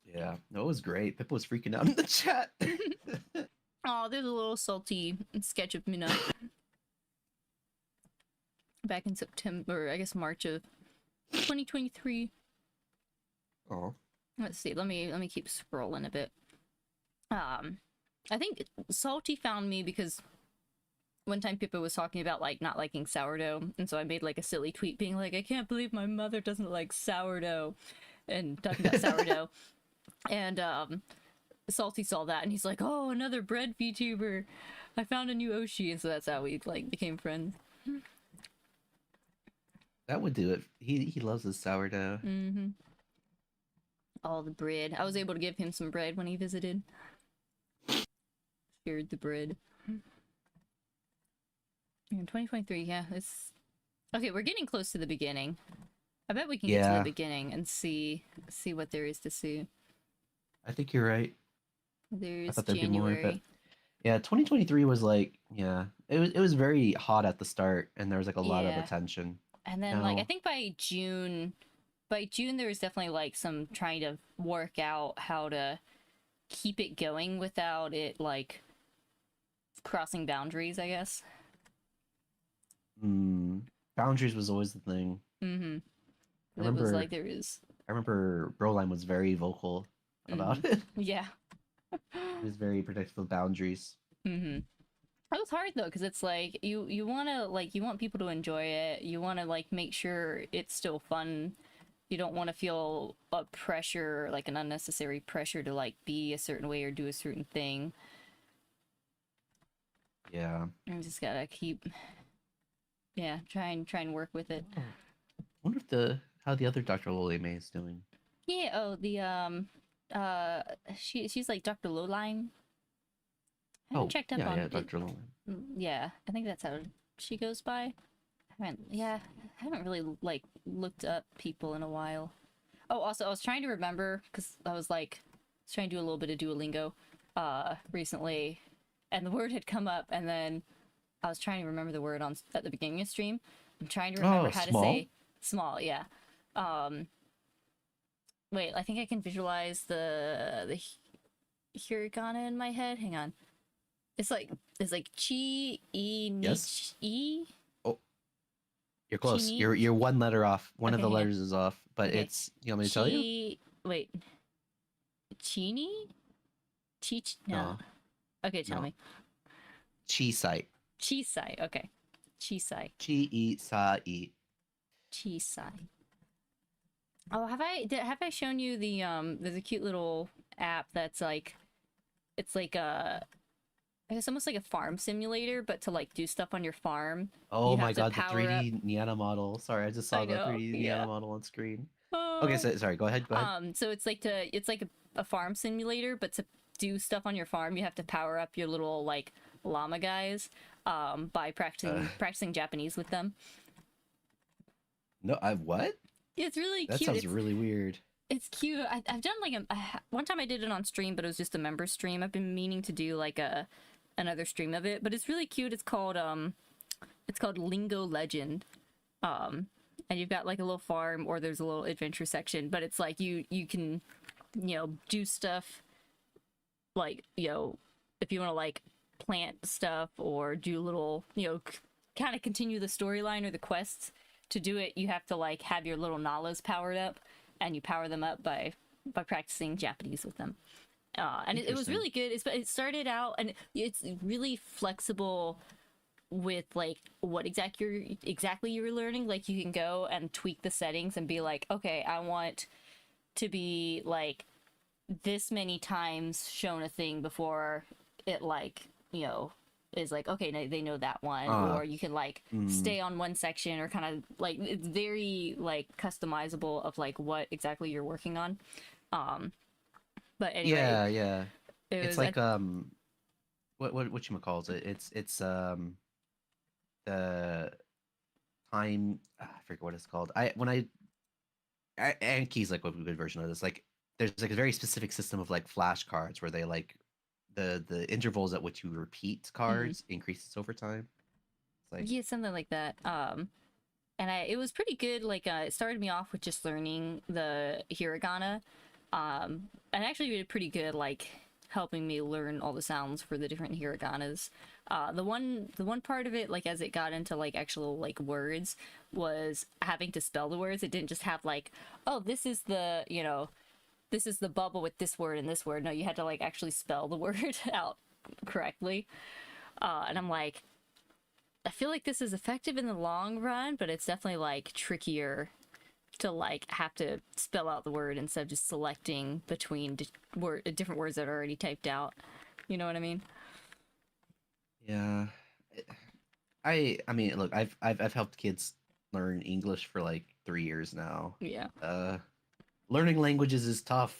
Yeah, no, it was great. Pippa was freaking out in the chat. Oh, there's a little salty sketch of Minna back in September, I guess March of 2023. Oh, Let's see. Let me keep scrolling a bit. I think Salty found me because one time Pippa was talking about like not liking sourdough, and so I made like a silly tweet being like, I can't believe my mother doesn't like sourdough, and talking about sourdough. And Salty saw that and he's like, oh, another bread VTuber. I found a new Oshi, and so that's how we like became friends. that would do it. He loves his sourdough. Mm-hmm. All the bread. I was able to give him some bread when he visited. Shared the bread. In 2023, yeah, it's okay. We're getting close to the beginning. I bet we can get to Yeah. the beginning and see what there is to see. I think you're right. There's thought there'd be more, January. but yeah, 2023 was like, yeah, it was very hot at the start, and there was like a lot of Yeah. attention. And then like I Now- think by June there was definitely like some trying to work out how to keep it going without it like crossing boundaries, I guess. Boundaries was always the thing. Mm-hmm. I It was remember, like there is I remember Lolime was very vocal about it. yeah. He was very protective of boundaries. Mm-hmm. That was hard though, because it's like you want to like you want people to enjoy it. You want to like make sure it's still fun. You don't want to feel a pressure, like an unnecessary pressure to like be a certain way or do a certain thing. Yeah. You just gotta keep, yeah, try and work with it. Oh, I wonder if how the other Dr. Lolime is doing. Yeah. Oh, she's like Dr. Lolime. I haven't checked up on yeah, it. Dr. Lolime. Yeah, I think that's how she goes by. I haven't really like looked up people in a while. Oh, also I was trying to remember because I was trying to do a little bit of Duolingo recently, and the word had come up, and then I was trying to remember the word at the beginning of stream. I'm trying to remember how small? to say small. Yeah. Wait, I think I can visualize the hiragana in my head. Hang on. It's like chi e Yes? e. You're close. Chini? You're one letter off. One of Okay, the hang on. letters is off, but Okay. it's, you want me to tell you? Wait. Chini? Cheech? No. No. Okay, tell No. me. Chisai. Chisai. Okay. Chisai. Chi-i-sa-i. Chisai. Oh, have I shown you the there's a cute little app that's like it's like I guess almost like a farm simulator, but to like do stuff on your farm. Oh You my have to god, the power 3D Nyana model. Sorry, I just saw I the know, 3D yeah. Nyana model on screen. Oh. Okay, so sorry, go ahead. So it's like a farm simulator, but to do stuff on your farm, you have to power up your little like llama guys by practicing Japanese with them. No, what? It's really That cute. sounds really weird. It's cute. I've done like one time I did it on stream, but it was just a member stream. I've been meaning to do like another stream of it, but it's really cute. It's called Lingo Legend. And you've got like a little farm, or there's a little adventure section, but it's like you can, do stuff like, if you want to like plant stuff or do little, kind of continue the storyline or the quests. To do it, you have to like have your little Nalas powered up, and you power them up by practicing Japanese with them. And it was really good. It started out, and it's really flexible with like what exactly you're learning. Like you can go and tweak the settings and be like, okay, I want to be like this many times shown a thing before it like is like, okay, they know that one, Uh, or you can like mm, stay on one section, or kind of like it's very like customizable of like what exactly you're working on. Um, but anyway, yeah, yeah. it It's was like what you calls it? It's the time I forget what it's called. Anki's like a good version of this. Like there's like a very specific system of like flashcards where they like the intervals at which you repeat mm, cards increases over time. It's like yeah, something like that. And it was pretty good. Like it started me off with just learning the hiragana, and actually did pretty good. Like helping me learn all the sounds for the different hiraganas. The one part of it, like as it got into like actual like words, was having to spell the words. It didn't just have like, oh, this is the this is the bubble with this word and this word. No, you had to like actually spell the word out correctly. And I'm like, I feel like this is effective in the long run, but it's definitely like trickier to like have to spell out the word instead of just selecting between different words that are already typed out. You know what I mean? yeah. I mean, look, I've helped kids learn English for like 3 years now. Yeah. Uh, Learning languages is tough.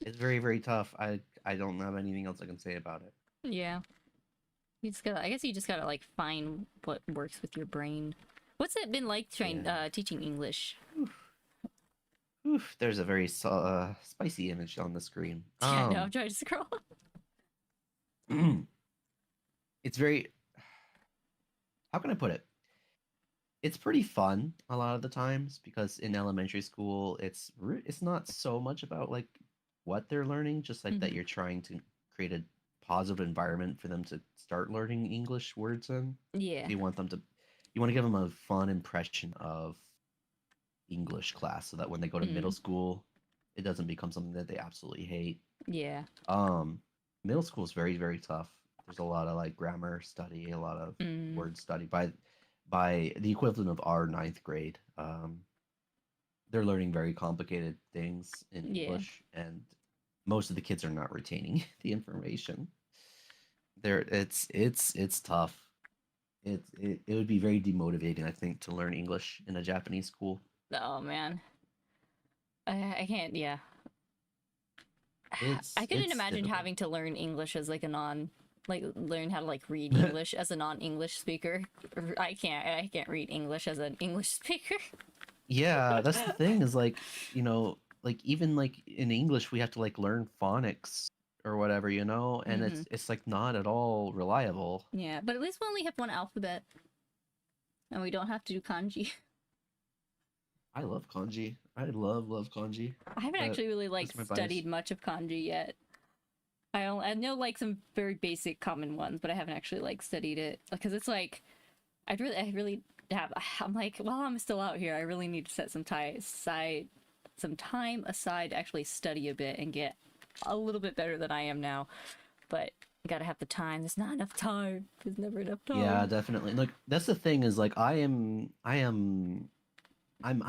It's very, very tough. I don't have anything else I can say about it. Yeah. You just gotta. I guess you just gotta like find what works with your brain. What's it been like trying Yeah. teaching English? Oof, oof, there's a very spicy image on the screen. Yeah, no, I'm trying to scroll. It's very, how can I put it? It's pretty fun a lot of the times because in elementary school it's not so much about like what they're learning, just like that Hmm. you're trying to create a positive environment for them to start learning English words in. Yeah. You want them to you want to give them a fun impression of English class so that when they go to middle Mm. school, it doesn't become something that they absolutely hate. Yeah. Um, Middle school is very, very tough. There's a lot of like grammar study, a lot of Mm. word study by the equivalent of our ninth grade. They're learning very complicated things in Yeah. English, and most of the kids are not retaining the information. It's tough. It would be very demotivating, I think, to learn English in a Japanese school. Oh man. I can't. Yeah. I couldn't It's imagine difficult. having to learn English as like a non, like learn how to like read English as a non-English speaker. I can't read English as an English speaker. Yeah, that's the thing is like, like even like in English we have to like learn phonics or whatever, and Hmm. it's like not at all reliable. Yeah, but at least we only have one alphabet, and we don't have to do kanji. I love kanji. I love kanji. I haven't But actually really like that's my bias. studied much of kanji yet. I know like some very basic common ones, but I haven't actually like studied it because it's like I really have. I'm like, well, I'm still out here. I really need to set some time aside to actually study a bit and get a little bit better than I am now. But you gotta have the time. There's not enough time. There's never enough Yeah, time. definitely. Look, that's the thing is like I'm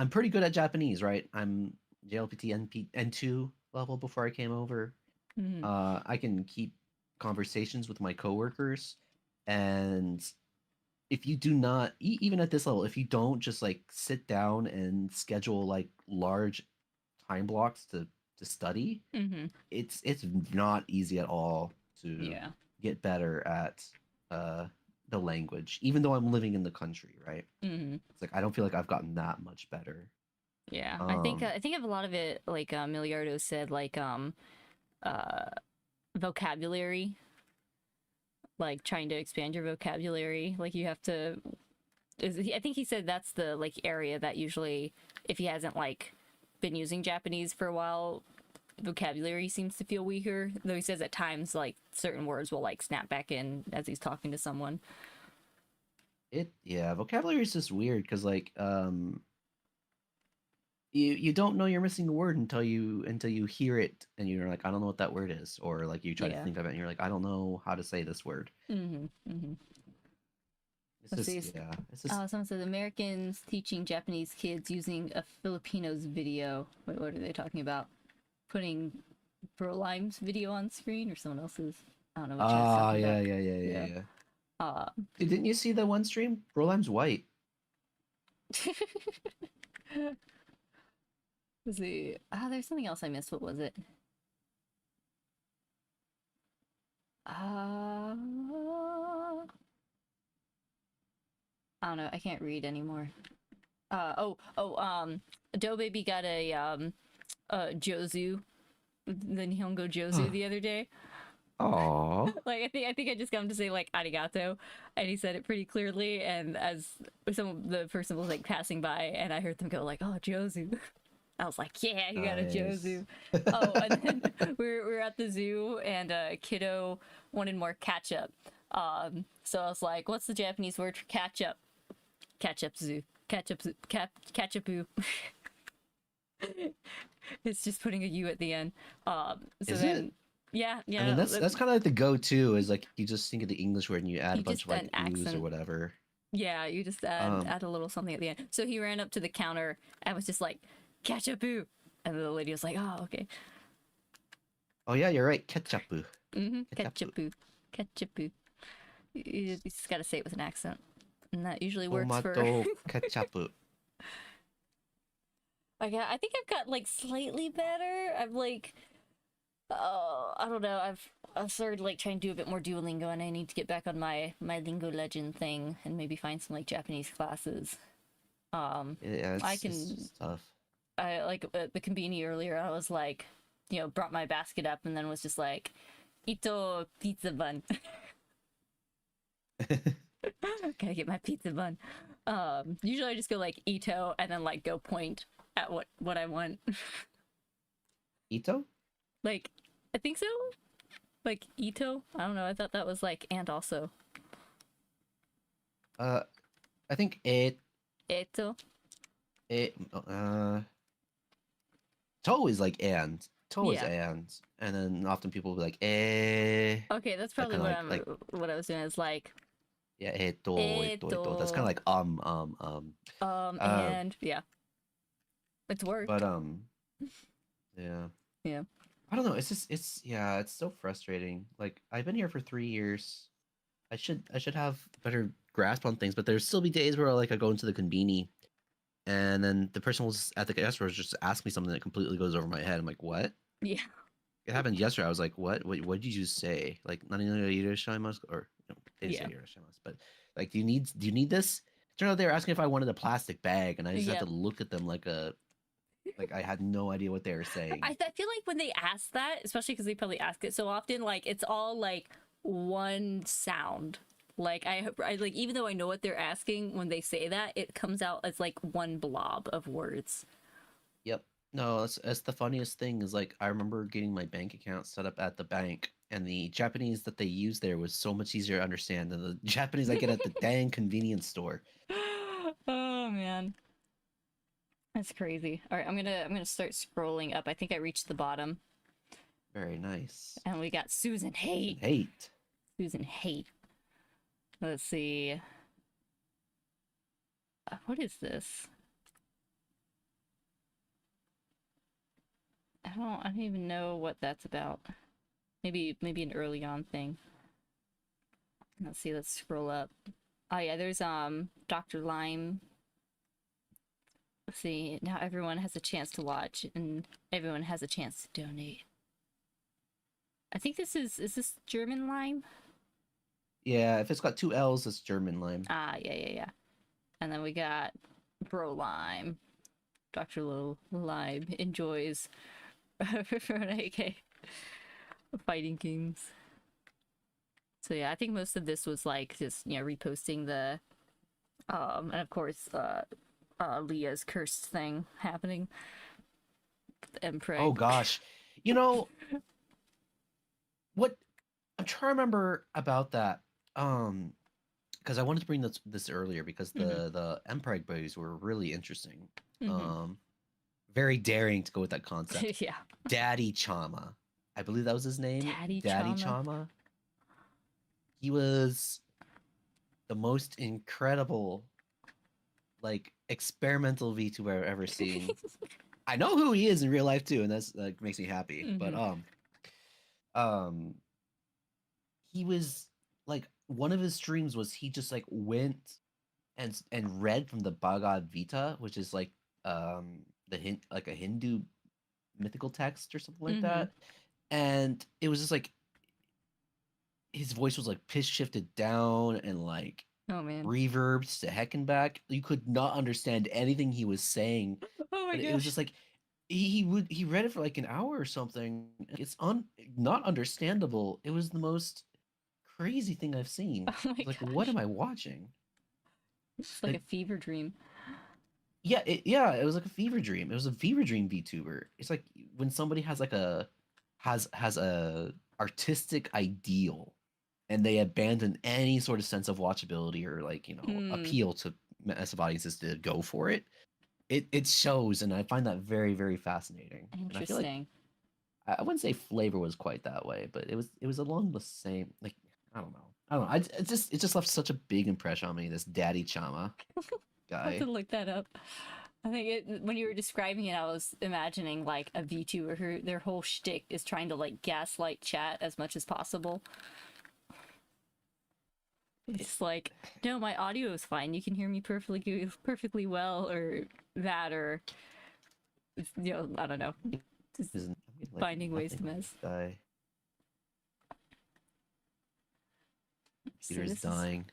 pretty good at Japanese, right? I'm JLPT N2 level before I came over. Hmm. I can keep conversations with my coworkers, and if you do not even at this level, if you don't just like sit down and schedule like large time blocks to study, Hmm. it's not easy at all to Yeah. get better at uh the language, even though I'm living in the country, right? Hmm. It's like I don't feel like I've gotten that much better. Yeah. um I think of a lot of it like Milliardo said like uh vocabulary, like trying to expand your vocabulary. Like you have to. I think he said that's the like area that usually, if he hasn't like been using Japanese for a while, vocabulary seems to feel weaker. Though he says at times like certain words will like snap back in as he's talking to someone. yeah, vocabulary is just weird because like you don't know you're missing a word until you hear it and you're like, I don't know what that word is, or like you try to Yeah. think of it and you're like, I don't know how to say this word. Mm-hmm. Mm-hmm. It's Let's just see. yeah, it's just Someone says Americans teaching Japanese kids using a Filipino's video. Wait, what are they talking about? Putting Lolime's video on screen or someone else's? I don't know what chat's ah talking about. yeah, yeah, yeah, yeah, Yeah. yeah. Uh, Dude, didn't you see the one stream? Rolime's white. let's see. There's something else I missed. What was it? I don't know. I can't read anymore. Doe Baby got a Jozu, the Nihongo Jozu the other day. Aww. Like I think I just got him to say like arigato, and he said it pretty clearly. And as the person was like passing by, and I heard them go like, "Oh, Jozu," I was like, "Yeah, you got a Jozu." Oh, and then we're at the zoo, and kiddo wanted more ketchup. So I was like, "What's the Japanese word for ketchup?" Ketchup zoo. Ketchup zoo. Ketchup-oo. It's just putting a U at the end. So Is then. it? Yeah. I mean, that's kind of like the go-to is like you just think of the English word and you add a bunch of like oohs or whatever. Yeah, you just add a little something at the end. So he ran up to the counter and was just like, ketchup-oo. And the lady was like, oh, okay. Oh yeah, you're right. Ketchup-oo. Mm-hmm. Ketchup-oo. Ketchup-oo. You just gotta say it with an accent. And that usually works Tomato ketchup-oo. Okay, I think I've got like slightly better. I've like I don't know. I've started like trying to do a bit more Duolingo, and I need to get back on my Lingo Legend thing and maybe find some like Japanese classes. Yeah, it's tough. I like the conveni earlier. I was like, brought my basket up and then was just like, "Ito pizza bun." Gotta get my pizza bun. Usually I just go like Ito and then like go point at what I want. Ito? Like, I think so. Like Ito. I don't know. I thought that was like and also. I think Eto. To is like and. To is Yeah. and then often people will be like eh. Okay, that's probably what I was doing. Is like yeah, eto. That's kind of like and yeah, it's worked. But yeah. Yeah. I don't know. It's so frustrating. Like I've been here for 3 years. I should have better grasp on things, but there'll still be days where like I go into the conveni, and then the person was at the guest room just ask me something that completely goes over my head. I'm like, what? Yeah. It happened yesterday. I was like, what? What did you just say? Like, nani no irashimasu, or no, they didn't say irashimasu, but like, do you need this? Turned out they were asking if I wanted a plastic bag, and I just had to look at them like I had no idea what they were saying. I feel like when they ask that, especially because they probably ask it so often, like it's all like one sound. Like I like, even though I know what they're asking, when they say that, it comes out as like one blob of words. Yep. No, that's the funniest thing is like I remember getting my bank account set up at the bank, and the Japanese that they used there was so much easier to understand than the Japanese I get at the dang convenience store. Oh man. That's crazy. All right, I'm gonna start scrolling up. I think I reached the bottom. Very nice. And we got Susan Haight. Susan Haight. Let's see. What is this? I don't even know what that's about. Maybe an early on thing. Let's see. Let's scroll up. Oh yeah, there's Dr. Lime. Let's see. Now everyone has a chance to watch, and everyone has a chance to donate. I think is this German Lime? Yeah, if it's got 2 L's, it's German Lime. Yeah. And then we got Bro Lime. Dr. Lime enjoys AK fighting games. So yeah, I think most of this was like just reposting the and of course Leah's cursed thing happening. And pray. Oh gosh. What I'm trying to remember about that. Because I wanted to bring this earlier because the Emperor boys were really interesting. Very daring to go with that concept. Yeah. Daddy Chama. I believe that was his name. Daddy Chama. He was the most incredible, like, experimental VTuber I've ever seen. I know who he is in real life too, and that's like makes me happy. But he was like one of his streams was he just like went and read from the Bhagavad Gita, which is like like a Hindu mythical text or something like that. And it was just like his voice was like pitch shifted down and like Oh man. reverbed to heck and back. You could not understand anything he was saying. Oh my But gosh. it was just like he read it for like an hour or something. It's not understandable. It was the most crazy thing I've seen. Oh my Like, gosh. what am I watching? It's like a fever dream. Yeah, it was like a fever dream. It was a fever dream VTuber. It's like when somebody has like has a artistic ideal and they abandon any sort of sense of watchability or like, appeal to massive audiences to go for it. It shows, and I find that very, very fascinating. And I feel like Interesting. I wouldn't say Flavor was quite that way, but it was along the same, like, I don't know. It just left such a big impression on me, this Daddy Chama I have guy. to look that up. I think when you were describing it, I was imagining like a VTuber who their whole shtick is trying to like gaslight chat as much as possible. It's like, no, my audio is fine. You can hear me perfectly well, or that, or I don't know. Just finding ways to mess. Guy. So Peter's dying.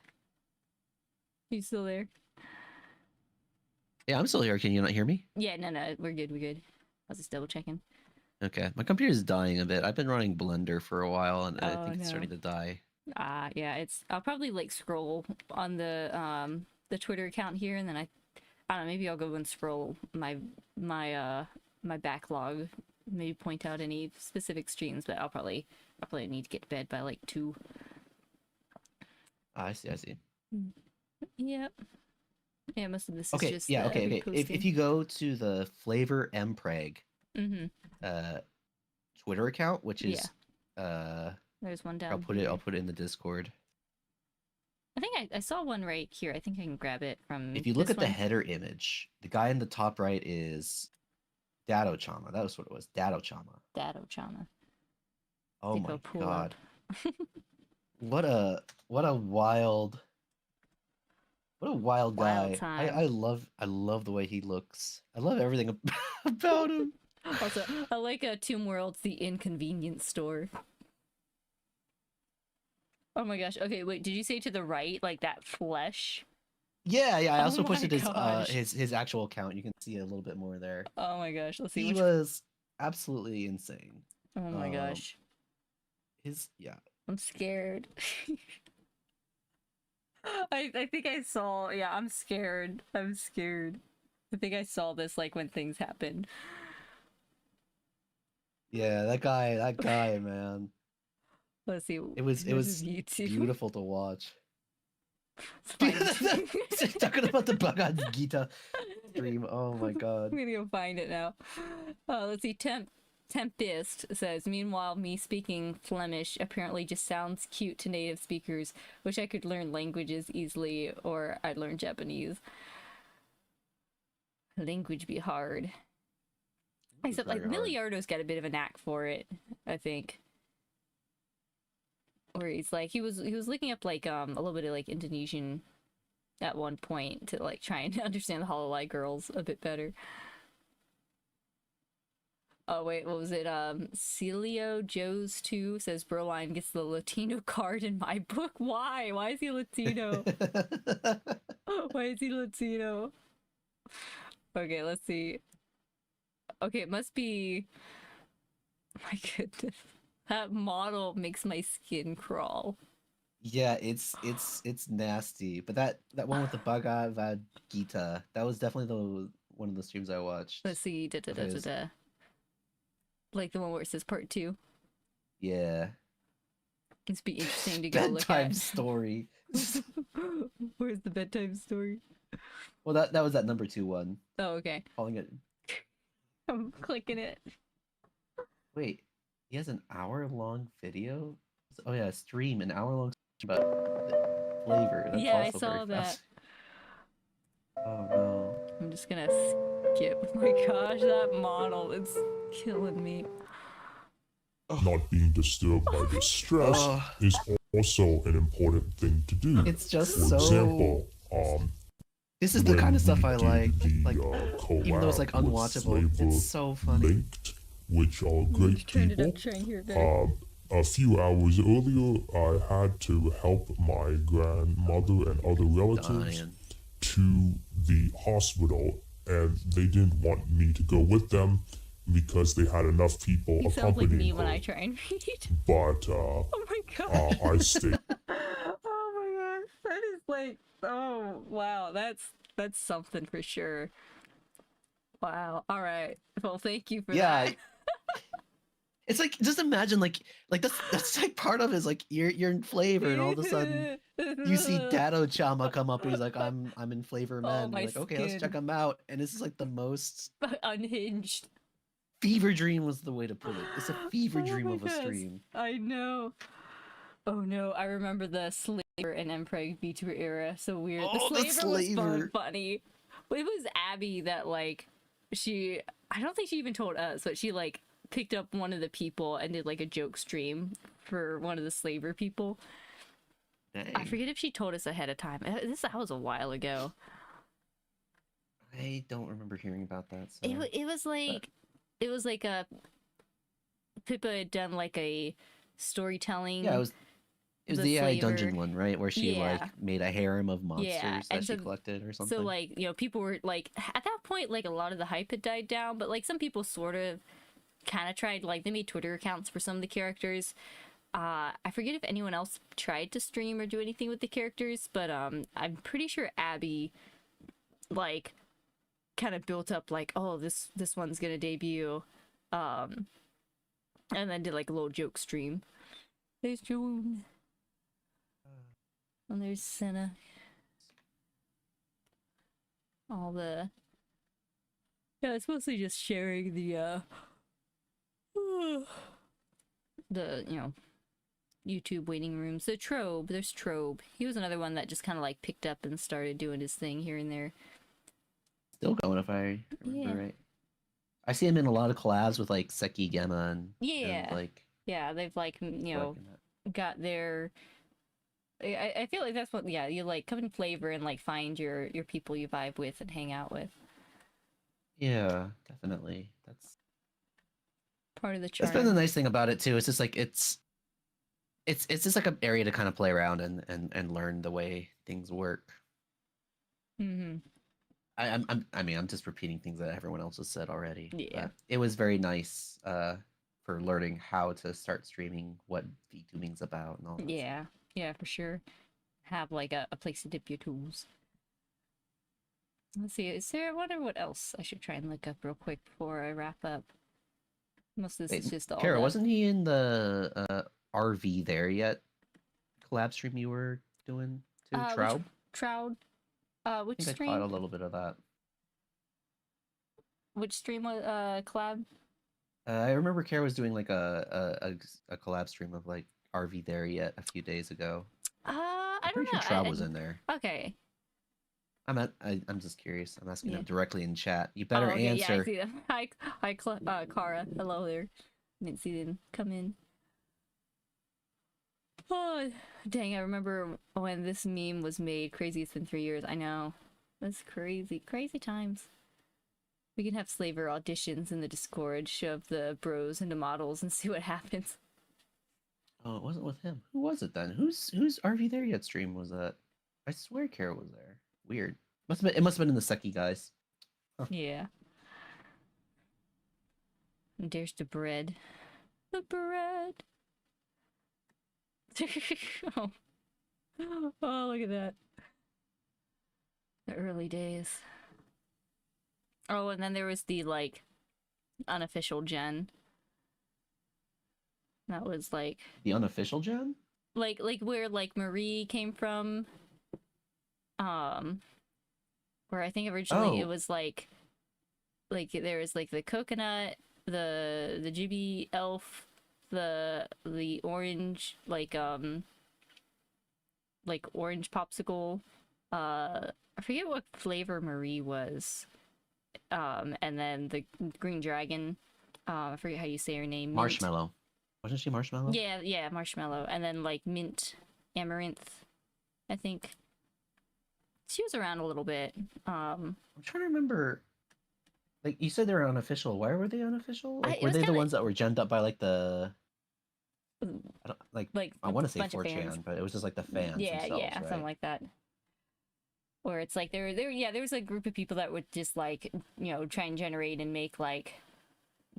You still there? Yeah, I'm still here. Can you not hear me? Yeah, no, we're good. I was just double checking. Okay, my computer's dying a bit. I've been running Blender for a while, and I think it's starting to die. Yeah, I'll probably like scroll on the Twitter account here, and then I don't know, maybe I'll go and scroll my backlog, maybe point out any specific streams, but I'll probably need to get to bed by like 2. I see. Yep. Yeah, most of this is Okay, just yeah, okay. If reposting. you go to the Flavor Mpreg Twitter account, which is there's one down. I'll put it in the Discord. I think I saw one right here. I think I can grab it from. If you look at the header image, the guy in the top right is Dado Chama. That was what it was. Dado Chama. Oh my god. What a wild guy. I love the way he looks. I love everything about him. Also, I like Tomb World's The Inconvenience Store. Oh my gosh. Okay, wait, did you say to the right, like that flesh? Yeah. I also posted his actual account. You can see a little bit more there. Oh my gosh. Let's see. He was absolutely insane. Oh my gosh. I'm scared. I think I saw. Yeah, I'm scared. I think I saw this like when things happened. Yeah, that guy, man. Let's see. It was beautiful to watch. Talking about the Bhagavad Gita stream. Oh my god. I'm gonna go find it now. Let's see. Tempest says, meanwhile, me speaking Flemish apparently just sounds cute to native speakers. Wish I could learn languages easily, or I'd learn Japanese. Language be hard. Except like Milliardo's got a bit of a knack for it, I think. Where he's like he was looking up like a little bit of like Indonesian at one point to like try and understand the Hololive girls a bit better. Oh wait, what was it? Celio Joe's 2 says Broline gets the Latino card in my book. Why? Why is he Latino? Why is he Latino? Okay, let's see. Okay, it must be. My goodness, that model makes my skin crawl. Yeah, it's nasty. But that one with the Bhagavad Gita, that was definitely one of the streams I watched. Let's see. Like the one where it says part 2. Yeah. It's be interesting to go look at. Bedtime story. Where's the bedtime story? Well, that was that number 2 one. Oh, okay. Calling it. I'm clicking it. Wait, he has an hour-long video? Oh yeah, stream, an hour-long stream about Flavor. That's yeah, also I saw that. Oh no. I'm just gonna skip. Oh my gosh, that model is killing me. Not being disturbed by this stress is also an important thing to do. It's just For so. example, This is the kind of stuff I like. Like, Even though it's like unwatchable, it's so funny. Linked, which are great people. A few hours earlier, I had to help my grandmother and other relatives to the hospital, and they didn't want me to go with them because they had enough people accompanying sounds like me her. when I try and read. But oh my god, I stayed. Oh my gosh, that is like, oh wow, that's something for sure. Wow. All right. Well, thank you for that. It's like, just imagine like that's like part of it is like you're in flavor, and all of a sudden you see Dado Chama come up and he's like, I'm in flavor, man. my You're like, okay, let's check him out. And this is like the most unhinged. Fever dream was the way to put it. It's a fever dream of a gosh. stream. I know. Oh no, I remember the Slaver and Mpreg VTuber era. So weird. Oh, the Slaver was funny. But it was Abby that like I don't think she even told us, but she like picked up one of the people and did like a joke stream for one of the Slaver people. Dang. I forget if she told us ahead of time. That was a while ago. I don't remember hearing about that. So. It was like a Pippa had done like a storytelling. Yeah, it was the AI dungeon one, right? Where she like made a harem of monsters that she collected or something. So like, you know, people were like, at that point, like a lot of the hype had died down, but like some people sort of kind of tried, like they made Twitter accounts for some of the characters. I forget if anyone else tried to stream or do anything with the characters, but I'm pretty sure Abby like kind of built up like, oh, this one's gonna debut, and then did like a little joke stream. There's June. And there's Sena. Yeah, it's mostly just sharing the you know, YouTube waiting rooms. So there's Trobe. He was another one that just kind of like picked up and started doing his thing here and there. Still going, if I remember right. I see him in a lot of collabs with like Seki Gemma and like they've like, you know, got their. I feel like that's what you like come in flavor and like find your people you vibe with and hang out with. Yeah, definitely. That's part of the charm. That's been the nice thing about it too. It's just like it's just like an area to kind of play around and learn the way things work. Mm-hmm. I'm just repeating things that everyone else has said already. Yeah. It was very nice for learning how to start streaming, what VTubing's about and all that. Yeah. Yeah, for sure. Have like a place to dip your tools. Let's see, I wonder what else I should try and look up real quick before I wrap up. Most of this is just all Kara, wasn't he in the RV there yet? Collab stream you were doing too? Troud? Troud. Which I think stream? I caught a little bit of that. Which stream was collab? I remember Kara was doing like a collab stream of like RV there yet a few days ago. I don't know. I'm pretty sure Trout was in there. Okay. I'm just curious. I'm asking him directly in chat. You better answer. Yeah, I see them. Hi, Kara. Hello there. Didn't see them come in. Oh, dang! I remember when this meme was made. Crazy, it's been 3 years. I know. That's crazy. Crazy times. We can have Slaver auditions in the Discord, shove the bros into models, and see what happens. Oh, it wasn't with him. Who was it then? Who's RV there yet stream was that? I swear Kara was there. Weird. It must have been in the Seki guys. Huh. Yeah. And there's the bread. The bread. oh, look at that. The early days. Oh, and then there was the like unofficial gen. That was like the unofficial gen? Like where like Marie came from. Where I think originally it was like there was like the coconut, the Jibby elf, the orange like orange popsicle. I forget what flavor Marie was. And then the green dragon. I forget how you say her name. Marshmallow. Wasn't she marshmallow? Yeah, marshmallow, and then like mint, amaranth, I think. She was around a little bit. I'm trying to remember. Like you said, they were unofficial. Why were they unofficial? Like, were they the ones that were gemmed up by like the? I don't like. I want to say 4chan, but it was just like the fans themselves, right? Something like that. Or it's like there was a group of people that would just like, you know, try and generate and make like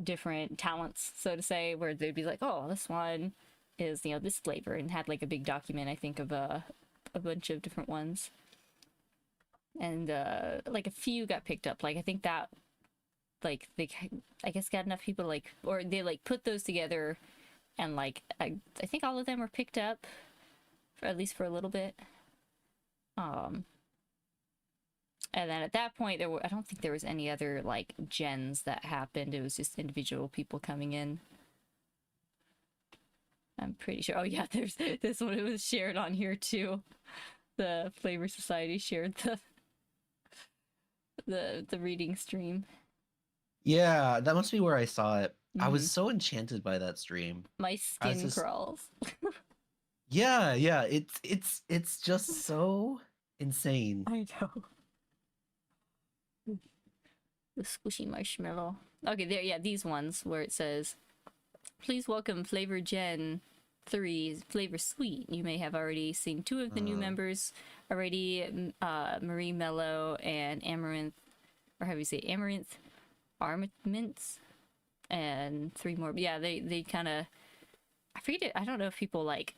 different talents, so to say, where they'd be like, oh, this one is, you know, this flavor, and had like a big document, I think, of a bunch of different ones. And like a few got picked up. Like I think that like they, I guess, got enough people like, or they like put those together, and like I think all of them were picked up, for at least for a little bit. And then at that point, I don't think there was any other like gens that happened. It was just individual people coming in. I'm pretty sure. Oh yeah, there's this one. It was shared on here too. The Flavor Society shared the reading stream. Yeah, that must be where I saw it. I was so enchanted by that stream. My skin crawls. Yeah, it's just so insane. I know. The squishy marshmallow. Okay, there. Yeah, these ones where it says, "Please welcome Flavor Gen 3 Flavor Sweet." You may have already seen 2 of the new members already, Marie Mello and Amaranth, or how do you say Amaranth? Armaments, and 3 more. Yeah, they kind of, I forget it. I don't know if people like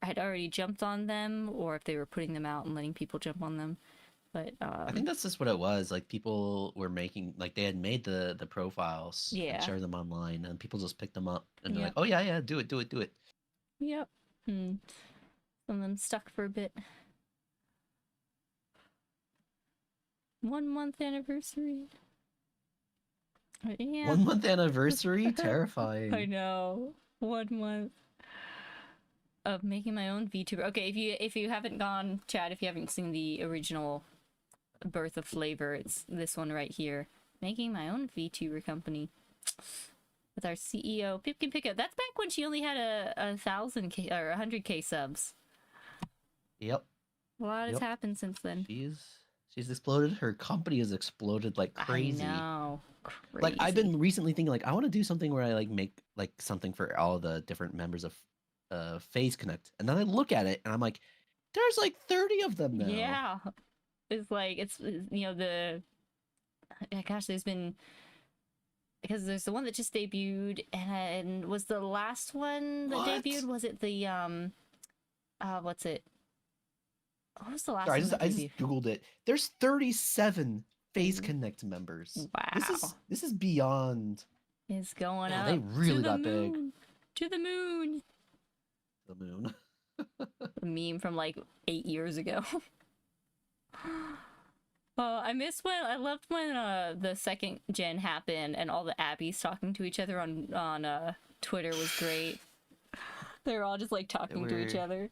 had already jumped on them or if they were putting them out and letting people jump on them. But I think that's just what it was. Like people were making, like they had made the profiles and shared them online, and people just picked them up and they're like, "Oh yeah, do it." Yep. Some of them stuck for a bit. 1 month anniversary. Yeah. 1 month anniversary, terrifying. I know. 1 month of making my own VTuber. Okay, if you haven't gone, Chad, if you haven't seen the original Birth of Flavor, it's this one right here. Making my own VTuber company with our CEO Pipkin Pickup. That's back when she only had a 1,000K or 100K subs. Yep. A lot has happened since then. She's exploded. Her company has exploded like crazy. I know. Crazy. Like I've been recently thinking like I want to do something where I like make like something for all the different members of Phase Connect, and then I look at it and I'm like, there's like 30 of them now. Yeah. It's like, it's, you know, gosh, there's been, because there's the one that just debuted, and was the last one that debuted, was it the, what's it? What was the last one? I just Googled it. There's 37 Phase Connect members. Wow. This is beyond. It's going up. They really got big. To the moon. The moon. A meme from like 8 years ago. I loved when the 2nd gen happened and all the Abbies talking to each other on Twitter was great. They were all just like talking to each other.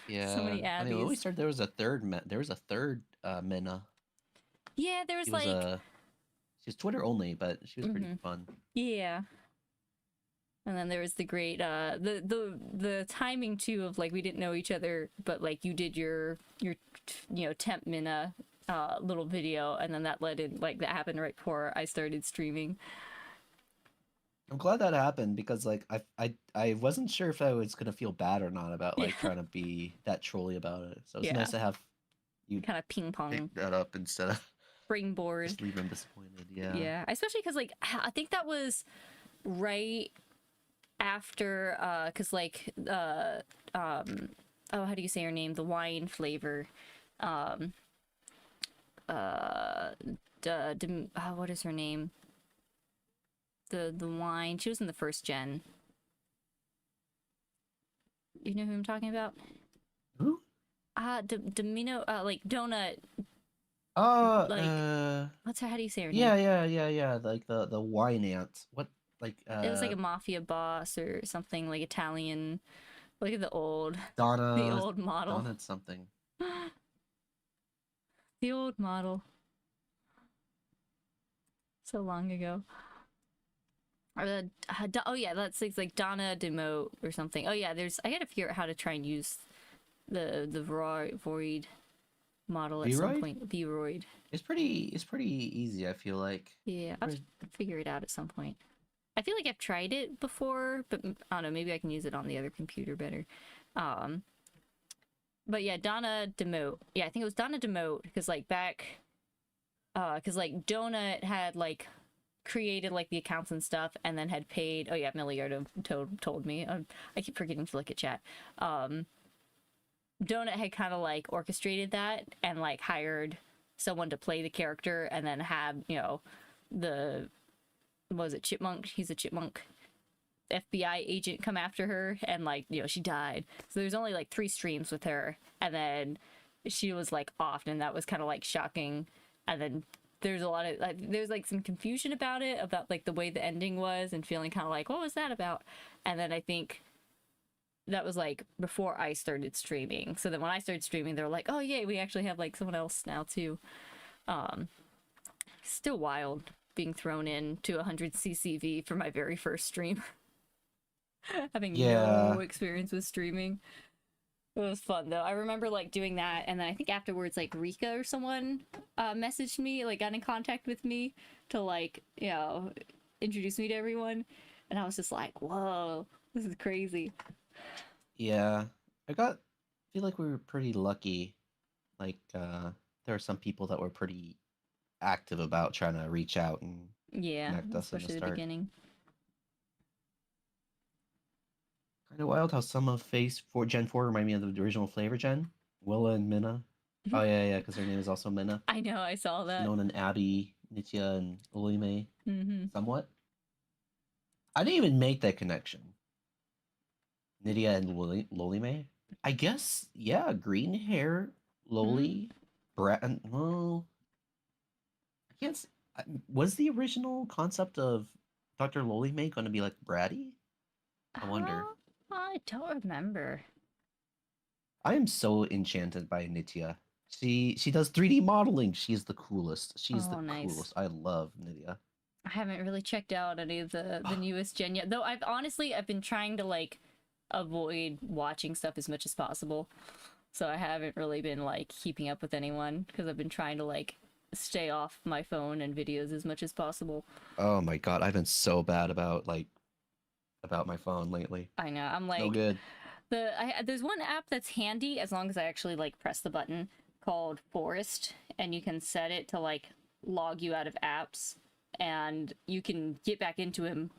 Yeah. So many Abbies. I mean, when we started, there was a third Minna. Yeah, there was she was Twitter only, but she was pretty fun. Yeah. And then there was the great the timing too of like we didn't know each other, but like you did your temp Minna little video, and then that led in like that happened right before I started streaming. I'm glad that happened because like I wasn't sure if I was gonna feel bad or not about like trying to be that trolly about it. So it's nice to have you kind of ping pong pick that up instead of springboard. Just leave them disappointed. Yeah. Yeah, especially because like I think that was right after because like oh, how do you say her name? The wine flavor. What is her name? The wine. She was in the 1st gen. You know who I'm talking about? Who? Domino. Like donut. Oh. What's her? How do you say her name? Yeah. Like the wine ant. What? Like. It was like a mafia boss or something, like Italian. Look at the old. Donna. The old model. Donna something. The old model. So long ago. Oh yeah, that's like Donna demote or something. Oh yeah, I gotta figure out how to try and use the void model at some point. Vroid. It's pretty easy, I feel like. Yeah, I'll figure it out at some point. I feel like I've tried it before, but I don't know, maybe I can use it on the other computer better. But yeah, Donna demote. Yeah, I think it was Donna demote because like back, because like Donna had like created like the accounts and stuff, and then had paid. Oh yeah, Milliardo told me. I keep forgetting to look at chat. Donut had kind of like orchestrated that and like hired someone to play the character, and then had Chipmunk? He's a chipmunk. FBI agent come after her, and like she died. So there's only like 3 streams with her, and then she was like off, and that was kind of like shocking. And then there's a lot of there's like some confusion about it, about like the way the ending was, and feeling kind of like, what was that about? And then I think that was like before I started streaming. So then when I started streaming, they were like, oh yeah, we actually have like someone else now too. Still wild being thrown into 100 CCV for my very first stream. Having no experience with streaming. It was fun though. I remember like doing that, and then I think afterwards like Rika or someone messaged me, like got in contact with me to like, introduce me to everyone. And I was just like, whoa, this is crazy. Yeah. I feel like we were pretty lucky. Like there were some people that were pretty active about trying to reach out and connect us in the start. Beginning. Kind of wild how some of Gen 4 remind me of the original FlaVR Gen. Willa and Minna. Oh yeah, because her name is also Minna. I know, I saw that. Known in Abby, Nitya, and Lolime. Somewhat. I didn't even make that connection. Nydia and Lolime? I guess, yeah, green hair, Loli, well, I can't. Was the original concept of Dr. Lolime going to be like bratty? I wonder. I don't remember. I am so enchanted by Nitya. She does 3D modeling. She's the coolest. She's the coolest. I love Nitya. I haven't really checked out any of the newest gen yet. Though I've been trying to like avoid watching stuff as much as possible. So I haven't really been like keeping up with anyone because I've been trying to like stay off my phone and videos as much as possible. Oh my god, I've been so bad about my phone lately. I know. I'm like, no good. There's one app that's handy as long as I actually like press the button, called Forest, and you can set it to like log you out of apps, and you can get back into him,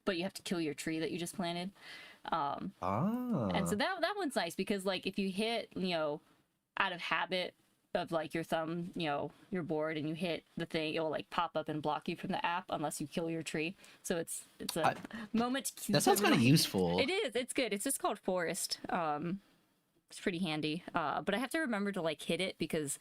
but you have to kill your tree that you just planted. And so that one's nice because like if you hit out of habit of like your thumb, you're bored and you hit the thing, it will like pop up and block you from the app unless you kill your tree. So it's a moment. That sounds kind of useful. It is. It's good. It's just called Forest. It's pretty handy. But I have to remember to like hit it because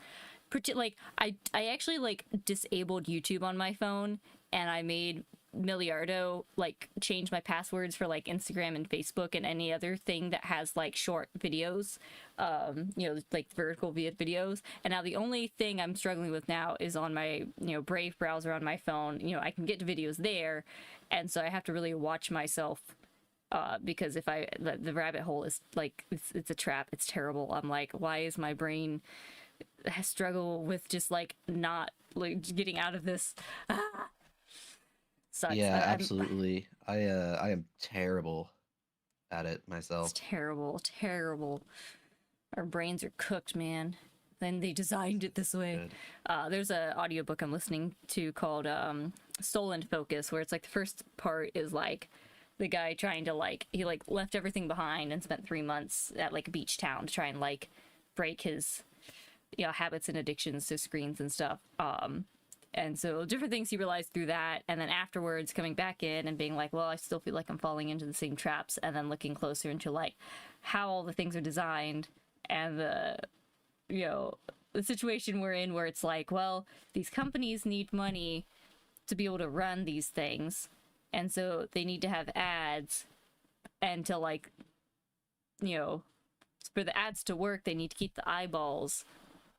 like I actually like disabled YouTube on my phone, and I made Milliardo like change my passwords for like Instagram and Facebook and any other thing that has like short videos, like vertical videos. And now the only thing I'm struggling with now is on my Brave browser on my phone. I can get to videos there, and so I have to really watch myself because if the rabbit hole is like it's a trap. It's terrible. I'm like, why is my brain struggle with just like not like getting out of this? Sucks. Yeah, absolutely. I am terrible at it myself. It's terrible. Our brains are cooked, man. Then they designed it this way. There's an audiobook I'm listening to called Stolen Focus, where it's like the first part is like the guy trying to like he like left everything behind and spent 3 months at like a beach town to try and like break his habits and addictions to screens and stuff. And so different things he realized through that, and then afterwards coming back in and being like, well, I still feel like I'm falling into the same traps, and then looking closer into like how all the things are designed and the situation we're in, where it's like, well, these companies need money to be able to run these things, and so they need to have ads, and to like for the ads to work, they need to keep the eyeballs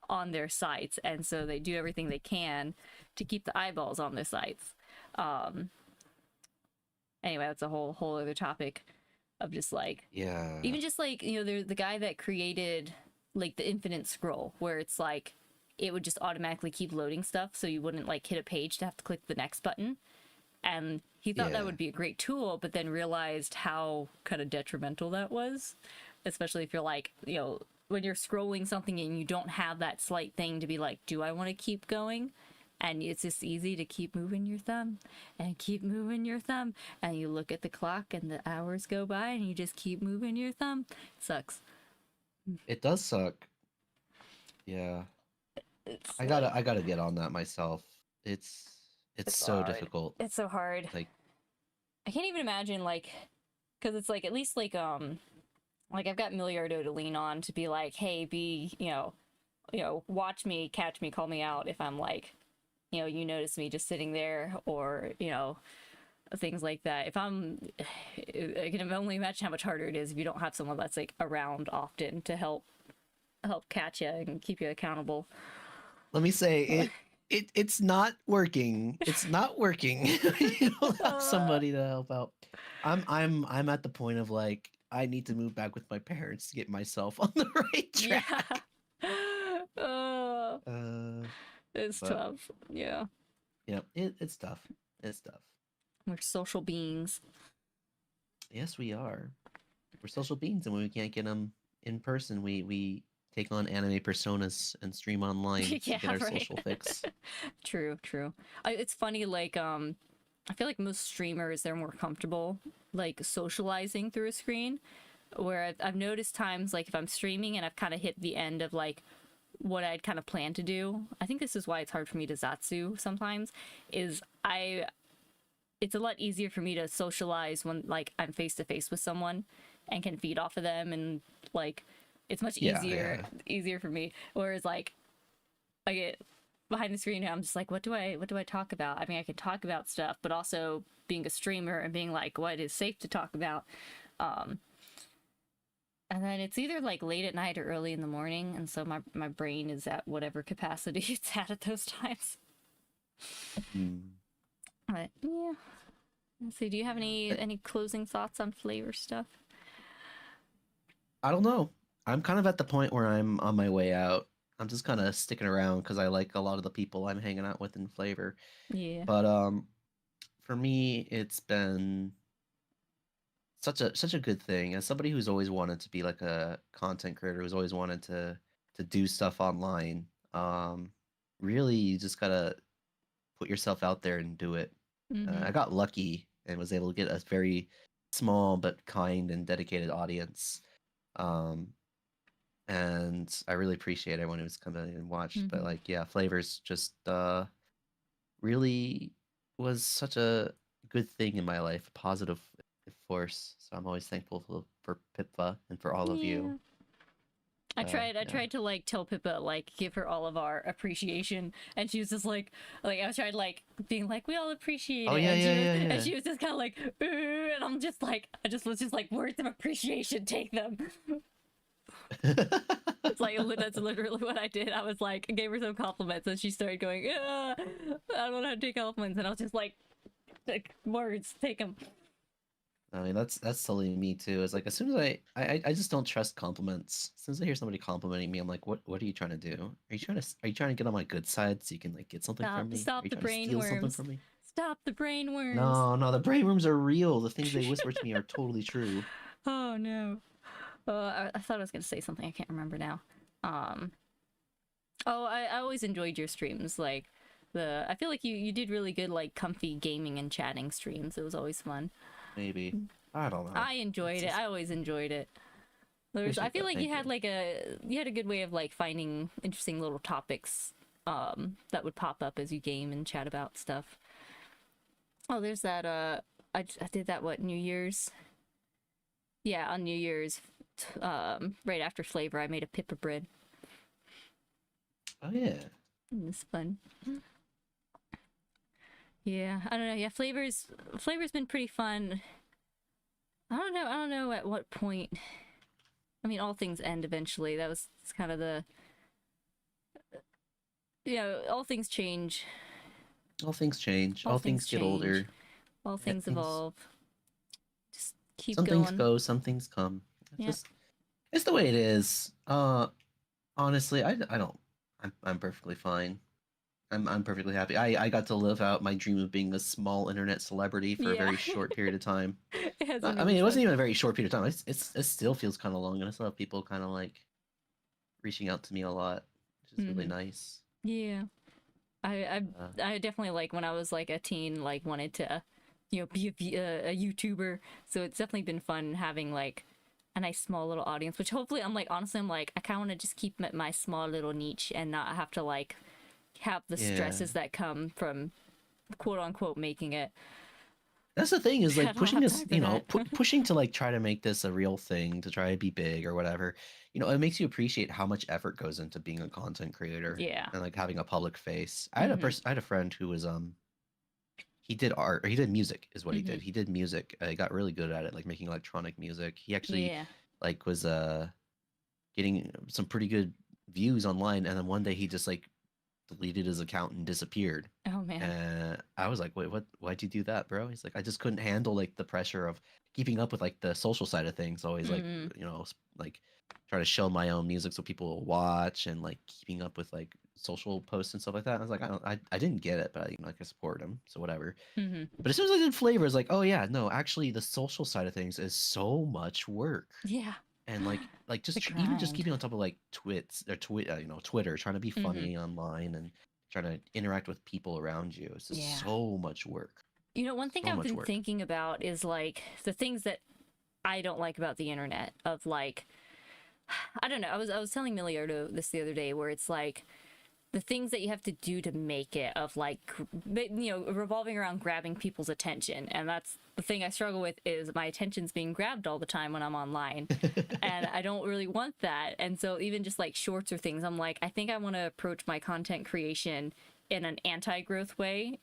on their sites, and so they do everything they can to keep the eyeballs on their sites. Anyway, that's a whole other topic of just like, Yeah. even just like, you know, the guy that created like the infinite scroll, where it's like it would just automatically keep loading stuff, so you wouldn't like hit a page to have to click the next button. And he thought that would be a great tool, but then realized how kind of detrimental that was, especially if you're like, you know, when you're scrolling something and you don't have that slight thing to be like, do I want to keep going? And it's just easy to keep moving your thumb and keep moving your thumb. And you look at the clock and the hours go by and you just keep moving your thumb. It sucks. It does suck. Yeah. I gotta get on that myself. It's so hard. difficult. It's so hard. Like, I can't even imagine, like, because it's like, at least like I've got Milliardo to lean on to be like, hey, you know, watch me, catch me, call me out if I'm like, you know, you notice me just sitting there, or, you know, things like that. If I can only imagine how much harder it is if you don't have someone that's like around often to help catch you and keep you accountable. let me say it's not working. It's not working. You don't have somebody to help out. I'm at the point of like, I need to move back with my parents to get myself on the right track. Yeah. It's tough. Yeah. Yeah, it's tough. It's tough. We're social beings. Yes, we are. We're social beings, and when we can't get them in person, we take on anime personas and stream online to get our social fix. True. It's funny, like, I feel like most streamers, they're more comfortable, like, socializing through a screen, where I've noticed times, like, if I'm streaming and I've kind of hit the end of, like, what I'd kind of planned to do. I think this is why it's hard for me to Zatsu sometimes, is it's a lot easier for me to socialize when, like, I'm face to face with someone and can feed off of them, and, like, it's much easier for me. Whereas, like, I get behind the screen and I'm just like, what do I talk about? I mean, I can talk about stuff, but also being a streamer and being like, what is safe to talk about? And then it's either like late at night or early in the morning, and so my brain is at whatever capacity it's at those times. But yeah. Let's see, do you have any closing thoughts on FlaVR stuff? I don't know. I'm kind of at the point where I'm on my way out. I'm just kind of sticking around because I like a lot of the people I'm hanging out with in FlaVR. Yeah. But for me, it's been such a good thing. As somebody who's always wanted to be like a content creator, who's always wanted to do stuff online, really you just gotta put yourself out there and do it. I got lucky and was able to get a very small but kind and dedicated audience, and I really appreciate everyone who's come in and watched. But like, yeah, FlaVR's just really was such a good thing in my life, a positive force. So I'm always thankful for Pippa and for all of you. I tried to like tell Pippa, like, give her all of our appreciation, and she was just like I tried like being like, we all appreciate it. And she was just kind of like, and I'm just like, I was just like, words of appreciation, take them. It's like, that's literally what I did. I was like, I gave her some compliments, and she started going, I don't know how to take compliments, and I was just like words, take them. I mean, that's totally me too. It's like, as soon as I just don't trust compliments. As soon as I hear somebody complimenting me, I'm like, what are you trying to do? Are you trying to get on my good side so you can like get something from me? Stop the brainworms. Stop the brainworms. No, the brainworms are real. The things they whisper to me are totally true. Oh no. I thought I was gonna say something. I can't remember now. I always enjoyed your streams. Like, I feel like you did really good, like, comfy gaming and chatting streams. It was always fun. Maybe. I don't know. I enjoyed it. I always enjoyed it. I feel like you had a good way of like finding interesting little topics that would pop up as you game and chat about stuff. Oh, there's that I did that New Year's? Yeah, on New Year's, right after FlaVR, I made a Pippa bread. Oh yeah. It was fun. Yeah, I don't know. Yeah, FlaVR's been pretty fun. I don't know at what point. I mean, all things end eventually. That was kind of the, all things change. All things change. All things get older. All things evolve. Keep some going. things go, some things come. Yeah. Just it's the way it is. Honestly, I don't. I'm perfectly fine. I'm perfectly happy. I got to live out my dream of being a small internet celebrity for a very short period of time. I mean, it wasn't even a very short period of time. It still feels kind of long, and I still have people kind of like reaching out to me a lot, which is really nice. Yeah, I definitely like when I was like a teen, like wanted to, be a YouTuber. So it's definitely been fun having like a nice small little audience. Which hopefully, I'm like honestly, I'm like I kind of want to just keep my small little niche and not have to like have the stresses that come from quote unquote making it. That's the thing is like pushing this, pushing to like try to make this a real thing, to try to be big or whatever. It makes you appreciate how much effort goes into being a content creator. Yeah. And like having a public face. I had a friend who was he did art, or he did music is what he did. He did music. He got really good at it, like making electronic music. He actually like was getting some pretty good views online, and then one day he just like deleted his account and disappeared. Oh man. And I was like, wait, what? Why'd you do that, bro? He's like, I just couldn't handle like the pressure of keeping up with like the social side of things. Always like, like try to show my own music so people will watch, and like keeping up with like social posts and stuff like that. And I was like, I didn't get it, but I support him, so whatever. But as soon as I did FlaVR, it's like, oh yeah, no, actually the social side of things is so much work. Yeah. And like just even just keeping on top of like Twitter, trying to be funny online and trying to interact with people around you. It's just so much work. One thing I've been thinking about is like the things that I don't like about the internet. Of like, I don't know. I was telling Milliardo this the other day, where it's like the things that you have to do to make it, of like, revolving around grabbing people's attention. And that's the thing I struggle with, is my attention's being grabbed all the time when I'm online. And I don't really want that. And so even just like shorts or things, I'm like, I think I want to approach my content creation in an anti-growth way,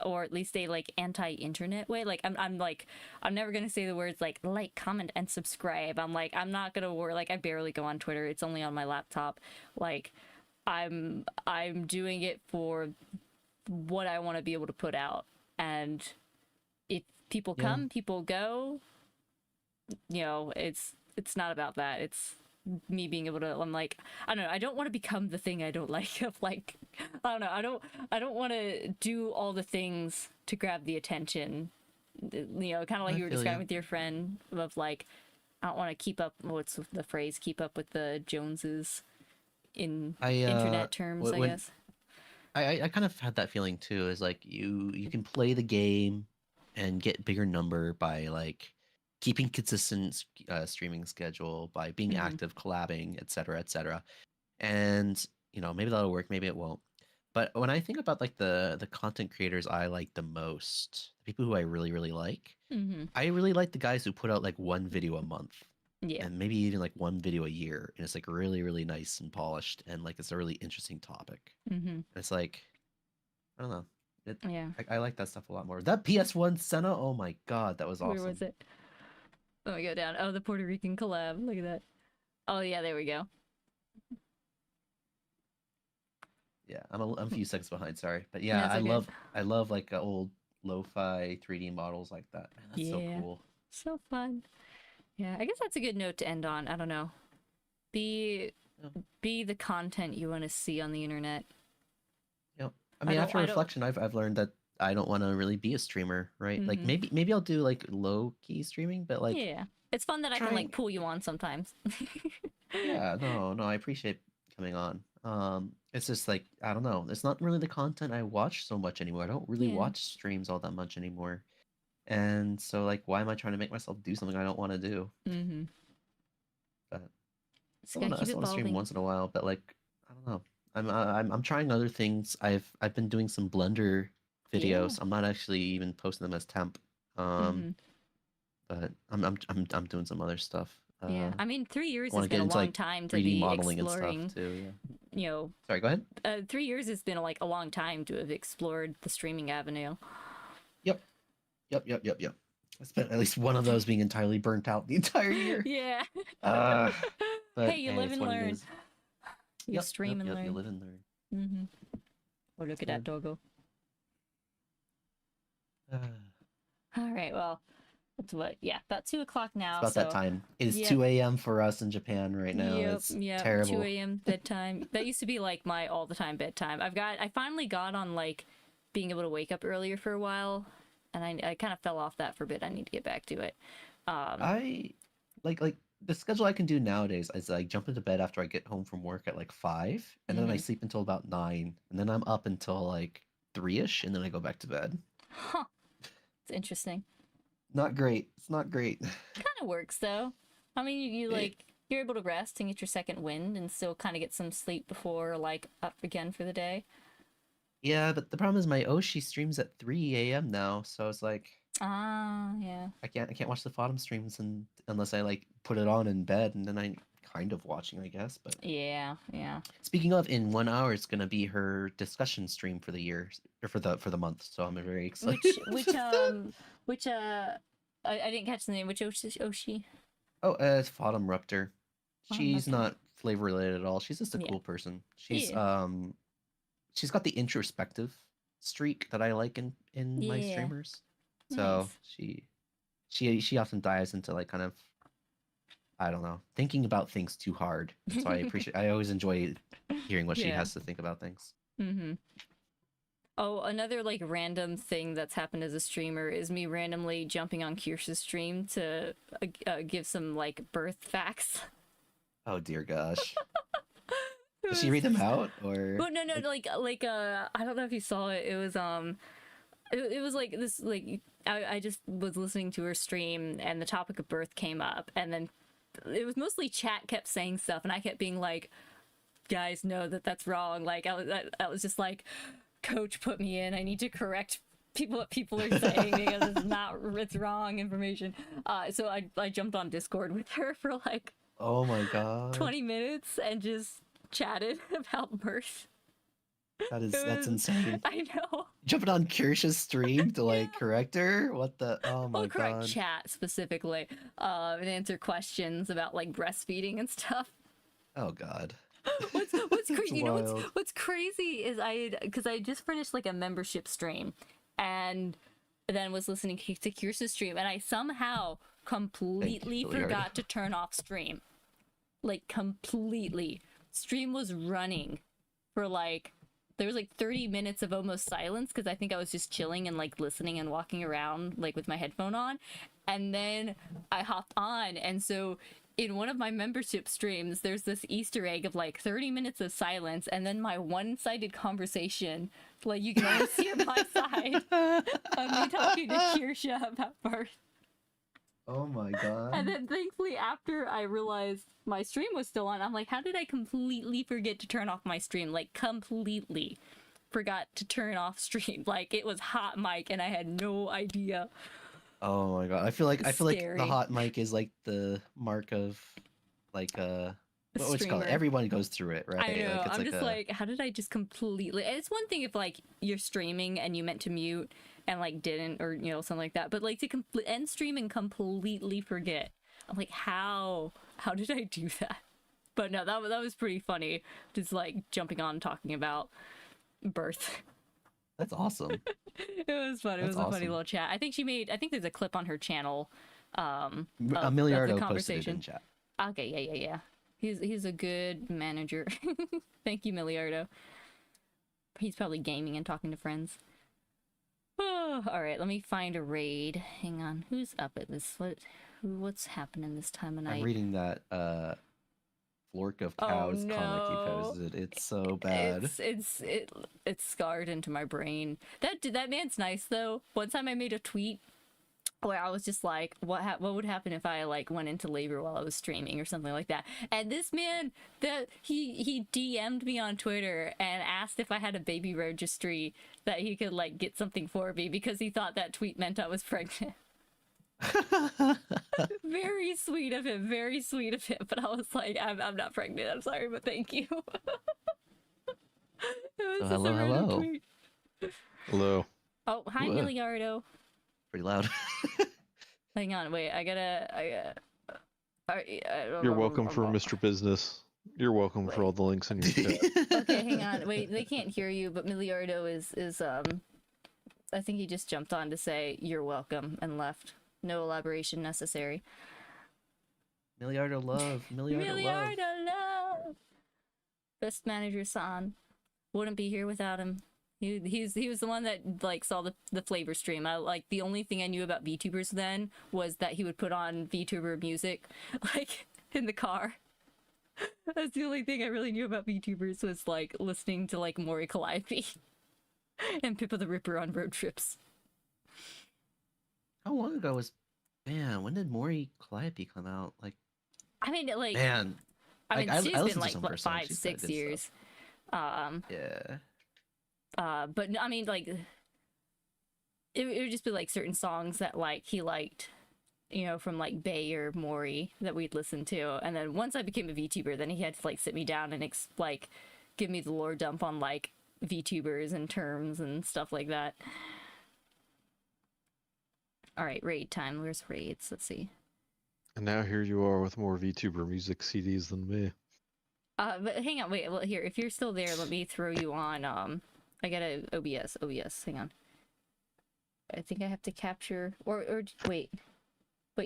or at least a like anti-internet way. Like I'm like, I'm never gonna say the words like, comment, and subscribe. I'm like, I'm not gonna worry. Like I barely go on Twitter. It's only on my laptop. Like I'm doing it for what I want to be able to put out. And if people come, people go, it's not about that. It's me being able to, I'm like, I don't know, I don't want to become the thing I don't like. Of like, I don't know, I don't want to do all the things to grab the attention, kind of like you were describing with your friend, of like, I don't want to keep up, what's the phrase, keep up with the Joneses in internet terms, I guess. I kind of had that feeling too, is like you can play the game and get bigger number by like keeping consistent streaming schedule, by being active, collabing, etc., etc. And maybe that'll work, maybe it won't. But when I think about like the content creators I like the most, the people who I really really like, I really like the guys who put out like one video a month. Yeah. And maybe even like one video a year, and it's like really really nice and polished, and like it's a really interesting topic. It's like, I don't know, I like that stuff a lot more. That PS1 Sena, oh my god, that was awesome. Where was it? Let me go down. Oh, the Puerto Rican collab. Look at that. Oh yeah, there we go. Yeah, I'm a few seconds behind, sorry, but yeah, I love like old lo-fi 3D models like that. Man, that's so cool. So fun. Yeah, I guess that's a good note to end on. I don't know. Be the content you want to see on the internet. Yep. I mean, after reflection, I've learned that I don't want to really be a streamer, right? Like maybe I'll do like low key streaming, but like, yeah, it's fun that I can like pull you on sometimes. Yeah, no, I appreciate coming on. It's just like, I don't know, it's not really the content I watch so much anymore. I don't really watch streams all that much anymore. And so like, why am I trying to make myself do something I don't want to do? But I want to stream once in a while, but like, I don't know. I'm trying other things. I've been doing some Blender videos. I'm not actually even posting them as temp. But I'm doing some other stuff. Yeah, I mean, 3 years has been a long time to be exploring. And stuff too, Sorry, go ahead. 3 years has been like a long time to have explored the streaming avenue. Yep. I spent at least one of those being entirely burnt out the entire year. Yeah. Hey, you live and learn. You stream and learn. You live and learn. Oh, look at that doggo. All right, well, It's what? Yeah, about 2 o'clock now. It's about that time. It is 2 a.m. for us in Japan right now. It's terrible. 2 a.m. bedtime. That used to be like my all the time bedtime. I finally got on like being able to wake up earlier for a while, and I kind of fell off that for a bit. I need to get back to it. I like the schedule I can do nowadays is like jump into bed after I get home from work at like 5, and then I sleep until about 9, and then I'm up until like 3ish, and then I go back to bed. Huh. It's interesting. Not great. It's not great. Kind of works though. I mean, you're able to rest and get your second wind, and still kind of get some sleep before like up again for the day. Yeah, but the problem is my Oshi streams at 3 a.m. now, so it's like yeah. I can't watch the Fodom streams unless I like put it on in bed, and then I'm kind of watching, I guess. But yeah. speaking of, in 1 hour it's gonna be her discussion stream for the year or for the month, so I'm very excited. Which I didn't catch the name. Which Oshi? Oh, it's Fodom Ruptor. She's okay. not flavor related at all. She's just a cool person. She's she's got the introspective streak that I like in my streamers. So she often dives into like kind of, I don't know, thinking about things too hard. So I always enjoy hearing what she has to think about things. Mm-hmm. Oh, another like random thing that's happened as a streamer is me randomly jumping on Kirsch's stream to give some like birth facts. Oh dear gosh. Does she read them out or? Oh no, like I don't know if you saw it. It was it was like this, like I just was listening to her stream and the topic of birth came up, and then it was mostly chat kept saying stuff, and I kept being like, guys know that's wrong. Like I was just like, Coach put me in, I need to correct what people are saying because it's wrong information. So I jumped on Discord with her for like, oh my god, 20 minutes and just chatted about birth. That's insane. I know. Jumping on Kirsch's stream to like correct her? What the? Oh my god. Correct chat specifically, and answer questions about like breastfeeding and stuff. Oh god. What's crazy? You know what's crazy is because I just finished like a membership stream, and then was listening to Kirsch's stream, and I somehow completely forgot to turn off stream. Like completely. Stream was running for like, there was like 30 minutes of almost silence because I think I was just chilling and like listening and walking around like with my headphone on, and then I hopped on, and so in one of my membership streams there's this Easter egg of like 30 minutes of silence, and then my one-sided conversation, like you can only see my side of me talking to Kirsha about birth. Oh my god. And then thankfully after I realized my stream was still on, I'm like, how did I completely forget to turn off my stream? Like completely forgot to turn off stream. Like it was hot mic and I had no idea. Oh my god. I feel like the hot mic is like the mark of like what you call it? Everyone goes through it, right? I know. Like, I'm just like, how did I just completely? And it's one thing if like you're streaming and you meant to mute and like didn't, or you know, something like that. But like to end stream and completely forget. I'm like, how did I do that? But no, that was pretty funny. Just like jumping on talking about birth. That's awesome. It was fun. It was a funny little chat. I think there's a clip on her channel. Milliardo posted it in chat. Okay, yeah. He's a good manager. Thank you, Milliardo. He's probably gaming and talking to friends. Oh, all right, let me find a raid. Hang on, who's up at this? What's happening this time of night? I'm reading that Flork of Cows comic you posted. It's so bad. It's scarred into my brain. That man's nice though. One time I made a tweet where I was just like, what would happen if I like went into labor while I was streaming or something like that. And this man, he DM'd me on Twitter and asked if I had a baby registry that he could like get something for me because he thought that tweet meant I was pregnant. Very sweet of him, but I was like, I'm not pregnant, I'm sorry, but thank you. It was hello. Tweet. Hello. Oh, hi, Milliardo. Pretty loud. Hang on, wait, I gotta You're welcome for Mr. Business. You're welcome for all the links in your chat. Okay, hang on, wait, they can't hear you, but Milliardo is I think he just jumped on to say you're welcome and left. No elaboration necessary. Milliardo love. Milliardo love. Love. Best manager San. Wouldn't be here without him. He was the one that like saw the FlaVR stream. I like the only thing I knew about VTubers then was that he would put on VTuber music like in the car. That's the only thing I really knew about VTubers was like listening to like Mori Calliope and Pippa the Ripper on road trips. How long ago was man, when did Mori Calliope come out? Like I mean like man. I mean, she's been like what, 5, She's 6 years. Yeah. But I mean, like, it would just be like certain songs that like he liked, you know, from like Bay or Mori that we'd listen to. And then once I became a VTuber, then he had to like sit me down and like give me the lore dump on like VTubers and terms and stuff like that. All right, raid time. Where's raids? Let's see. And now here you are with more VTuber music CDs than me. But hang on, wait. Well, here, if you're still there, let me throw you on. I got a OBS. Hang on. I think I have to capture or wait,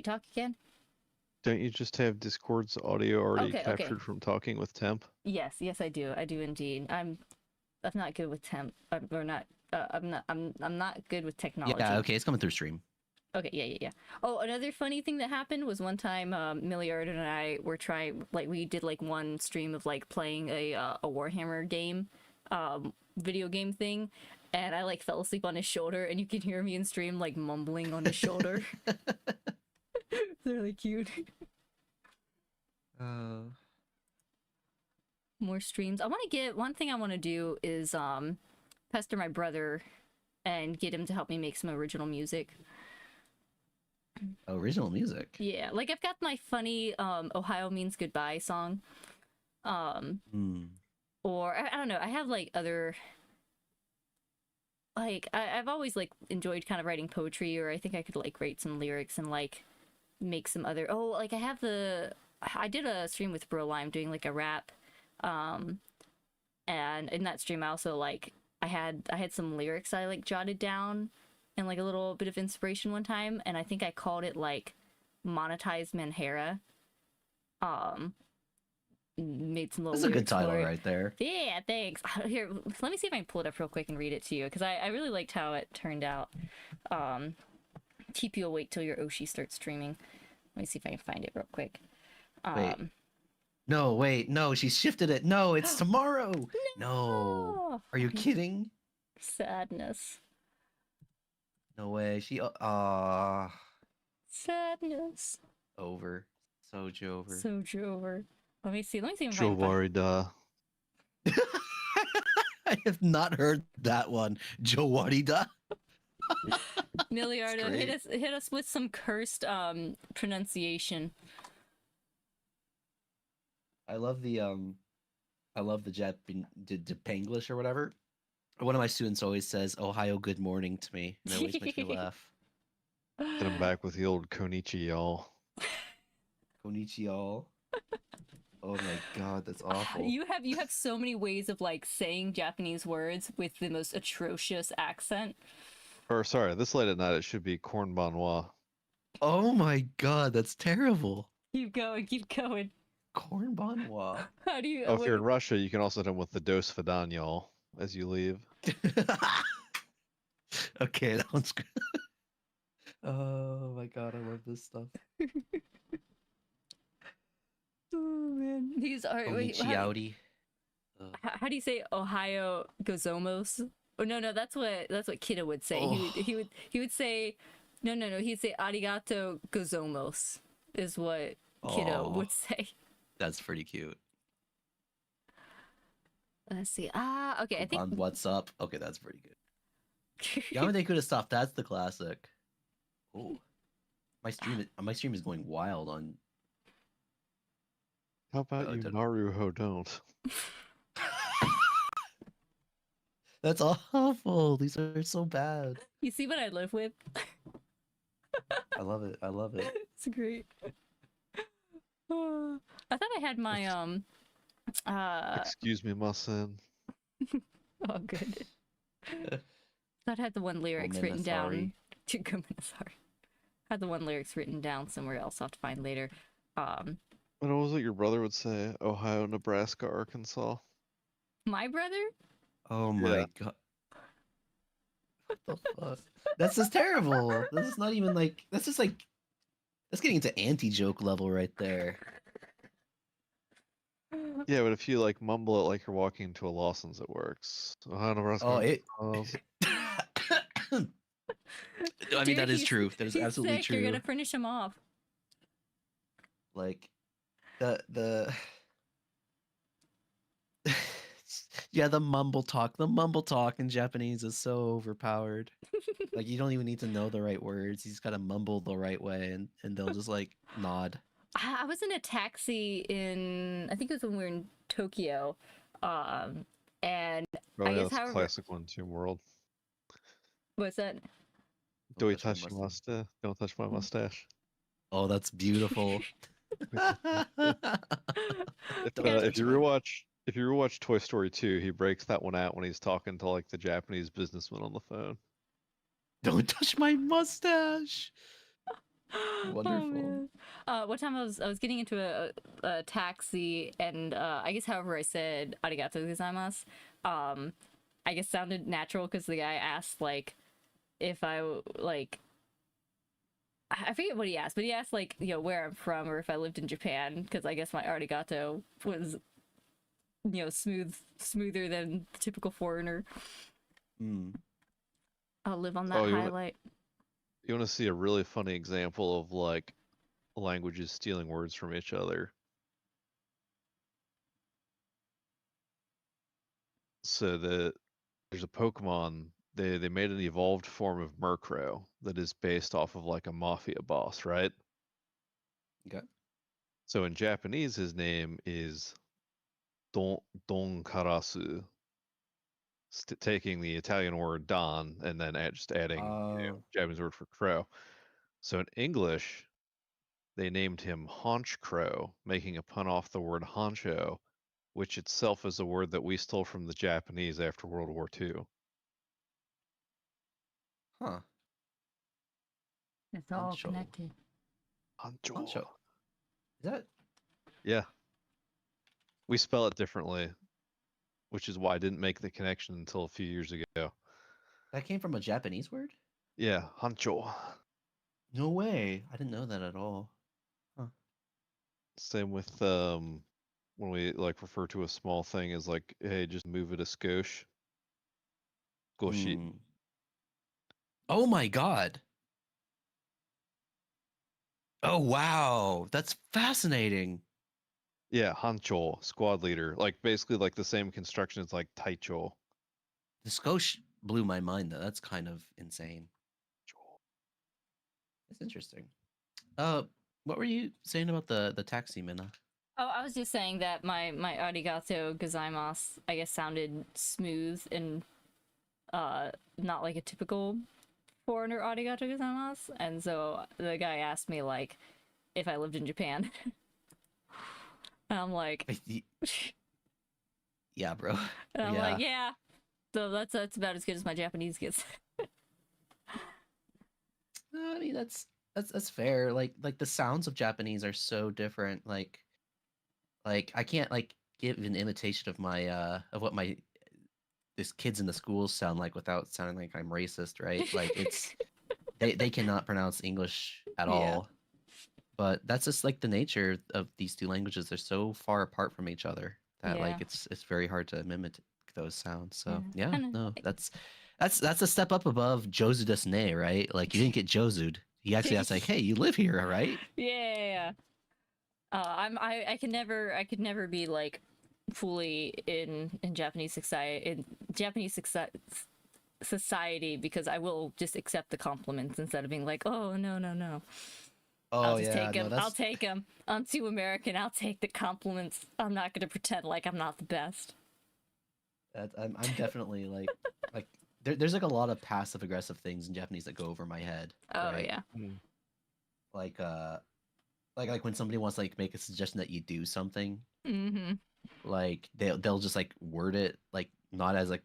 talk again. Don't you just have Discord's audio already captured from talking with Temp? Yes, I do. I do indeed. I'm not good with temp. I'm not good with technology. Yeah, okay, it's coming through stream. Okay, yeah. Oh, another funny thing that happened was one time Milliardo and I were trying, like, we did like one stream of like playing a Warhammer game, video game thing, and I like fell asleep on his shoulder, and you can hear me in stream like mumbling on his shoulder. It's really cute. More streams. I want to get one thing I want to do is pester my brother and get him to help me make some original music. Original music. Yeah, like I've got my funny Ohio Means Goodbye song. Or I don't know, I have like other like I've always like enjoyed kind of writing poetry, or I think I could like write some lyrics and like make some other like I did a stream with Lolime doing like a rap. And in that stream I also like I had some lyrics I like jotted down and like a little bit of inspiration one time, and I think I called it like Monetized Manhera. Made some little. That's a good title right there. Yeah, thanks. Here, let me see if I can pull it up real quick and read it to you, because I really liked how it turned out. TP will wait till your Oshi starts streaming. Let me see if I can find it real quick. Wait. No, she shifted it. No, it's tomorrow. No. Are you kidding? Sadness. No way. Sadness. Over. Soju over. Soju over. Let me see if I can find it. I have not heard that one. Jowarida. Milliardo, hit us with some cursed pronunciation. I love the Japanglish or whatever. One of my students always says "Ohio, good morning" to me, and it always makes me laugh. Get him back with the old Konichi y'all. Konichi y'all. Oh my god, that's awful. You have so many ways of like saying Japanese words with the most atrocious accent. Or sorry, this late at night it should be corn bonnois. Oh my god, that's terrible. Keep going. Corn bonnois. How do you? Oh, if you're in Russia, you can also hit them with the dos fadan y'all as you leave. Okay, that one's good. Oh my god, I love this stuff. Oh man, these are. How do you say Ohio gozomos? Oh no, that's what Kiddo would say. Oh. He would say no. He'd say arigato gozomos is what Kiddo would say. That's pretty cute. Let's see. Okay. I think. What's up? Okay, that's pretty good. Yamade could have stopped. That's the classic. Oh, my stream is going wild on. How about you, Naruho? Don't. That's awful. These are so bad. You see what I live with? I love it. It's great. I thought I had my Excuse me, my son. Oh, good. I thought I had the one lyrics written down. Sorry. had the one lyrics written down somewhere else. I'll have to find later. And what was it your brother would say? Ohio, Nebraska, Arkansas. My brother? Oh my god. What the fuck? That's just terrible. This is not even like. That's just like. That's getting into anti-joke level right there. Yeah, but if you like mumble it like you're walking into a Lawson's, it works. Ohio, Nebraska. Oh, it. I mean, Dude, that is true. That is he's absolutely sick. true. You're gonna finish him off. Like, the yeah, the mumble talk in Japanese is so overpowered. Like, you don't even need to know the right words. You just gotta mumble the right way, and they'll just like nod. I was in a taxi I think it was when we were in Tokyo, and I guess that's a classic one too. World. What's that? Don't touch my mustache. Don't touch my mustache. Oh, that's beautiful. If you rewatch Toy Story 2, he breaks that one out when he's talking to like the Japanese businessman on the phone. Don't touch my mustache. Wonderful. One time I was getting into a taxi, and I guess however I said arigato gozaimasu, I guess sounded natural because the guy asked like if I like. I forget what he asked, but he asked like, you know, where I'm from or if I lived in Japan, because I guess my arigato was, you know, smoother than the typical foreigner. I'll live on that highlight. You want to see a really funny example of like languages stealing words from each other? So there's a Pokemon. They made an evolved form of Murkrow that is based off of like a mafia boss, right? Okay. So in Japanese, his name is Don Karasu, taking the Italian word Don and then just adding Japanese word for crow. So in English, they named him Haunch Crow, making a pun off the word honcho, which itself is a word that we stole from the Japanese after World War II. Huh. It's all connected. Honcho. Is that? Yeah. We spell it differently, which is why I didn't make the connection until a few years ago. That came from a Japanese word? Yeah, honcho. No way. I didn't know that at all. Huh. Same with when we like refer to a small thing as like, hey, just move it a skosh. Skoshi. Oh my god. Oh wow. That's fascinating. Yeah, hancho, squad leader. Like basically like the same construction as like taicho. The skosh blew my mind though. That's kind of insane. That's interesting. What were you saying about the taxi, Minna? Oh, I was just saying that my arigato gozaimasu, I guess, sounded smooth and not like a typical foreigner arigato gozaimasu, and so the guy asked me like if I lived in Japan. And I'm like, yeah, bro. And I'm like, yeah. So that's about as good as my Japanese gets. I mean, that's fair. Like the sounds of Japanese are so different. Like I can't like give an imitation of my of what my these kids in the schools sound like without sounding like I'm racist, right? Like it's they cannot pronounce English at all. But that's just like the nature of these two languages. They're so far apart from each other that like it's very hard to mimic those sounds. So no, that's a step up above Jozu desu ne, right? Like you didn't get Jozu'd. He actually asked like, hey, you live here, right? Yeah. I could never be like fully in Japanese society because I will just accept the compliments instead of being like, oh no. Oh, I'll just take them. I'll take them. I'm too American. I'll take the compliments. I'm not going to pretend like I'm not the best. I'm definitely like there's like a lot of passive aggressive things in Japanese that go over my head. Oh right? yeah. Like when somebody wants to like make a suggestion that you do something. Mm-hmm. Like they'll just like word it like not as like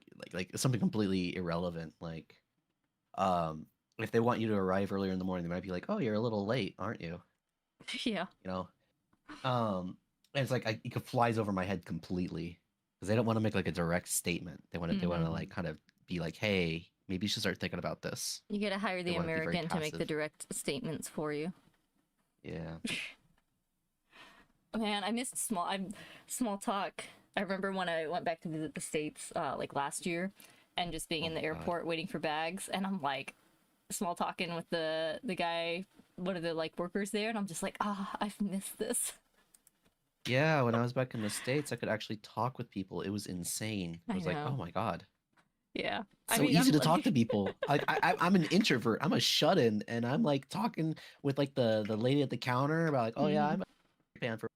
something completely irrelevant. Like if they want you to arrive earlier in the morning, they might be like, "Oh, you're a little late, aren't you?" Yeah. You know, and it's like it flies over my head completely because they don't want to make like a direct statement. They want to like kind of be like, "Hey, maybe you should start thinking about this." You gotta hire the They wanna be very American to make the passive. direct statements for you. Yeah. Man, I missed small talk. I remember when I went back to visit the States like last year and just being in the airport waiting for bags, and I'm like small talking with the guy, one of the like workers there, and I'm just like, I've missed this. Yeah, when I was back in the States, I could actually talk with people. It was insane. I was like, know. "Oh my god." Yeah. So easy to talk to people. Like I'm an introvert. I'm a shut-in, and I'm like talking with like the lady at the counter about like, "Oh yeah, I'm a fan for."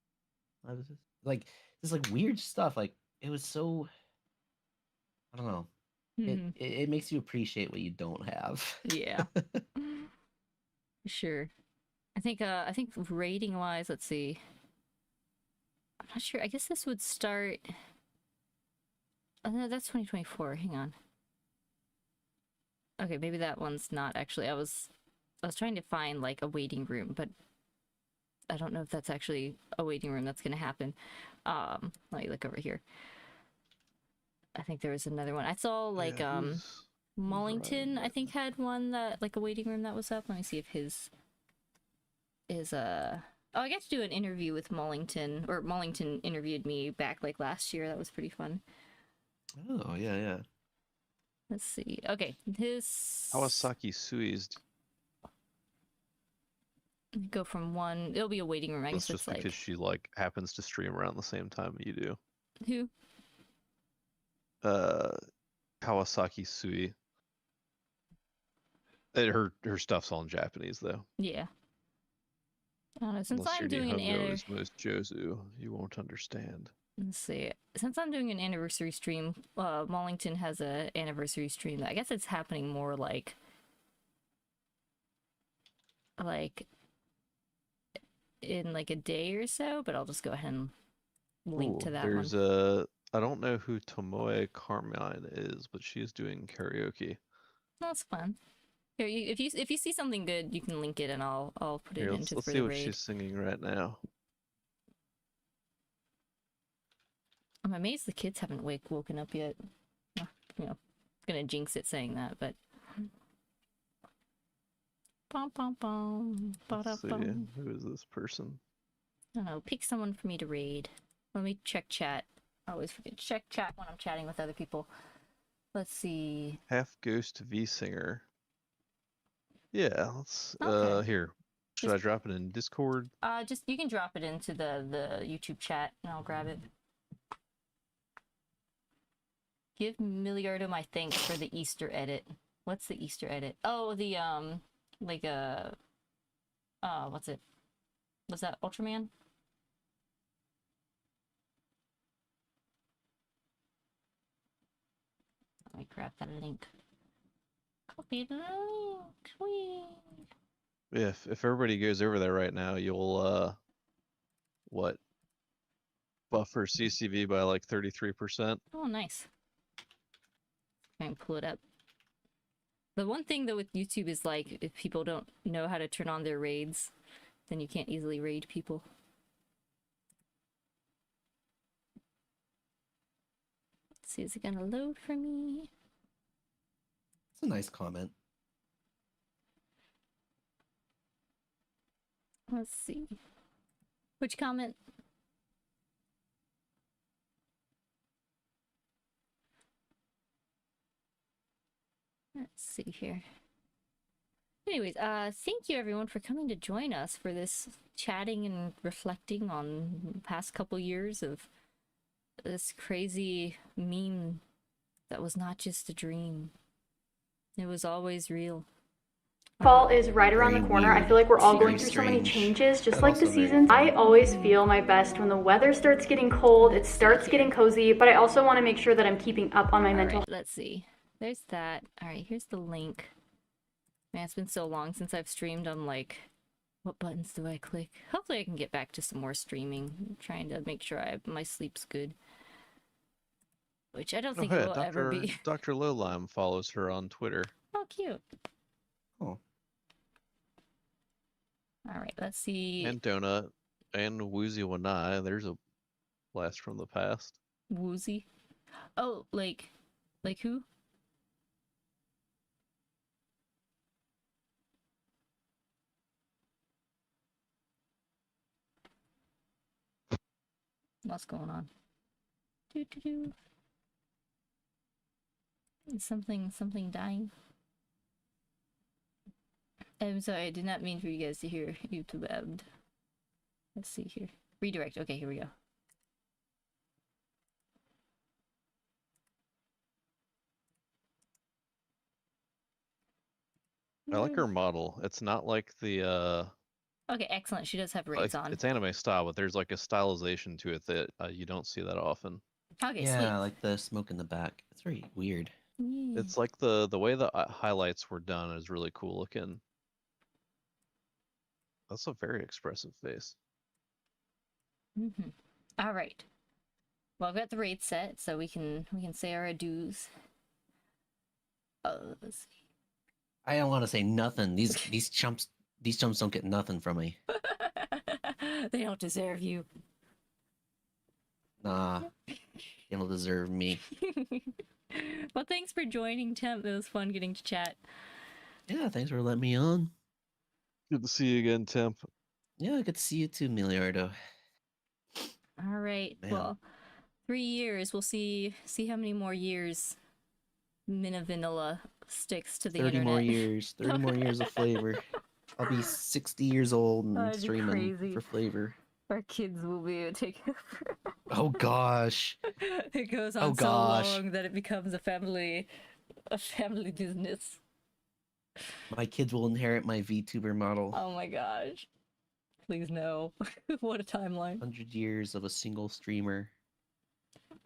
I was just like this like weird stuff. Like it was so. I don't know. It makes you appreciate what you don't have. Yeah. Sure. I think rating wise, let's see. I'm not sure. I guess this would start. Oh, no, that's 2024. Hang on. Okay, maybe that one's not actually. I was trying to find like a waiting room, but I don't know if that's actually a waiting room that's gonna happen. Let me look over here. I think there was another one. I saw like Mullington, I think, had one that like a waiting room that was up. Let me see if his is Oh, I got to do an interview with Mullington, or Mullington interviewed me back like last year. That was pretty fun. Oh yeah. Let's see. Okay, his Kawasaki Sui's. Go from one. It'll be a waiting room. I guess just it's because like she like happens to stream around the same time you do. Who? Kawasaki Sui. Her stuff's all in Japanese though. Yeah. I don't know. Since Unless I'm doing Nihongo is most Jozu, you won't understand. Let's see. Since I'm doing an anniversary stream, Mullington has a anniversary stream. I guess it's happening more like in like a day or so, but I'll just go ahead and link to that there's one. I don't know who Tomoe Carmine is, but she's doing karaoke. That's fun. Here, if you see something good, you can link it, and I'll put it into let's for see the what raid. she's singing right now. I'm amazed the kids haven't woken up yet. You know, gonna jinx it saying that, but. Let's see, who is this person? I don't know. Pick someone for me to raid. Let me check chat. I always forget to check chat when I'm chatting with other people. Let's see. Half Ghost V Singer. Yeah, let's here. Should I drop it in Discord? Just you can drop it into the YouTube chat and I'll grab it. Give Milliardo my thanks for the Easter edit. What's the Easter edit? Oh, the like what's it? Was that Ultraman? Let me grab that link. Copy the link. Sweet. If everybody goes over there right now, you'll what? Buffer CCV by like 33%. Oh, nice. I can pull it up. The one thing though with YouTube is like if people don't know how to turn on their raids, then you can't easily raid people. Let's see, is it gonna load for me? It's a nice comment. Let's see. Which comment? Let's see here. Anyways, thank you everyone for coming to join us for this chatting and reflecting on the past couple years of this crazy meme that was not just a dream. It was always real. Fall is right around the corner. I feel like we're all going through so many changes, just like the seasons. I always feel my best when the weather starts getting cold, it starts getting cozy, but I also want to make sure that I'm keeping up on my mental. Let's see. There's that. Alright, here's the link. Man, it's been so long since I've streamed. I'm like, what buttons do I click? Hopefully I can get back to some more streaming. I'm trying to make sure my sleep's good. Which I don't think it will ever be. Dr. Lolime follows her on Twitter. Oh, cute. Oh. Alright, let's see. And Donut and Woozy Wanai. There's a blast from the past. Woozy? Oh, like who? What's going on? Doo-doo-doo. Is something dying? I'm sorry, I did not mean for you guys to hear YouTube abbed. Let's see here. Redirect. Okay, here we go. I like her model. It's not like the Okay, excellent. She does have rates on. It's anime style, but there's like a stylization to it that you don't see that often. Okay, yeah, sweet. I like the smoke in the back. It's very weird. Yeah. It's like the way the highlights were done is really cool looking. That's a very expressive face. All right. Well, I've got the raid set, so we can say our adieus. Let's see. I don't want to say nothing. These chumps don't get nothing from me. They don't deserve you. Nah, they don't deserve me. Well, thanks for joining, Temp. It was fun getting to chat. Yeah, thanks for letting me on. Good to see you again, Temp. Yeah, good to see you too, Milliardo. All right. Man. Well, 3 years. We'll see how many more years Minna Vanilla sticks to the 30 internet. more years. 30 more years of flavor. I'll be 60 years old and That'd be streaming crazy. for flavor. Our kids will be taking over. Oh gosh. It goes on so long that it becomes a family business. My kids will inherit my VTuber model. Oh my gosh. Please no. What a timeline. 100 years of a single streamer.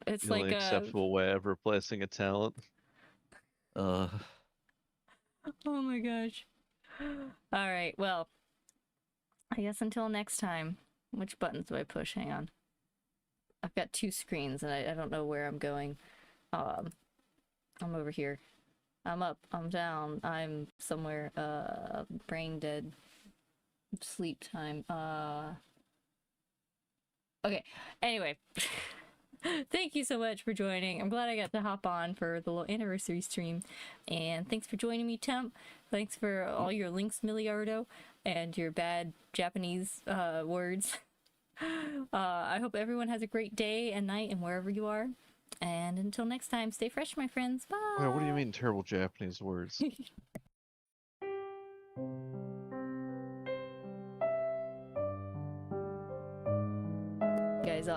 It's The like only acceptable way of replacing a talent. Uh, oh my gosh. All right, well, I guess until next time. Which buttons do I push? Hang on. I've got 2 screens and I don't know where I'm going. I'm over here. I'm up, I'm down, I'm somewhere, brain dead. Sleep time. Okay, anyway. Thank you so much for joining. I'm glad I got to hop on for the little anniversary stream. And thanks for joining me, Temp. Thanks for all your links, Milliardo, and your bad Japanese words. I hope everyone has a great day and night and wherever you are. And until next time, stay fresh, my friends. Bye! Wait, what do you mean terrible Japanese words? Guys,